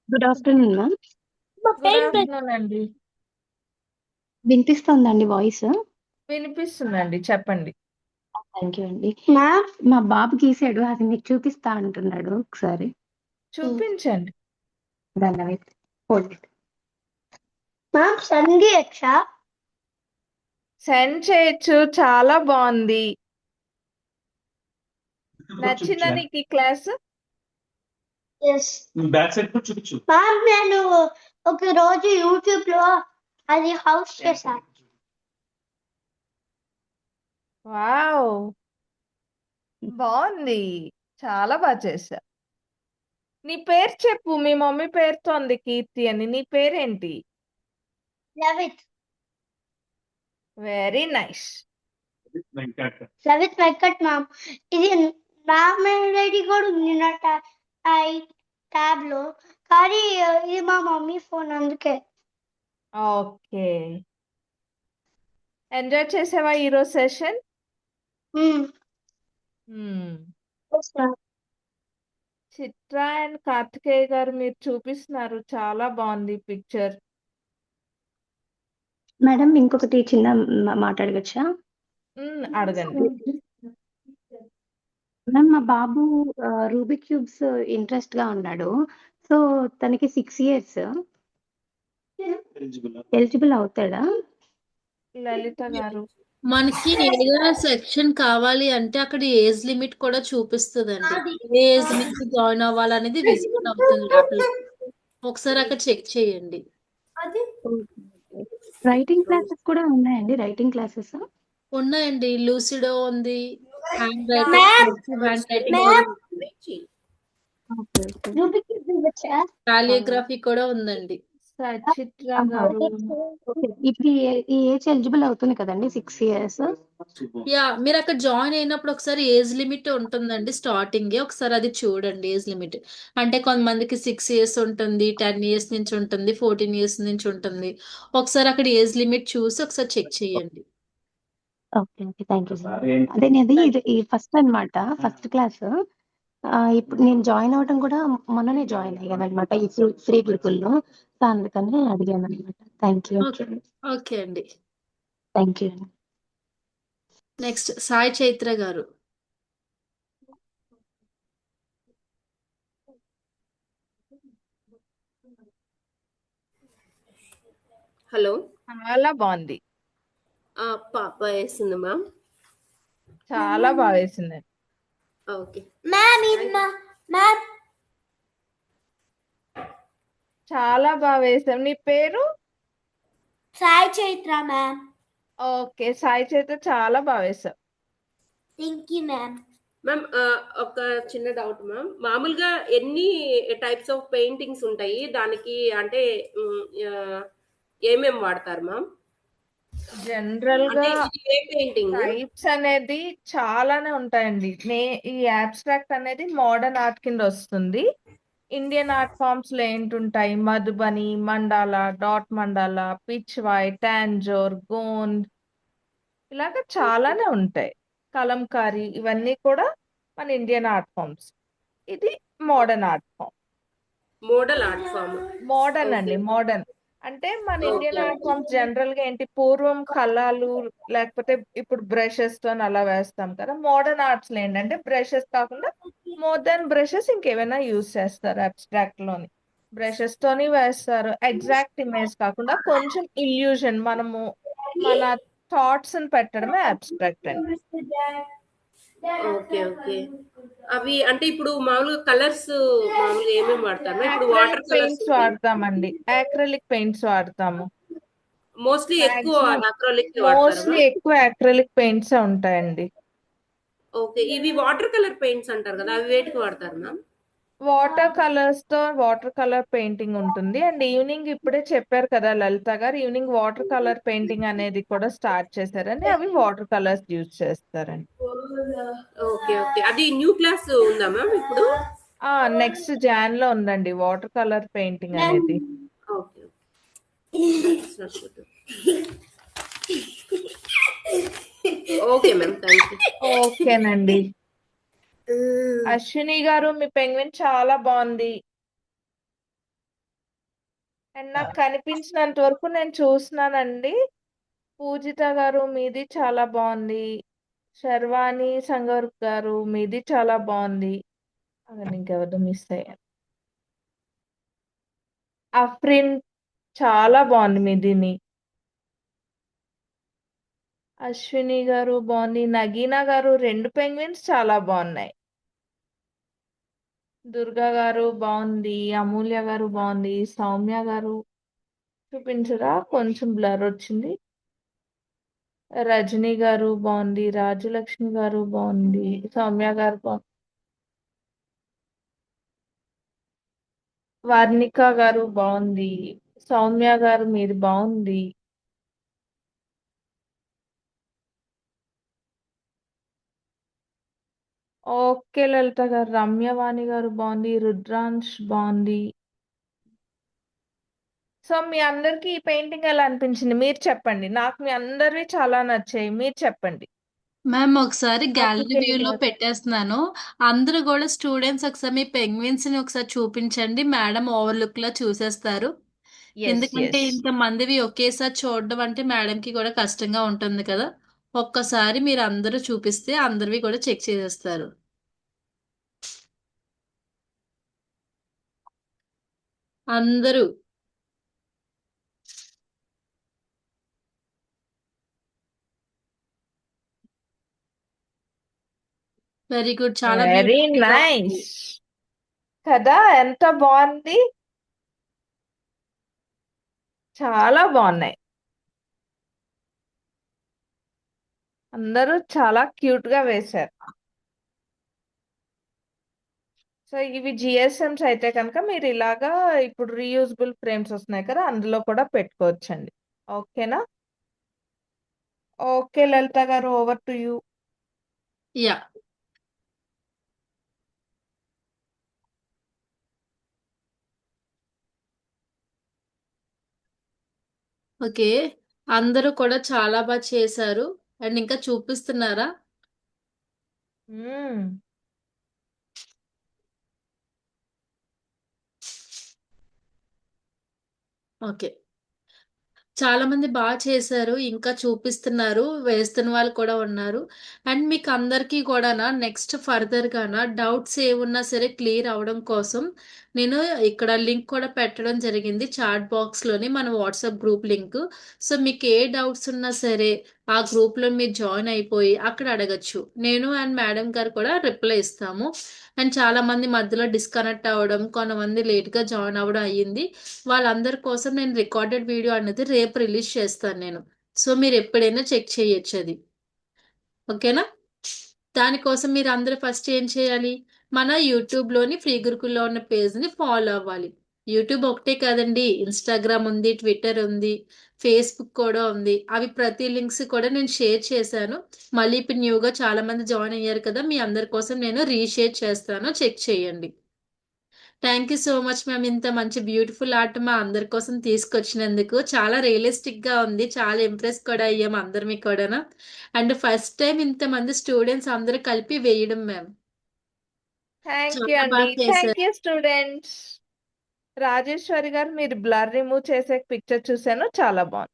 good afternoon ma'am. Good afternoon అండి. వినిపిస్తుందండి వాయిస్? వినిపిస్తుందండి, చెప్పండి. థ్యాంక్ యూ అండి. మ్యామ్ మా బాబు గీసాడు, అది మీకు చూపిస్తా అంటున్నాడు, ఒకసారి చూపించండి. మ్యామ్ సెండ్ చేయొచ్చా? సెండ్ చేయొచ్చు, చాలా బాగుంది. నచ్చిందా నీకు ఈ క్లాస్? మ్యామ్ నేను ఒక రోజు యూట్యూబ్ లో అది హౌస్ చేశాను. వావ్, బాగుంది, చాలా బాగా చేశా. నీ పేరు చెప్పు, మీ మమ్మీ పేరుతో ఉంది కీర్తి అని, నీ పేరేంటి? Lavith. Very nice. Lavith Venkat ma'am. ఇది నా మెయిల్ ఐడి కూడా ఉంది నా ట్యాబ్ లో, కానీ ఇది మా మమ్మీ ఫోన్ అందుకే. ఓకే, ఎంజాయ్ చేసావా ఈరోజు సెషన్? చిత్ర అండ్ కార్తికేయ గారు మీరు చూపిస్తున్నారు, చాలా బాగుంది పిక్చర్. మేడం ఇంకొకటి చిన్న మాట అడగచ్చా? అడగండి. మ్యామ్ మా బాబు రూబిక్ క్యూబ్స్ ఇంట్రెస్ట్ గా ఉన్నాడు, సో తనకి 6 years ఎలిజిబుల్ అవుతాడా? లలిత గారు, మనకి ఏదైనా సెక్షన్ కావాలి అంటే అక్కడ ఏజ్ లిమిట్ కూడా చూపిస్తుందండి, ఏ ఏజ్ నుంచి జాయిన్ అవ్వాలనేది విజిబుల్ అవుతుంది యాప్ లో. ఒకసారి అక్కడ చెక్ చేయండి. రైటింగ్ క్లాసెస్ కూడా ఉన్నాయండి? రైటింగ్ క్లాసెస్ ఉన్నాయండి, లూసిడో ఉంది, హ్యాండ్ రైటింగ్, హ్యాండ్ రైటింగ్ కూడా ఉంది, కాలియోగ్రఫీ కూడా ఉందండి. చిత్ర గారు, ఇప్పుడు ఈ ఏజ్ ఎలిజిబుల్ అవుతుంది కదండి 6 years? యా, మీరు అక్కడ జాయిన్ అయినప్పుడు ఒకసారి ఏజ్ లిమిట్ ఉంటుందండి స్టార్టింగ్, ఒకసారి అది చూడండి ఏజ్ లిమిట్. అంటే కొంతమందికి 6 years ఉంటుంది, 10 years నుంచి ఉంటుంది, 14 years నుంచి ఉంటుంది. ఒకసారి అక్కడ ఏజ్ లిమిట్ చూసి ఒకసారి చెక్ చేయండి. Okay okay thank you sir. అదే ఇది ఫస్ట్ అన్నమాట, ఫస్ట్ క్లాస్. ఇప్పుడు నేను జాయిన్ అవ్వడం కూడా మొన్ననే జాయిన్ అయ్యాను అనమాట ఈ ఫ్రీ గురుకుల్లో. సో అందుకని అడిగాను అనమాట. Thank you. ఓకే ఓకే అండి. Thank you. Next Sai Chaitra గారు. హలో. చాలా బాగుంది. పాప వేసింది మ్యామ్. చాలా బాగా వేసింది. ఓకే మ్యామ్ ఇది మ్యామ్ చాలా బాగా వేసాం. నీ పేరు? సాయి చైత్ర మ్యామ్. ఓకే, సాయి చేత చాలా బాగా వేసావు. Thank you ma'am. మ్యామ్ ఒక చిన్న డౌట్ మ్యామ్. మామూలుగా ఎన్ని టైప్స్ ఆఫ్ పెయింటింగ్స్ ఉంటాయి దానికి, అంటే ఏమేం వాడతారు మ్యామ్? జనరల్ గా అంటే ఇది ఏ పెయింటింగ్? టైప్స్ అనేది చాలానే ఉంటాయండి. ఈ అబ్స్ట్రాక్ట్ అనేది మోడర్న్ ఆర్ట్ కింద వస్తుంది. ఇండియన్ ఆర్ట్ ఫామ్స్ లో ఏంటుంటాయి? మధుబని, మండాలా, డాట్ మండాలా, పిచ్ వైట్, టాంజోర్, గోండ్, ఇలాగ చాలానే ఉంటాయి. కలంకారీ, ఇవన్నీ కూడా మన ఇండియన్ ఆర్ట్ ఫామ్స్. ఇది modern art form. Model art form. Modern okay అండి, మోడర్న్. అంటే మన Indian okay art forms general గా ఏంటి, పూర్వం కళలు లేకపోతే ఇప్పుడు బ్రషెస్ తో అలా వేస్తాం కదా. మోడర్న్ ఆర్ట్స్ లో ఏంటంటే బ్రషెస్ కాకుండా మోర్ దెన్ బ్రషెస్ ఇంకేమైనా యూజ్ చేస్తారు. అబ్స్ట్రాక్ట్ లోని బ్రషెస్ తోని వేస్తారు. ఎగ్జాక్ట్ ఇమేజ్ కాకుండా కొంచెం ఇల్యూషన్, మనము మన థాట్స్ ని పెట్టడమే అబ్స్ట్రాక్ట్ అండి. Okay okay. అవి అంటే ఇప్పుడు మామూలుగా కలర్స్ మామూలుగా ఏమేమి వాడతారు? ఇప్పుడు వాటర్ యాక్రిలిక్ కలర్స్ పెయింట్స్ వాడతామండి. యాక్రిలిక్ పెయింట్స్ వాడతాము. మోస్ట్లీ ఎక్కువ మాక్సిమం అక్రాలిక్ వాడతారా మోస్ట్లీ మ్యామ్? ఎక్కువ యాక్రిలిక్ పెయింట్స్ ఉంటాయండి. ఓకే. ఇవి వాటర్ కలర్ పెయింట్స్ అంటారు కదా, అవి వేటికి వాడతారు మ్యామ్? వాటర్ కలర్స్ తో వాటర్ కలర్ పెయింటింగ్ ఉంటుంది. అండ్ ఈవినింగ్ ఇప్పుడే చెప్పారు కదా లలిత గారు, ఈవినింగ్ వాటర్ కలర్ పెయింటింగ్ అనేది కూడా స్టార్ట్ చేశారని. అవి వాటర్ కలర్స్ యూజ్ చేస్తారండి. Okay okay. అది న్యూ క్లాస్ ఉందా మ్యామ్ ఇప్పుడు? నెక్స్ట్ జాన్ లో ఉందండి వాటర్ కలర్ పెయింటింగ్ అనేది. Okay okay ma'am, thank you. ఓకేనండి. అశ్విని గారు, మీ పెంగ్విన్ చాలా బాగుంది. అండ్ నాకు కనిపించినంత వరకు నేను చూస్తున్నానండి. పూజిత గారు, మీది చాలా బాగుంది. శర్వాణి సంగర్ గారు, మీది చాలా బాగుంది. అక్కడ ఇంకెవరు మిస్ అయ్యారు. అఫ్రిన్, చాలా బాగుంది మీదిని. అశ్విని గారు బాగుంది. నగీనా గారు, 2 పెంగ్విన్స్ చాలా బాగున్నాయి. దుర్గా గారు బాగుంది. అమూల్య గారు బాగుంది. సౌమ్య గారు చూపించరా, కొంచెం బ్లర్ వచ్చింది. రజనీ గారు బాగుంది. రాజలక్ష్మి గారు బాగుంది. సౌమ్య గారు బాగుంది. వర్ణిక గారు బాగుంది. సౌమ్య గారు మీది బాగుంది. ఓకే లలిత గారు. రమ్యవాణి గారు బాగుంది. రుద్రాంశ్ బాగుంది. సో మీ అందరికి ఈ పెయింటింగ్ ఎలా అనిపించింది మీరు చెప్పండి. నాకు మీ అందరివి చాలా నచ్చాయి, మీరు చెప్పండి. మ్యామ్ ఒకసారి గ్యాలరీ కార్తికేయ వ్యూలో గారు. పెట్టేస్తున్నాను. అందరూ కూడా స్టూడెంట్స్ ఒకసారి మీ పెంగ్విన్స్ ని ఒకసారి చూపించండి. మేడం ఓవర్లుక్ లో చూసేస్తారు. ఎస్ ఎందుకంటే ఎస్ ఇంత మందివి ఒకేసారి చూడడం అంటే మేడంకి కూడా కష్టంగా ఉంటుంది కదా. ఒక్కసారి మీరు అందరూ చూపిస్తే అందరివి కూడా చెక్ చేసేస్తారు. అందరూ వెరీ గుడ్. చాలా వెరీ బ్యూటిఫుల్ గా ఉంది. నైస్ కదా, ఎంత బాగుంది. చాలా బాగున్నాయి. అందరూ చాలా క్యూట్ గా వేశారు. సో ఇవి జిఎస్ఎమ్స్ అయితే కనుక మీరు ఇలాగా ఇప్పుడు రీయూజబుల్ ఫ్రేమ్స్ వస్తున్నాయి కదా, అందులో కూడా పెట్టుకోవచ్చండి. ఓకేనా? ఓకే లలిత గారు, over to you. Yeah okay. అందరూ కూడా చాలా బాగా చేశారు. అండ్ ఇంకా చూపిస్తున్నారా? ఓకే. చాలా మంది బాగా చేశారు. ఇంకా చూపిస్తున్నారు. వేస్తున్న వాళ్ళు కూడా ఉన్నారు. అండ్ మీకు అందరికీ కూడానా నెక్స్ట్ ఫర్దర్‌గానా డౌట్స్ ఏవున్నా సరే క్లియర్ అవ్వడం కోసం నేను ఇక్కడ లింక్ కూడా పెట్టడం జరిగింది. చాట్ బాక్స్‌లోని మన వాట్సాప్ గ్రూప్ లింక్. సో, మీకు ఏ డౌట్స్ ఉన్నా సరే ఆ గ్రూప్‌లో మీరు జాయిన్ అయిపోయి అక్కడ అడగొచ్చు. నేను అండ్ మేడం గారు కూడా రిప్లై ఇస్తాము. అండ్ చాలా మంది మధ్యలో డిస్కనెక్ట్ అవ్వడం, కొంతమంది లేట్‌గా జాయిన్ అవ్వడం అయ్యింది. వాళ్ళందరి కోసం నేను రికార్డెడ్ వీడియో అనేది రేపు రిలీజ్ చేస్తాను నేను. సో, మీరు ఎప్పుడైనా చెక్ చేయొచ్చు అది. ఓకేనా? దానికోసం మీరు అందరూ ఫస్ట్ ఏం చేయాలి? మన యూట్యూబ్‌లోని ఫ్రీ గురుకుల్లో ఉన్న పేజ్‌ని ఫాలో అవ్వాలి. యూట్యూబ్ ఒకటే కాదండి. ఇన్‌స్టాగ్రామ్ ఉంది, ట్విట్టర్ ఉంది, ఫేస్‌బుక్ కూడా ఉంది. అవి ప్రతి లింక్స్ కూడా నేను షేర్ చేశాను. మళ్ళీ ఇప్పుడు న్యూగా చాలా మంది జాయిన్ అయ్యారు కదా! మీ అందరి కోసం నేను రీషేర్ చేస్తాను. చెక్ చేయండి. Thank you so much ma'am. ఇంత మంచి బ్యూటిఫుల్ ఆర్ట్ మా అందరి కోసం తీసుకొచ్చినందుకు. చాలా రియలిస్టిక్ గా ఉంది. చాలా ఇంప్రెస్ కూడా అయ్యాం అందరిమి కూడాను. అండ్ ఫస్ట్ టైం ఇంతమంది స్టూడెంట్స్ అందరూ కలిపి వేయడం మ్యామ్. థ్యాంక్ యూ చాలా అండి. బాగా చేశారు. Thank you students. రాజేశ్వరి గారు మీరు బ్లర్ రిమూవ్ చేసే పిక్చర్ చూసాను, చాలా బాగుంది.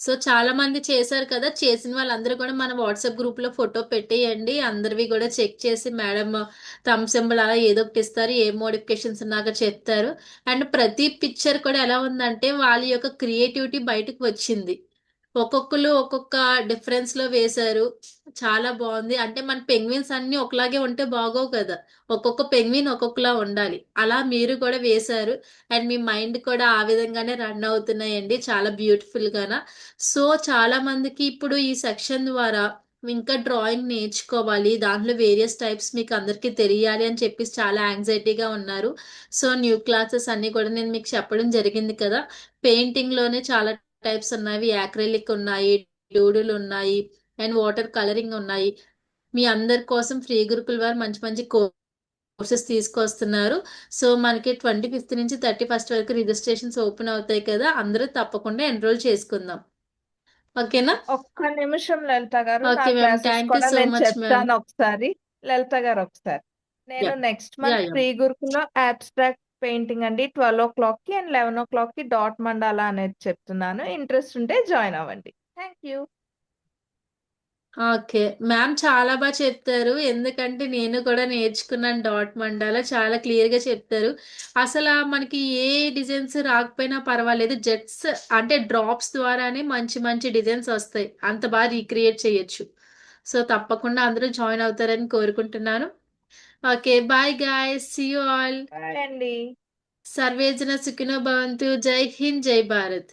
సో చాలా మంది చేశారు కదా, చేసిన వాళ్ళందరూ కూడా మన వాట్సాప్ గ్రూప్ లో ఫోటో పెట్టేయండి. అందరివి కూడా చెక్ చేసి మేడం థమ్ సింబల్ అలా ఏదో ఒకటి ఇస్తారు, ఏ మోడిఫికేషన్స్ ఉన్నాక చెప్తారు. అండ్ ప్రతి పిక్చర్ కూడా ఎలా ఉందంటే వాళ్ళ యొక్క క్రియేటివిటీ బయటకు వచ్చింది. ఒక్కొక్కరు ఒక్కొక్క డిఫరెన్స్ లో వేశారు. చాలా బాగుంది. అంటే మన పెంగ్విన్స్ అన్ని ఒకలాగే ఉంటే బాగోవు కదా, ఒక్కొక్క పెంగ్విన్ ఒక్కొక్కలా ఉండాలి. అలా మీరు కూడా వేశారు. అండ్ మీ మైండ్ కూడా ఆ విధంగానే రన్ అవుతున్నాయండి, చాలా బ్యూటిఫుల్ గానా. సో చాలా మందికి ఇప్పుడు ఈ సెక్షన్ ద్వారా ఇంకా డ్రాయింగ్ నేర్చుకోవాలి, దాంట్లో వేరియస్ టైప్స్ మీకు అందరికీ తెలియాలి అని చెప్పేసి చాలా యాంగ్జైటీగా ఉన్నారు. సో న్యూ క్లాసెస్ అన్ని కూడా నేను మీకు చెప్పడం జరిగింది కదా. పెయింటింగ్ లోనే చాలా టైప్స్ ఉన్నాయి. యాక్రిలిక్ ఉన్నాయి, డూడుల్ ఉన్నాయి, అండ్ వాటర్ కలరింగ్ ఉన్నాయి. మీ అందరి కోసం ఫ్రీ గురుకుల్ వారు మంచి మంచి కోర్సెస్ తీసుకొస్తున్నారు. సో మనకి 25th నుంచి 31st వరకు రిజిస్ట్రేషన్స్ ఓపెన్ అవుతాయి కదా, అందరూ తప్పకుండా ఎన్రోల్ చేసుకుందాం. ఓకేనా? ఒక్క నిమిషం లలిత గారు, నా okay ma'am. Classes thank you కూడా సో నేను మచ్ మ్యామ్. చెప్తాను ఒకసారి. లలిత గారు ఒకసారి, నేను yeah next yeah month yeah free గురుకులో అబ్స్ట్రాక్ట్ పెయింటింగ్ అండి 12 o'clock and 11 o'clock dot mandala అనేది చెప్తున్నాను. ఇంట్రెస్ట్ ఉంటే జాయిన్ అవ్వండి. Thank you. ఓకే మ్యామ్, చాలా బాగా చెప్తారు. ఎందుకంటే నేను కూడా నేర్చుకున్నాను డాట్ మండాలా, చాలా క్లియర్ గా చెప్తారు. అసలు మనకి ఏ డిజైన్స్ రాకపోయినా పర్వాలేదు, జెట్స్ అంటే డ్రాప్స్ ద్వారానే మంచి మంచి డిజైన్స్ వస్తాయి. అంత బాగా రీక్రియేట్ చేయొచ్చు. సో తప్పకుండా అందరూ జాయిన్ అవుతారని కోరుకుంటున్నాను. Okay bye guys, see you all. Bye అండి. సర్వేజన సుఖినో భవంతు. జై హింద్, జై భారత్.